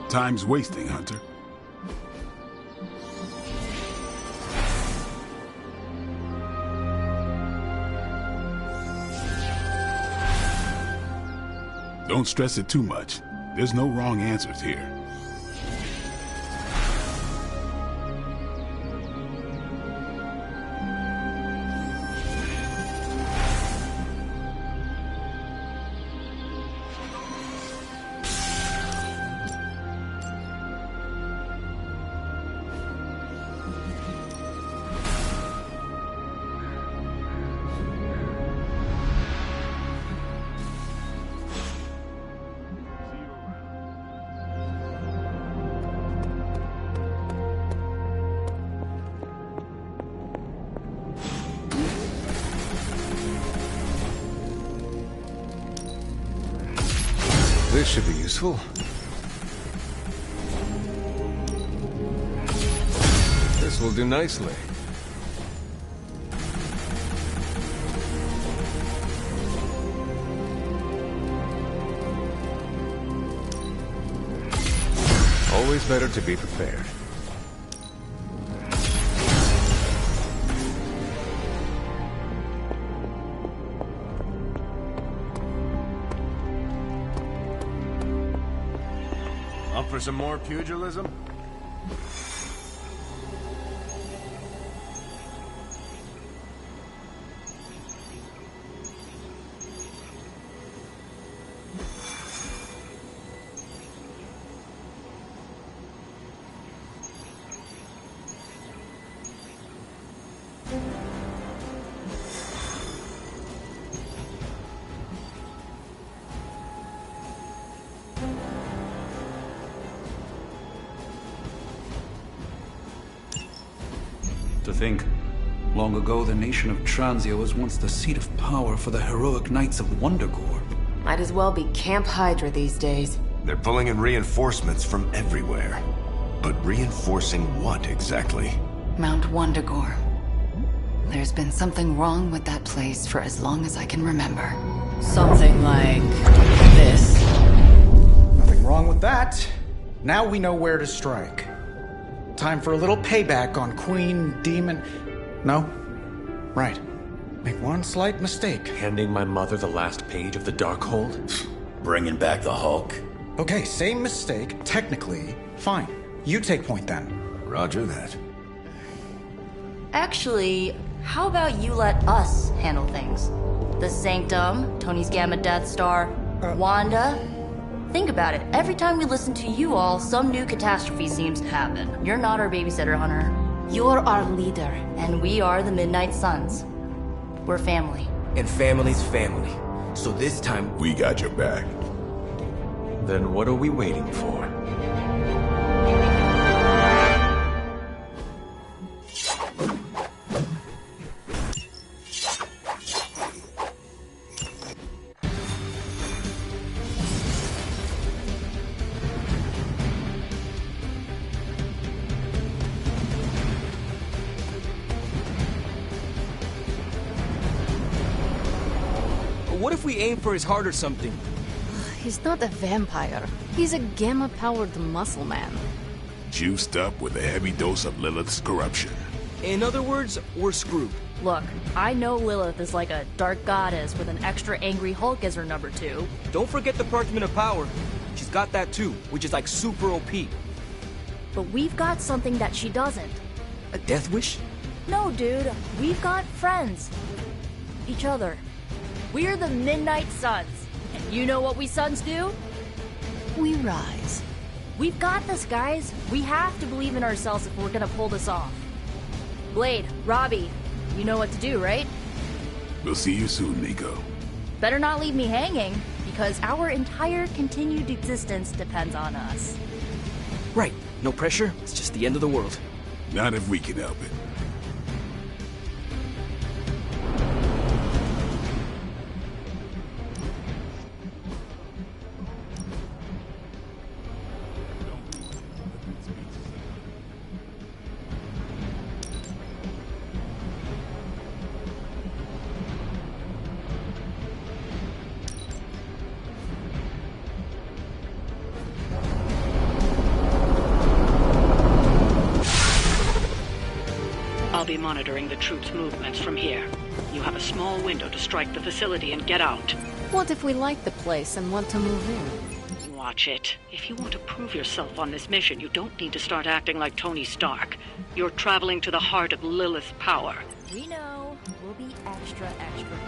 Time's wasting, Hunter. Don't stress it too much. There's no wrong answers here. This should be useful. This will do nicely. Always better to be prepared. Up for some more pugilism? To think, long ago the nation of Transia was once the seat of power for the heroic knights of Wundagore. Might as well be Camp Hydra these days. They're pulling in reinforcements from everywhere. But reinforcing what exactly? Mount Wundagore. There's been something wrong with that place for as long as I can remember. Something like this. Nothing wrong with that. Now we know where to strike. Time for a little payback on Queen, Demon... No? Right. Make one slight mistake. Handing my mother the last page of the Darkhold? Bringing back the Hulk. Okay, same mistake. Technically, fine. You take point then. Roger that. Actually, how about you let us handle things? The Sanctum, Tony's Gamma Death Star, Wanda. Think about it. Every time we listen to you all, some new catastrophe seems to happen. You're not our babysitter, Hunter. You're our leader. And we are the Midnight Suns. We're family. And family's family. So this time... We got your back. Then what are we waiting for? What if we aim for his heart or something? He's not a vampire. He's a gamma-powered muscle man. Juiced up with a heavy dose of Lilith's corruption. In other words, we're screwed. Look, I know Lilith is like a dark goddess with an extra angry Hulk as her number 2. Don't forget the Parchment of Power. She's got that too, which is like super OP. But we've got something that she doesn't. A death wish? No, dude. We've got friends. Each other. We're the Midnight Suns. And you know what we Suns do? We rise. We've got this, guys. We have to believe in ourselves if we're gonna pull this off. Blade, Robbie, you know what to do, right? We'll see you soon, Nico. Better not leave me hanging, because our entire continued existence depends on us. Right. No pressure. It's just the end of the world. Not if we can help it. I'll be monitoring the troops' movements from here. You have a small window to strike the facility and get out. What if we like the place and want to move in? Watch it. If you want to prove yourself on this mission, you don't need to start acting like Tony Stark. You're traveling to the heart of Lilith's power. We know. We'll be extra careful.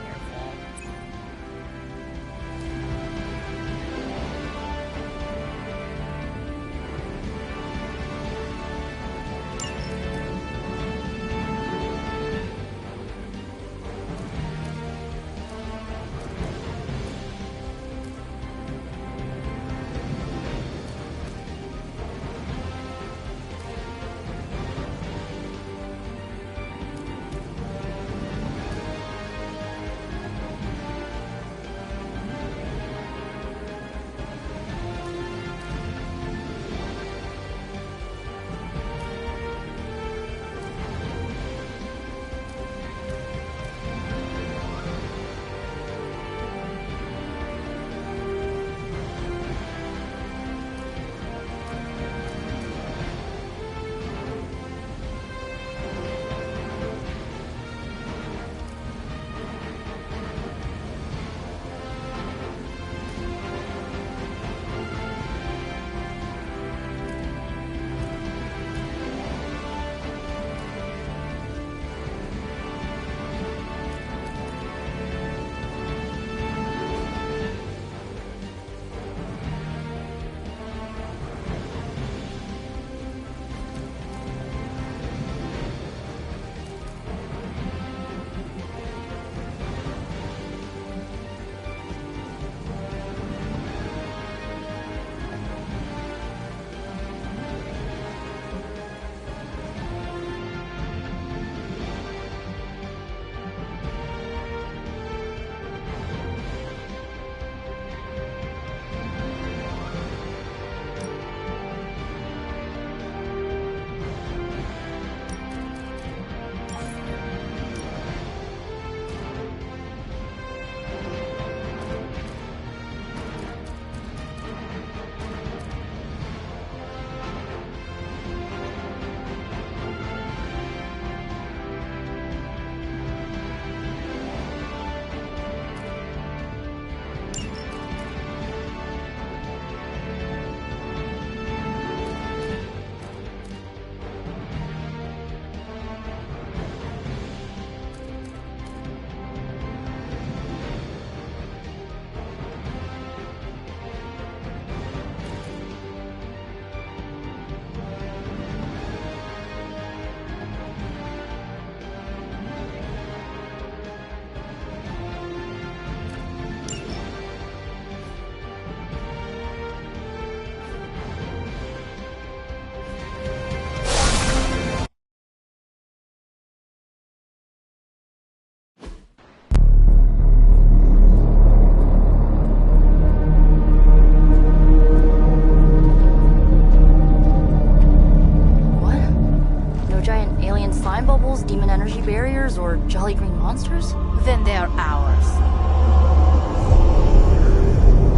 Demon energy barriers or jolly green monsters? Then they're ours.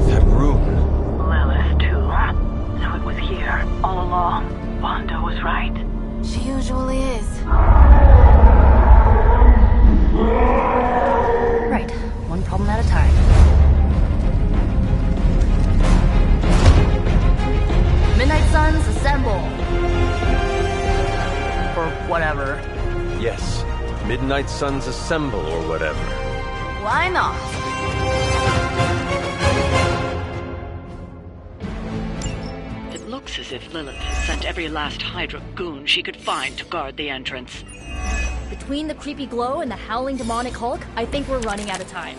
That room. Lilith, too. So it was here, all along. Wanda was right. She usually is. Right. One problem at a time. Midnight Suns, assemble! Or whatever. Yes. Midnight Suns assemble or whatever. Why not? It looks as if Lilith has sent every last Hydra goon she could find to guard the entrance. Between the creepy glow and the howling demonic Hulk, I think we're running out of time.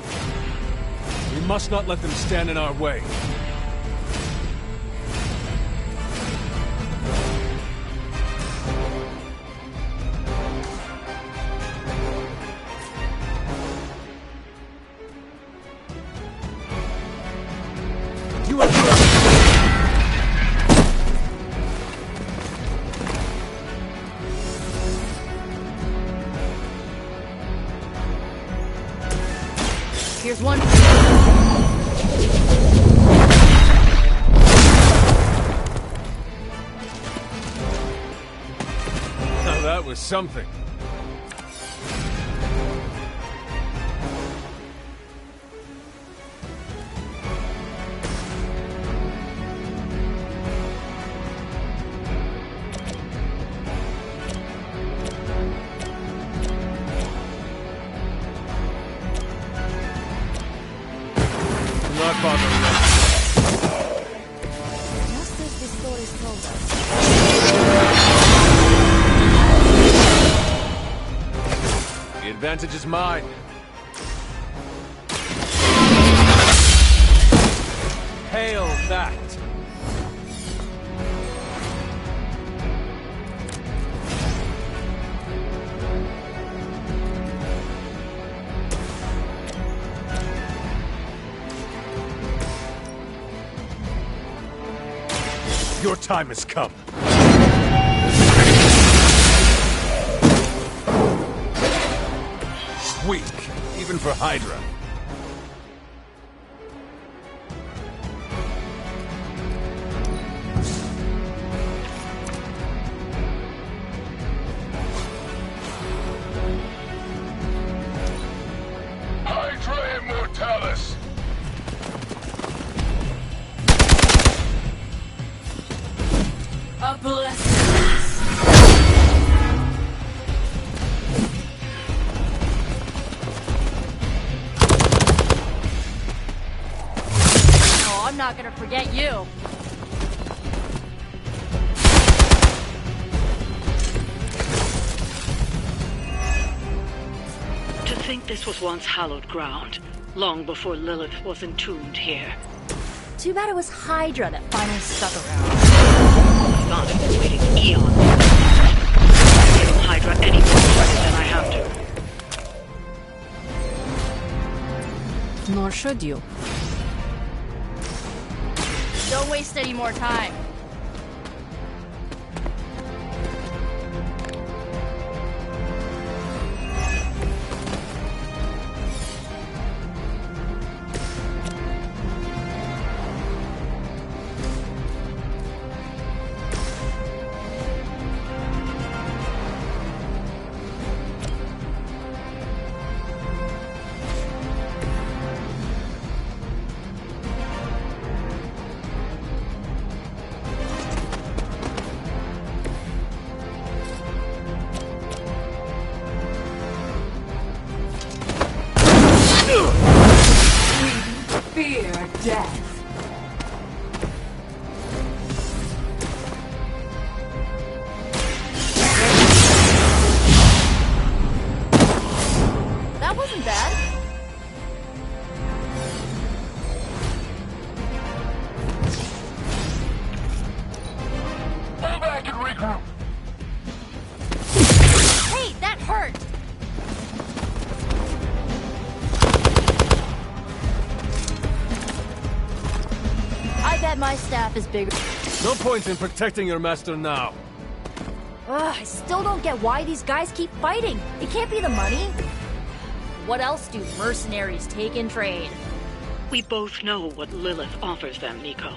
We must not let them stand in our way. Here's one. Now that was something. father left. Just as the stories told us. The advantage is mine. Hail that! Your time has come. Weak, even for Hydra. Hydra Immortalis! A blessing. Oh, I'm not gonna forget you. To think this was once hallowed ground, long before Lilith was entombed here. Too bad it was Hydra that finally stuck around. Thought I've been waiting eons. Give Hydra any more credit than I have to. Nor should you. Don't waste any more time. Fear death. That wasn't bad. Fall back and regroup! Hey, that hurt! I bet my staff is bigger. No point in protecting your master now. Ugh, I still don't get why these guys keep fighting. It can't be the money. What else do mercenaries take in trade? We both know what Lilith offers them, Nico.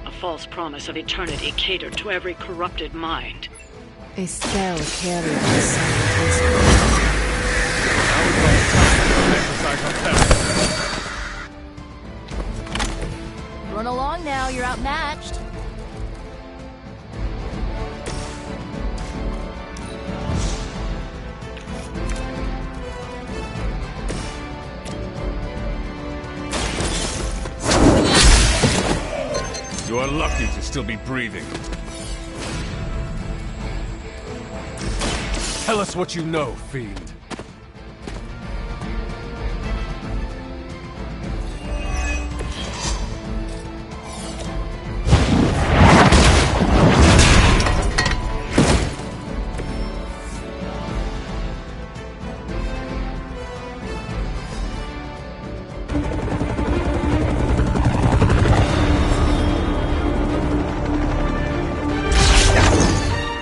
A false promise of eternity catered to every corrupted mind. A spell carried by some Run along now, you're outmatched. You are lucky to still be breathing. Tell us what you know, fiend.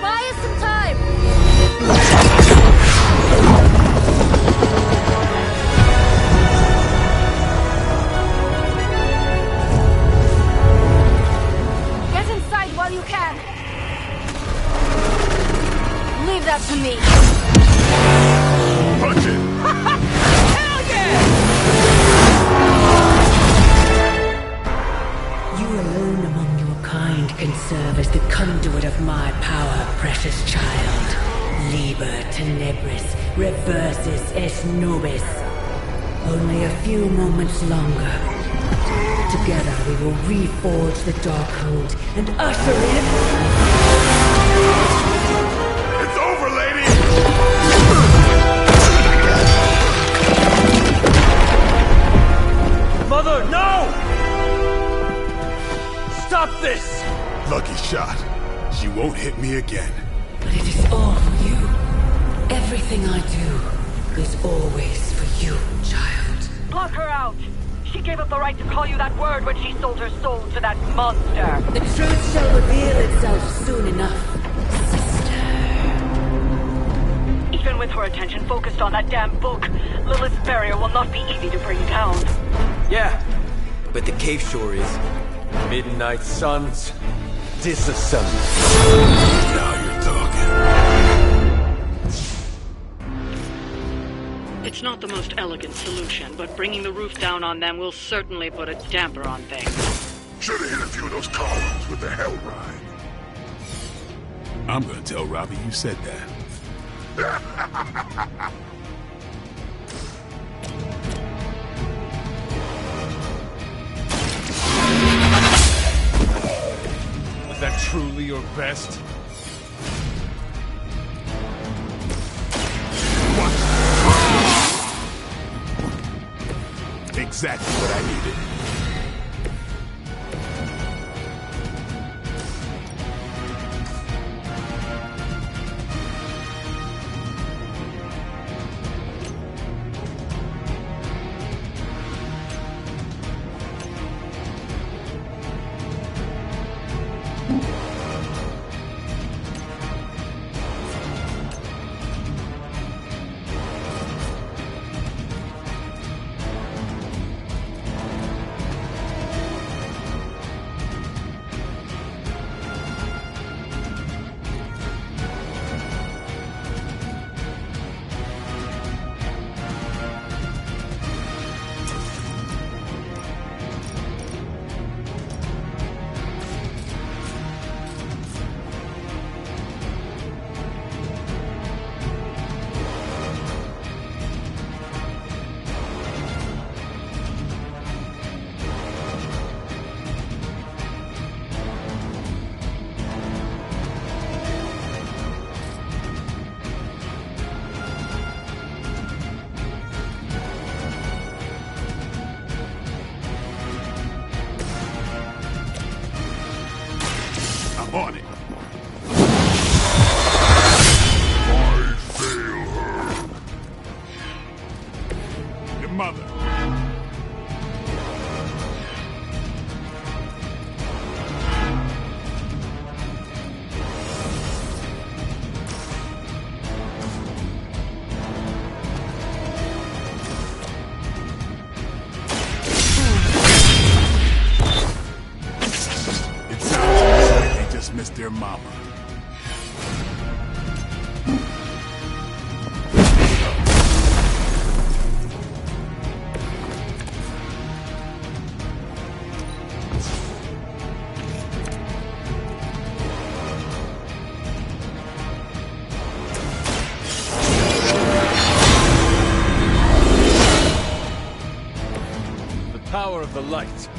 Buy us some time! Get inside while you can! Leave that to me! Punch it! Hell yeah! You alone among your kind can serve as the conduit of my power, precious child. Liber tenebris, reversus est nobis. Only a few moments longer. Together we will reforge the Darkhold and usher in... It's over, lady! Mother, no! Stop this! Lucky shot. She won't hit me again. But it is all for you. Everything I do is always for you, child. Block her out! She gave up the right to call you that word when she sold her soul to that monster. The truth shall reveal itself soon enough, sister. Even with her attention focused on that damn book, Lilith's barrier will not be easy to bring down. Yeah, but the cave sure is. Midnight Suns, disassemble. Now you're talking. It's not the most elegant solution, but bringing the roof down on them will certainly put a damper on things. Should have hit a few of those columns with the hell ride. I'm gonna tell Robbie you said that. Was that truly your best? Exactly what I needed. On it. I fail her. Your mother. Missed their mama. The power of the light.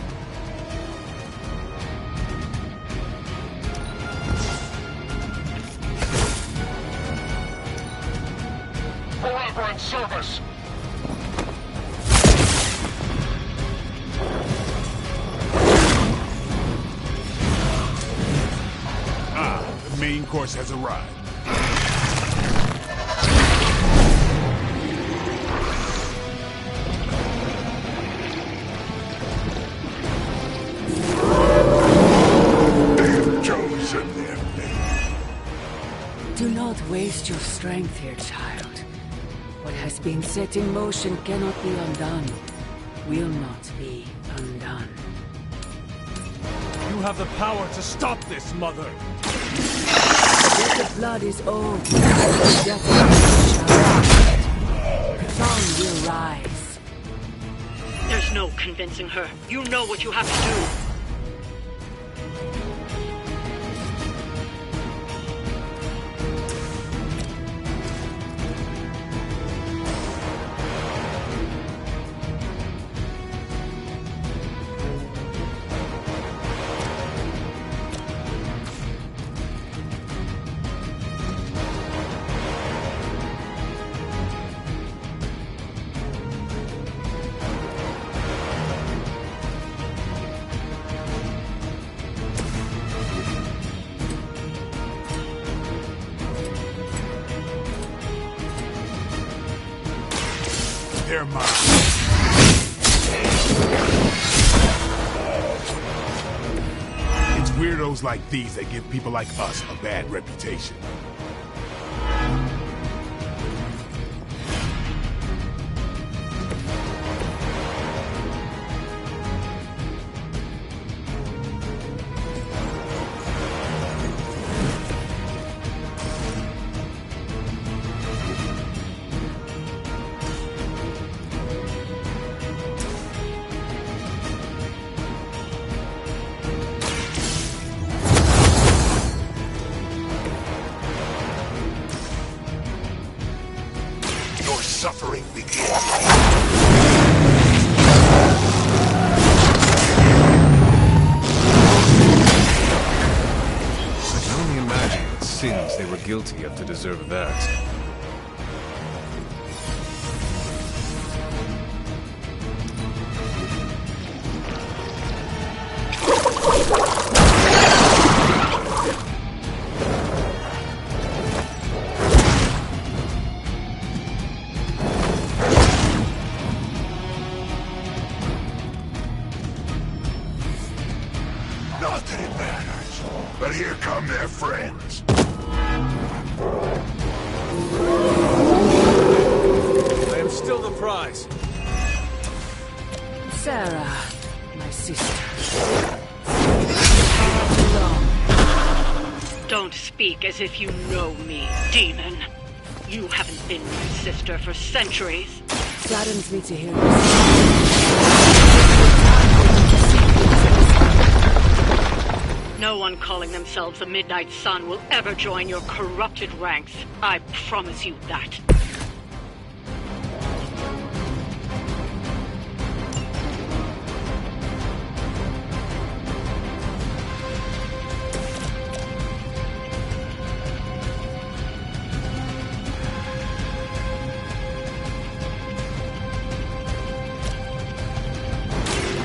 Forever in service! The main course has arrived. Do not waste your strength here, child. What has been set in motion cannot be undone. Will not be undone. You have the power to stop this, Mother! Where the blood is old, the death shall rise. The sun will rise. There's no convincing her. You know what you have to do. They're mine. It's weirdos like these that give people like us a bad reputation. Suffering begins. I can only imagine what sins they were guilty of to deserve that. Not that it matters, but here come their friends. I am still the prize. Sarah, my sister. Don't speak as if you know me, demon. You haven't been my sister for centuries. Saddens me to hear this. No one calling themselves a Midnight Sun will ever join your corrupted ranks. I promise you that.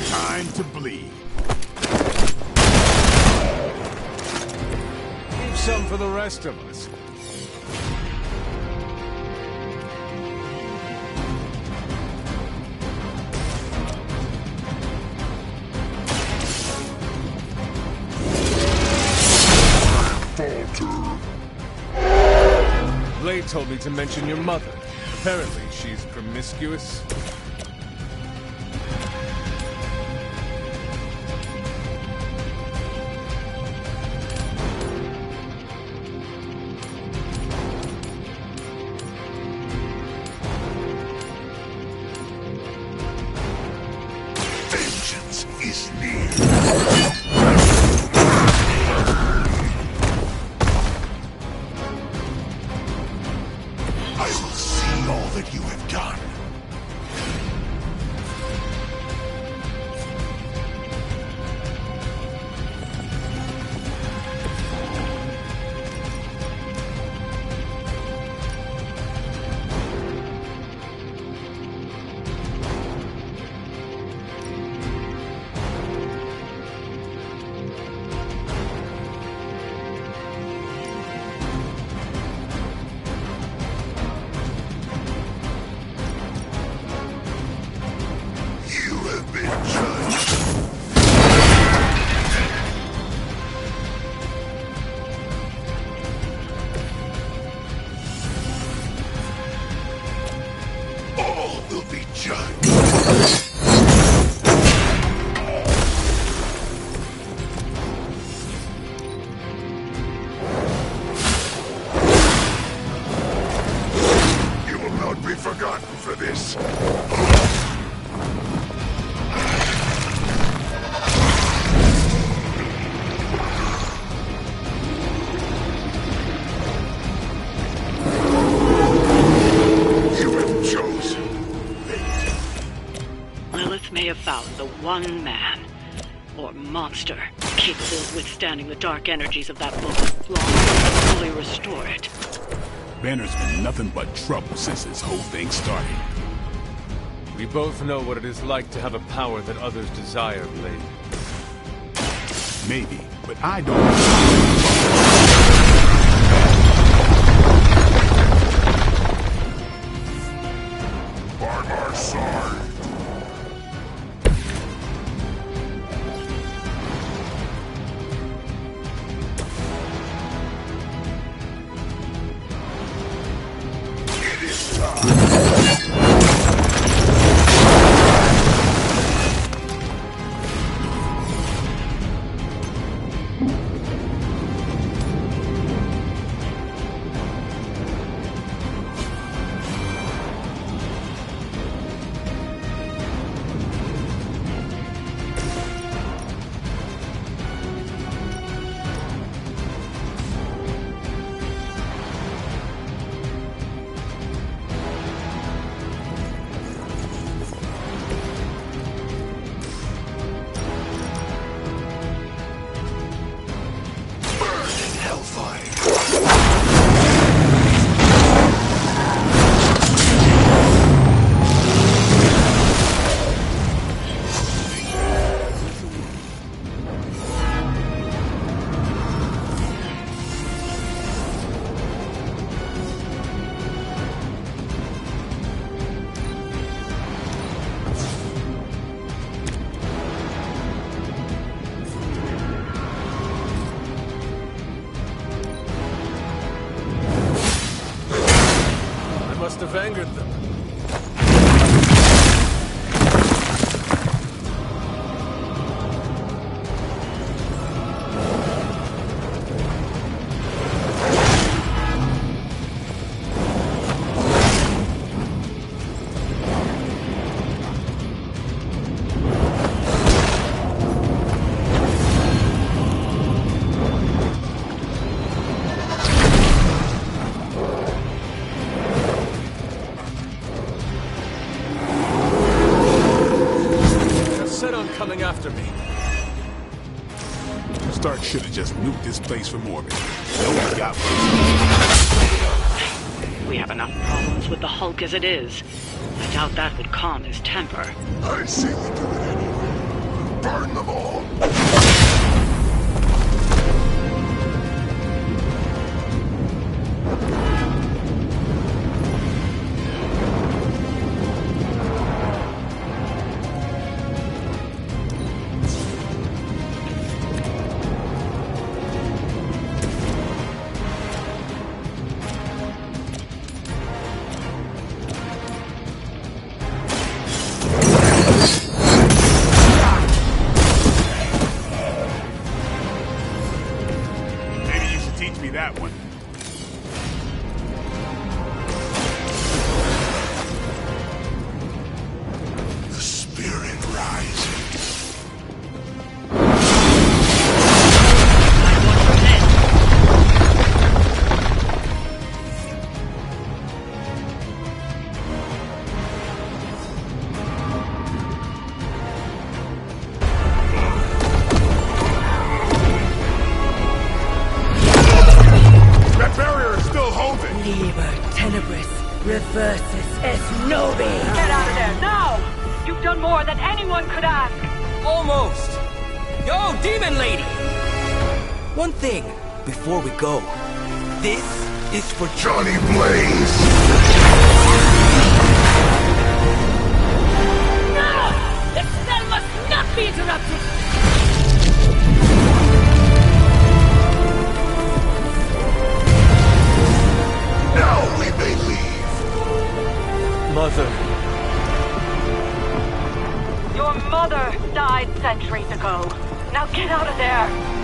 Time to bleed. Leave some for the rest of us. Blade told me to mention your mother. Apparently, she's promiscuous. Vengeance is near. I will see all that you have done. You have been judged. All will be judged. You will not be forgotten for this. You have chosen. Lilith may have found the one man, or monster, capable of withstanding the dark energies of that book long enough to fully restore it. Banner's been nothing but trouble since this whole thing started. We both know what it is like to have a power that others desire, Blade. Maybe, but I don't. Barbar Must have angered them. Coming after me. Stark should have just nuked this place from orbit. No one got We have enough problems with the Hulk as it is. I doubt that would calm his temper. I see we do it anyway. Burn them all! that one. The spirit rises. That barrier is still holding. Liber tenebris reversus es nobi. Get out of there, now! You've done more than anyone could ask. Almost. Yo, Demon Lady! One thing, before we go. This is for Johnny Blaze! No! The spell must not be interrupted! Now we may leave. Mother. Your mother died centuries ago. Now get out of there.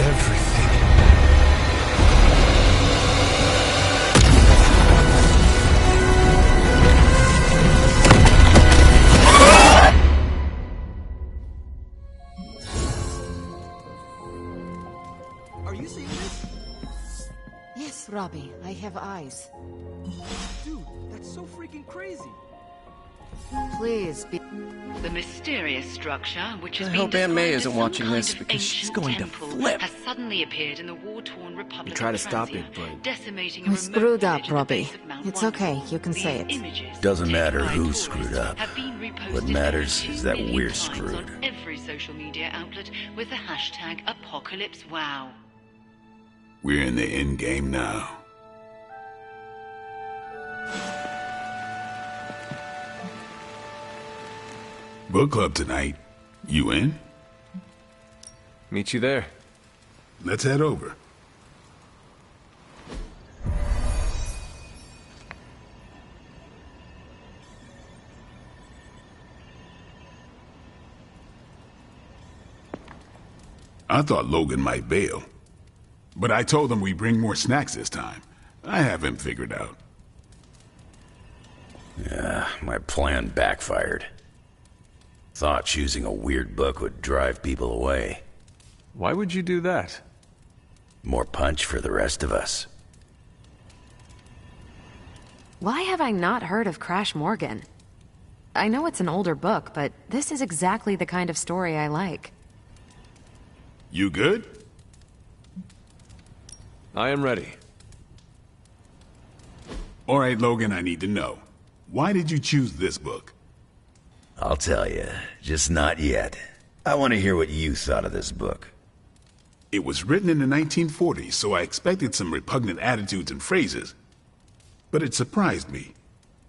everything. Are you seeing this? Yes, Robbie, I have eyes. Dude, that's so freaking crazy. Please be... The mysterious structure, which has I been hope Aunt May described isn't as some watching kind this of because she's ancient going to temple, flip. has suddenly appeared in the war-torn Republic We try to of stop Franzia, it, but... decimating a We remote screwed up, village at the Robbie. base of Mount It's Wonder. okay, you can say These it. images, Doesn't taken matter by who tourists, screwed up. have been reposted What matters over 2 is that million we're times screwed. on every social media outlet with the hashtag #ApocalypseWow. We're in the end game now. Book club tonight. You in? Meet you there. Let's head over. I thought Logan might bail. But I told him we bring more snacks this time. I have him figured out. Yeah, my plan backfired. Thought choosing a weird book would drive people away. Why would you do that? More punch for the rest of us. Why have I not heard of Crash Morgan? I know it's an older book, but this is exactly the kind of story I like. You good? I am ready. All right, Logan, I need to know. Why did you choose this book? I'll tell you, just not yet. I want to hear what you thought of this book. It was written in the 1940s, so I expected some repugnant attitudes and phrases. But it surprised me.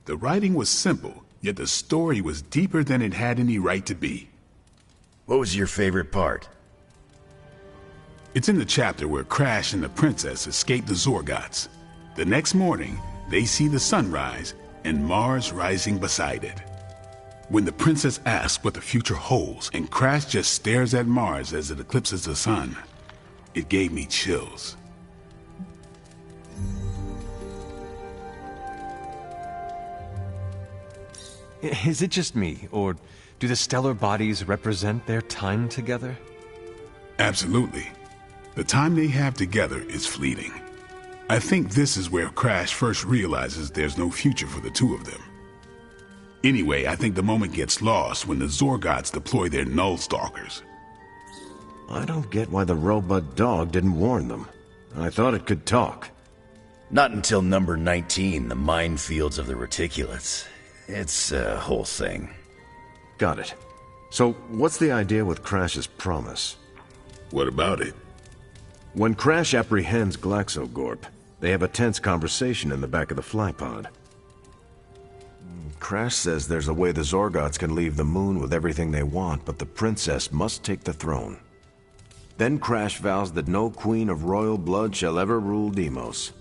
The writing was simple, yet the story was deeper than it had any right to be. What was your favorite part? It's in the chapter where Crash and the princess escape the Zorgots. The next morning, they see the sun rise and Mars rising beside it. When the princess asks what the future holds and Crash just stares at Mars as it eclipses the sun, it gave me chills. Is it just me, or do the stellar bodies represent their time together? Absolutely. The time they have together is fleeting. I think this is where Crash first realizes there's no future for the two of them. Anyway, I think the moment gets lost when the Zorgots deploy their Null Stalkers. I don't get why the robot dog didn't warn them. I thought it could talk. Not until number 19, the minefields of the reticulates. It's a whole thing. Got it. So, what's the idea with Crash's promise? What about it? When Crash apprehends Glaxogorp, they have a tense conversation in the back of the flypod. Crash says there's a way the Zorgots can leave the moon with everything they want, but the princess must take the throne. Then Crash vows that no queen of royal blood shall ever rule Deimos.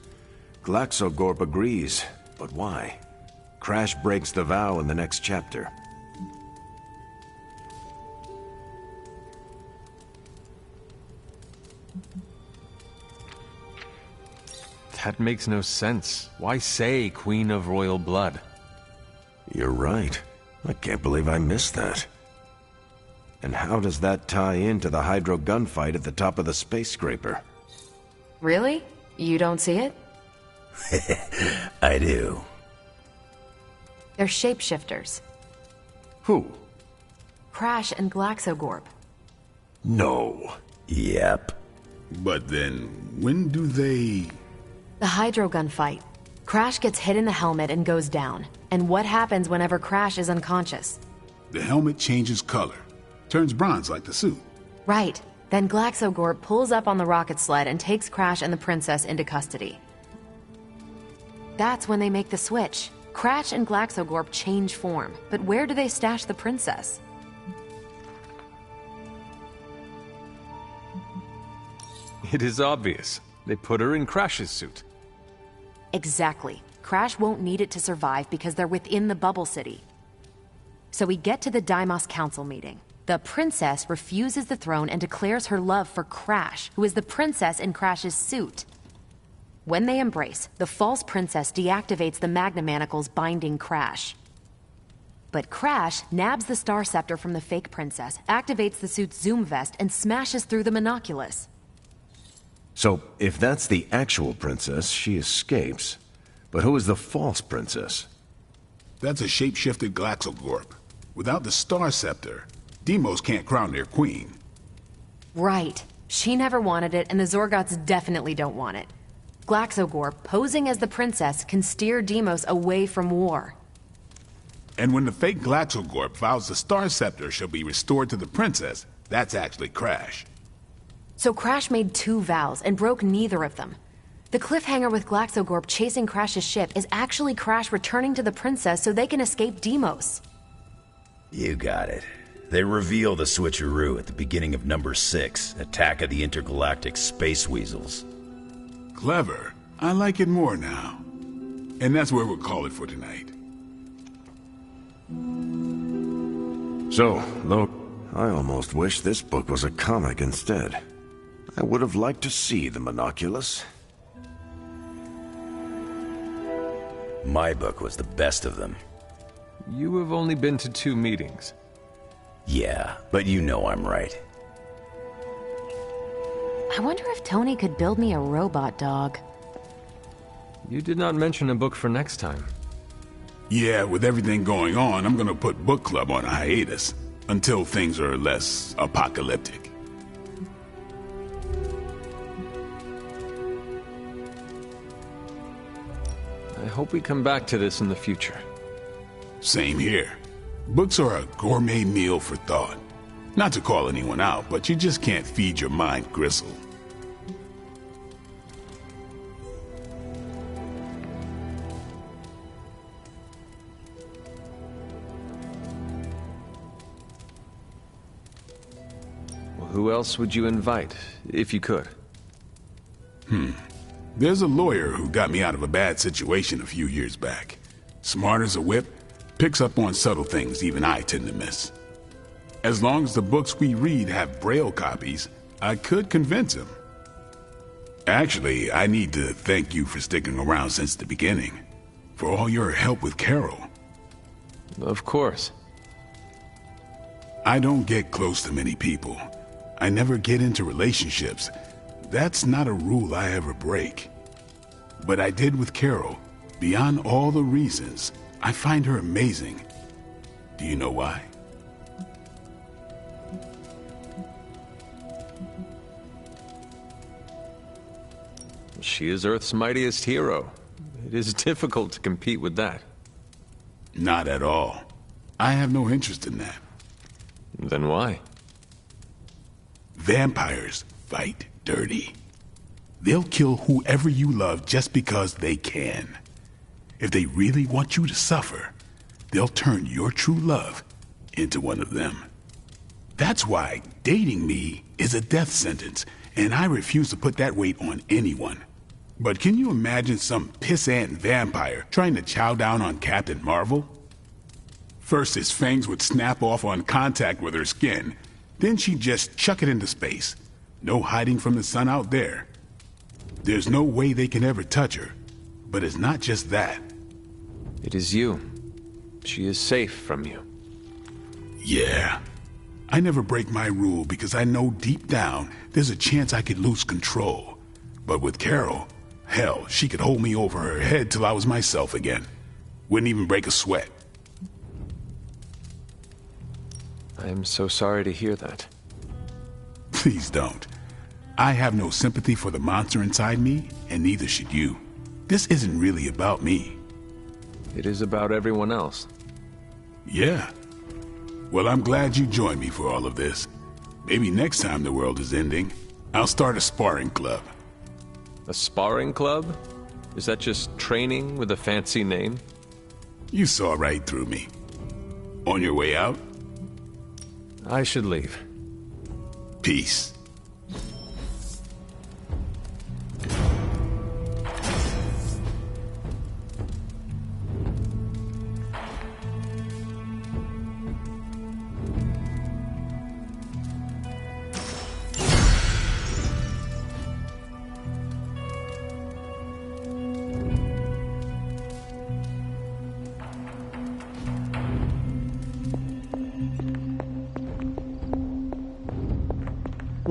Glaxogorp agrees, but why? Crash breaks the vow in the next chapter. That makes no sense. Why say Queen of Royal Blood? You're right. I can't believe I missed that. And how does that tie into the Hydro gunfight at the top of the space scraper? Really? You don't see it? I do. They're shapeshifters. Who? Crash and Glaxogorp. No. Yep. But then, when do they... The Hydro gunfight. Crash gets hit in the helmet and goes down. And what happens whenever Crash is unconscious? The helmet changes color. Turns bronze like the suit. Right. Then Glaxogorp pulls up on the rocket sled and takes Crash and the princess into custody. That's when they make the switch. Crash and Glaxogorp change form. But where do they stash the princess? It is obvious. They put her in Crash's suit. Exactly. Crash won't need it to survive because they're within the Bubble City. So we get to the Deimos Council meeting. The princess refuses the throne and declares her love for Crash, who is the princess in Crash's suit. When they embrace, the false princess deactivates the Magna Manacles binding Crash. But Crash nabs the Star Scepter from the fake princess, activates the suit's Zoom vest, and smashes through the Monoculus. So, if that's the actual princess, she escapes. But who is the false princess? That's a shape-shifted Glaxogorp. Without the Star Scepter, Deimos can't crown their queen. Right. She never wanted it, and the Zorgots definitely don't want it. Glaxogorp, posing as the princess, can steer Deimos away from war. And when the fake Glaxogorp vows the Star Scepter shall be restored to the princess, that's actually Crash. So Crash made 2 vows and broke neither of them. The cliffhanger with Glaxogorp chasing Crash's ship is actually Crash returning to the princess so they can escape Deimos. You got it. They reveal the switcheroo at the beginning of number 6, Attack of the Intergalactic Space Weasels. Clever. I like it more now. And that's where we'll call it for tonight. So, look, I almost wish this book was a comic instead. I would have liked to see the Monoculus. My book was the best of them. You have only been to 2 meetings. Yeah, but you know I'm right. I wonder if Tony could build me a robot dog. You did not mention a book for next time. Yeah, with everything going on, I'm gonna put book club on a hiatus until things are less apocalyptic. I hope we come back to this in the future. Same here. Books are a gourmet meal for thought. Not to call anyone out, but you just can't feed your mind gristle. Well, who else would you invite, if you could? There's a lawyer who got me out of a bad situation a few years back. Smart as a whip, picks up on subtle things even I tend to miss. As long as the books we read have Braille copies, I could convince him. Actually, I need to thank you for sticking around since the beginning. For all your help with Carol. Of course. I don't get close to many people. I never get into relationships. That's not a rule I ever break. But I did with Carol. Beyond all the reasons, I find her amazing. Do you know why? She is Earth's mightiest hero. It is difficult to compete with that. Not at all. I have no interest in that. Then why? Vampires fight dirty. They'll kill whoever you love just because they can. If they really want you to suffer, they'll turn your true love into one of them. That's why dating me is a death sentence, and I refuse to put that weight on anyone. But can you imagine some pissant vampire trying to chow down on Captain Marvel? First, his fangs would snap off on contact with her skin. Then she'd just chuck it into space. No hiding from the sun out there. There's no way they can ever touch her. But it's not just that. It is you. She is safe from you. Yeah. I never break my rule because I know deep down there's a chance I could lose control. But with Carol, hell, she could hold me over her head till I was myself again. Wouldn't even break a sweat. I am so sorry to hear that. Please don't. I have no sympathy for the monster inside me, and neither should you. This isn't really about me. It is about everyone else. Yeah. Well, I'm glad you joined me for all of this. Maybe next time the world is ending, I'll start a sparring club. A sparring club? Is that just training with a fancy name? You saw right through me. On your way out? I should leave. Peace.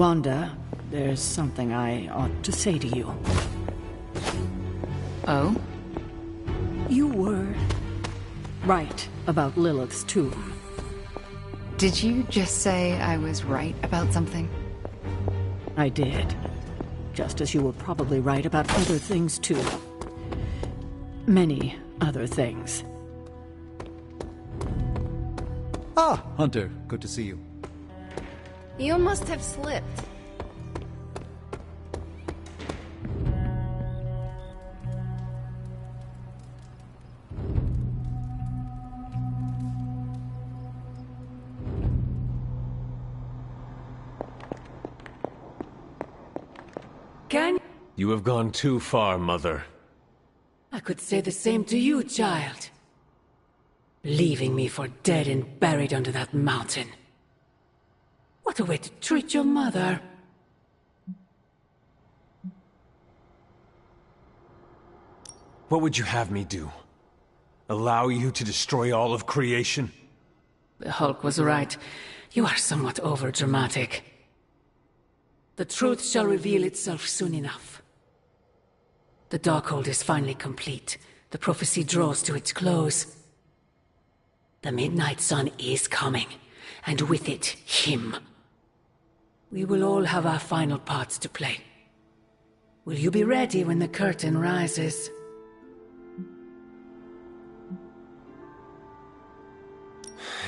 Wanda, there's something I ought to say to you. Oh? You were right about Lilith's tomb. Did you just say I was right about something? I did. Just as you were probably right about other things, too. Many other things. Ah, Hunter. Good to see you. You must have slipped. You have gone too far, Mother. I could say the same to you, child. Leaving me for dead and buried under that mountain. What a way to treat your mother. What would you have me do? Allow you to destroy all of creation? The Hulk was right. You are somewhat overdramatic. The truth shall reveal itself soon enough. The Darkhold is finally complete. The prophecy draws to its close. The Midnight Sun is coming, and with it, him. We will all have our final parts to play. Will you be ready when the curtain rises?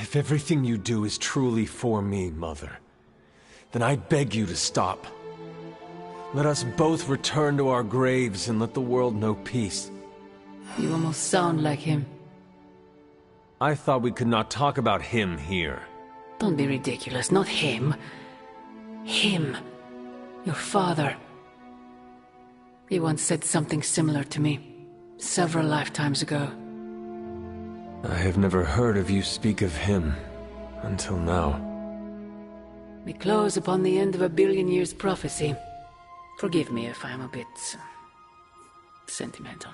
If everything you do is truly for me, Mother, then I beg you to stop. Let us both return to our graves and let the world know peace. You almost sound like him. I thought we could not talk about him here. Don't be ridiculous, not him. Him. Your father. He once said something similar to me, several lifetimes ago. I have never heard of you speak of him until now. We close upon the end of a billion years prophecy. Forgive me if I'm a bit sentimental.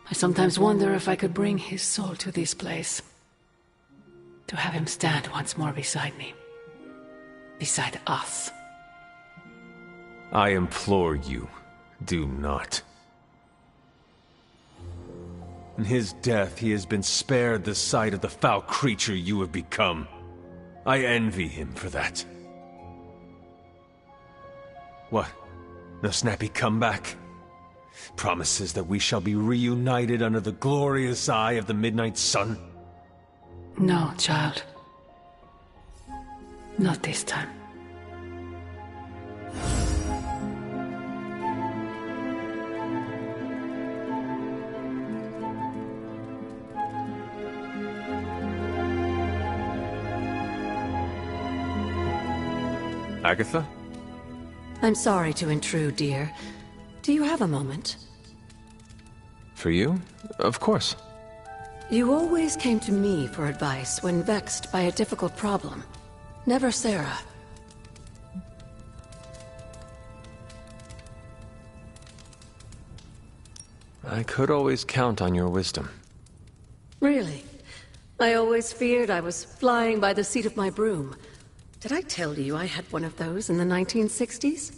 I sometimes wonder if I could bring his soul to this place. To have him stand once more beside me. Beside us. I implore you, do not. In his death, he has been spared the sight of the foul creature you have become. I envy him for that. What? No snappy comeback? Promises that we shall be reunited under the glorious eye of the Midnight Sun? No, child. Not this time. Agatha? I'm sorry to intrude, dear. Do you have a moment? For you? Of course. You always came to me for advice when vexed by a difficult problem. Never Sarah. I could always count on your wisdom. Really? I always feared I was flying by the seat of my broom. Did I tell you I had one of those in the 1960s?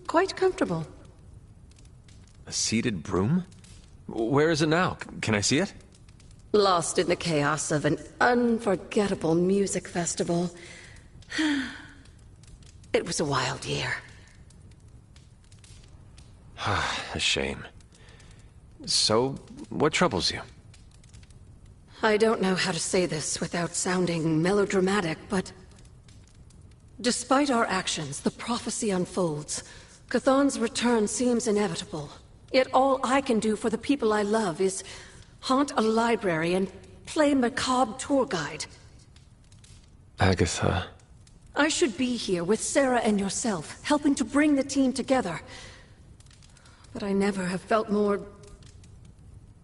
Quite comfortable. A seated broom? Where is it now? Can I see it? Lost in the chaos of an unforgettable music festival. It was a wild year. A shame. So, what troubles you? I don't know how to say this without sounding melodramatic, but... despite our actions, the prophecy unfolds. Chthon's return seems inevitable. Yet all I can do for the people I love is haunt a library and play macabre tour guide. Agatha. I should be here with Sarah and yourself, helping to bring the team together. But I never have felt more...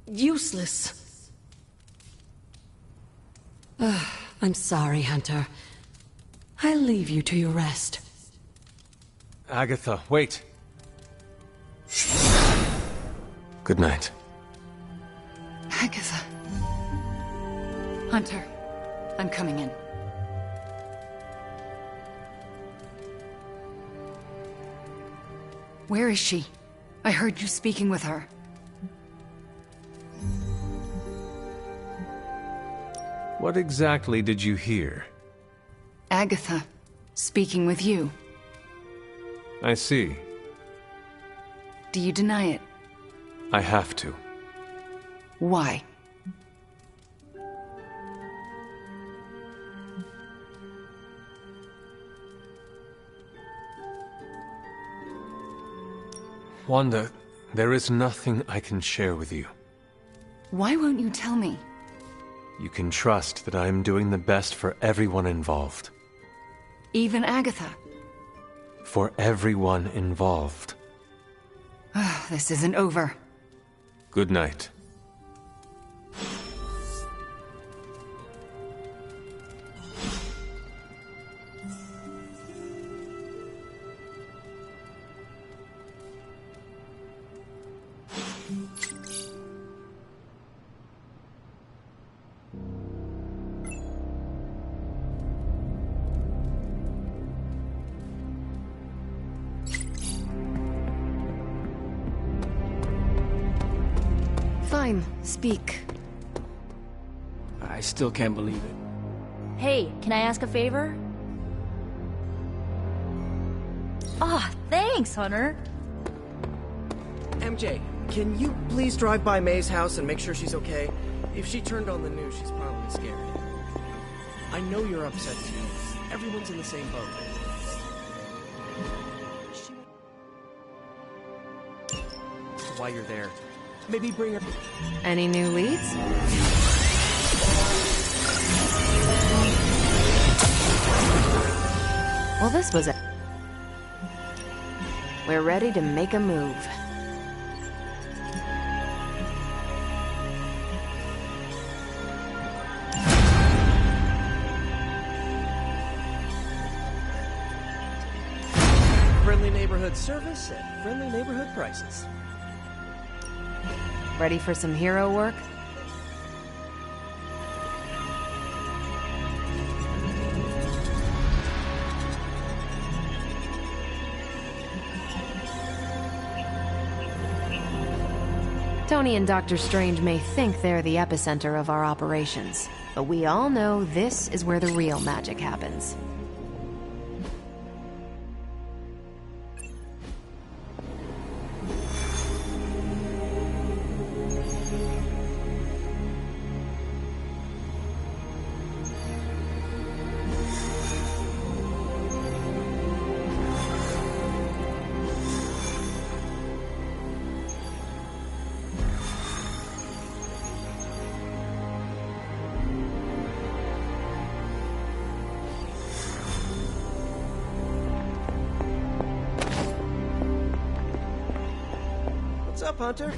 useless. I'm sorry, Hunter. I'll leave you to your rest. Agatha, wait. Good night. Agatha. Hunter, I'm coming in. Where is she? I heard you speaking with her. What exactly did you hear? Agatha, speaking with you. I see. Do you deny it? I have to. Why? Wanda, there is nothing I can share with you. Why won't you tell me? You can trust that I am doing the best for everyone involved. Even Agatha? For everyone involved. This isn't over. Good night. Fine, speak. I still can't believe it. Hey, can I ask a favor? Thanks, Hunter. MJ, can you please drive by May's house and make sure she's okay? If she turned on the news, she's probably scared. I know you're upset too. Everyone's in the same boat. While you're there, maybe bring her... Any new leads? Well, this was it. We're ready to make a move. Friendly neighborhood service at friendly neighborhood prices. Ready for some hero work? Tony and Dr. Strange may think they're the epicenter of our operations, but we all know this is where the real magic happens. What's up, Hunter?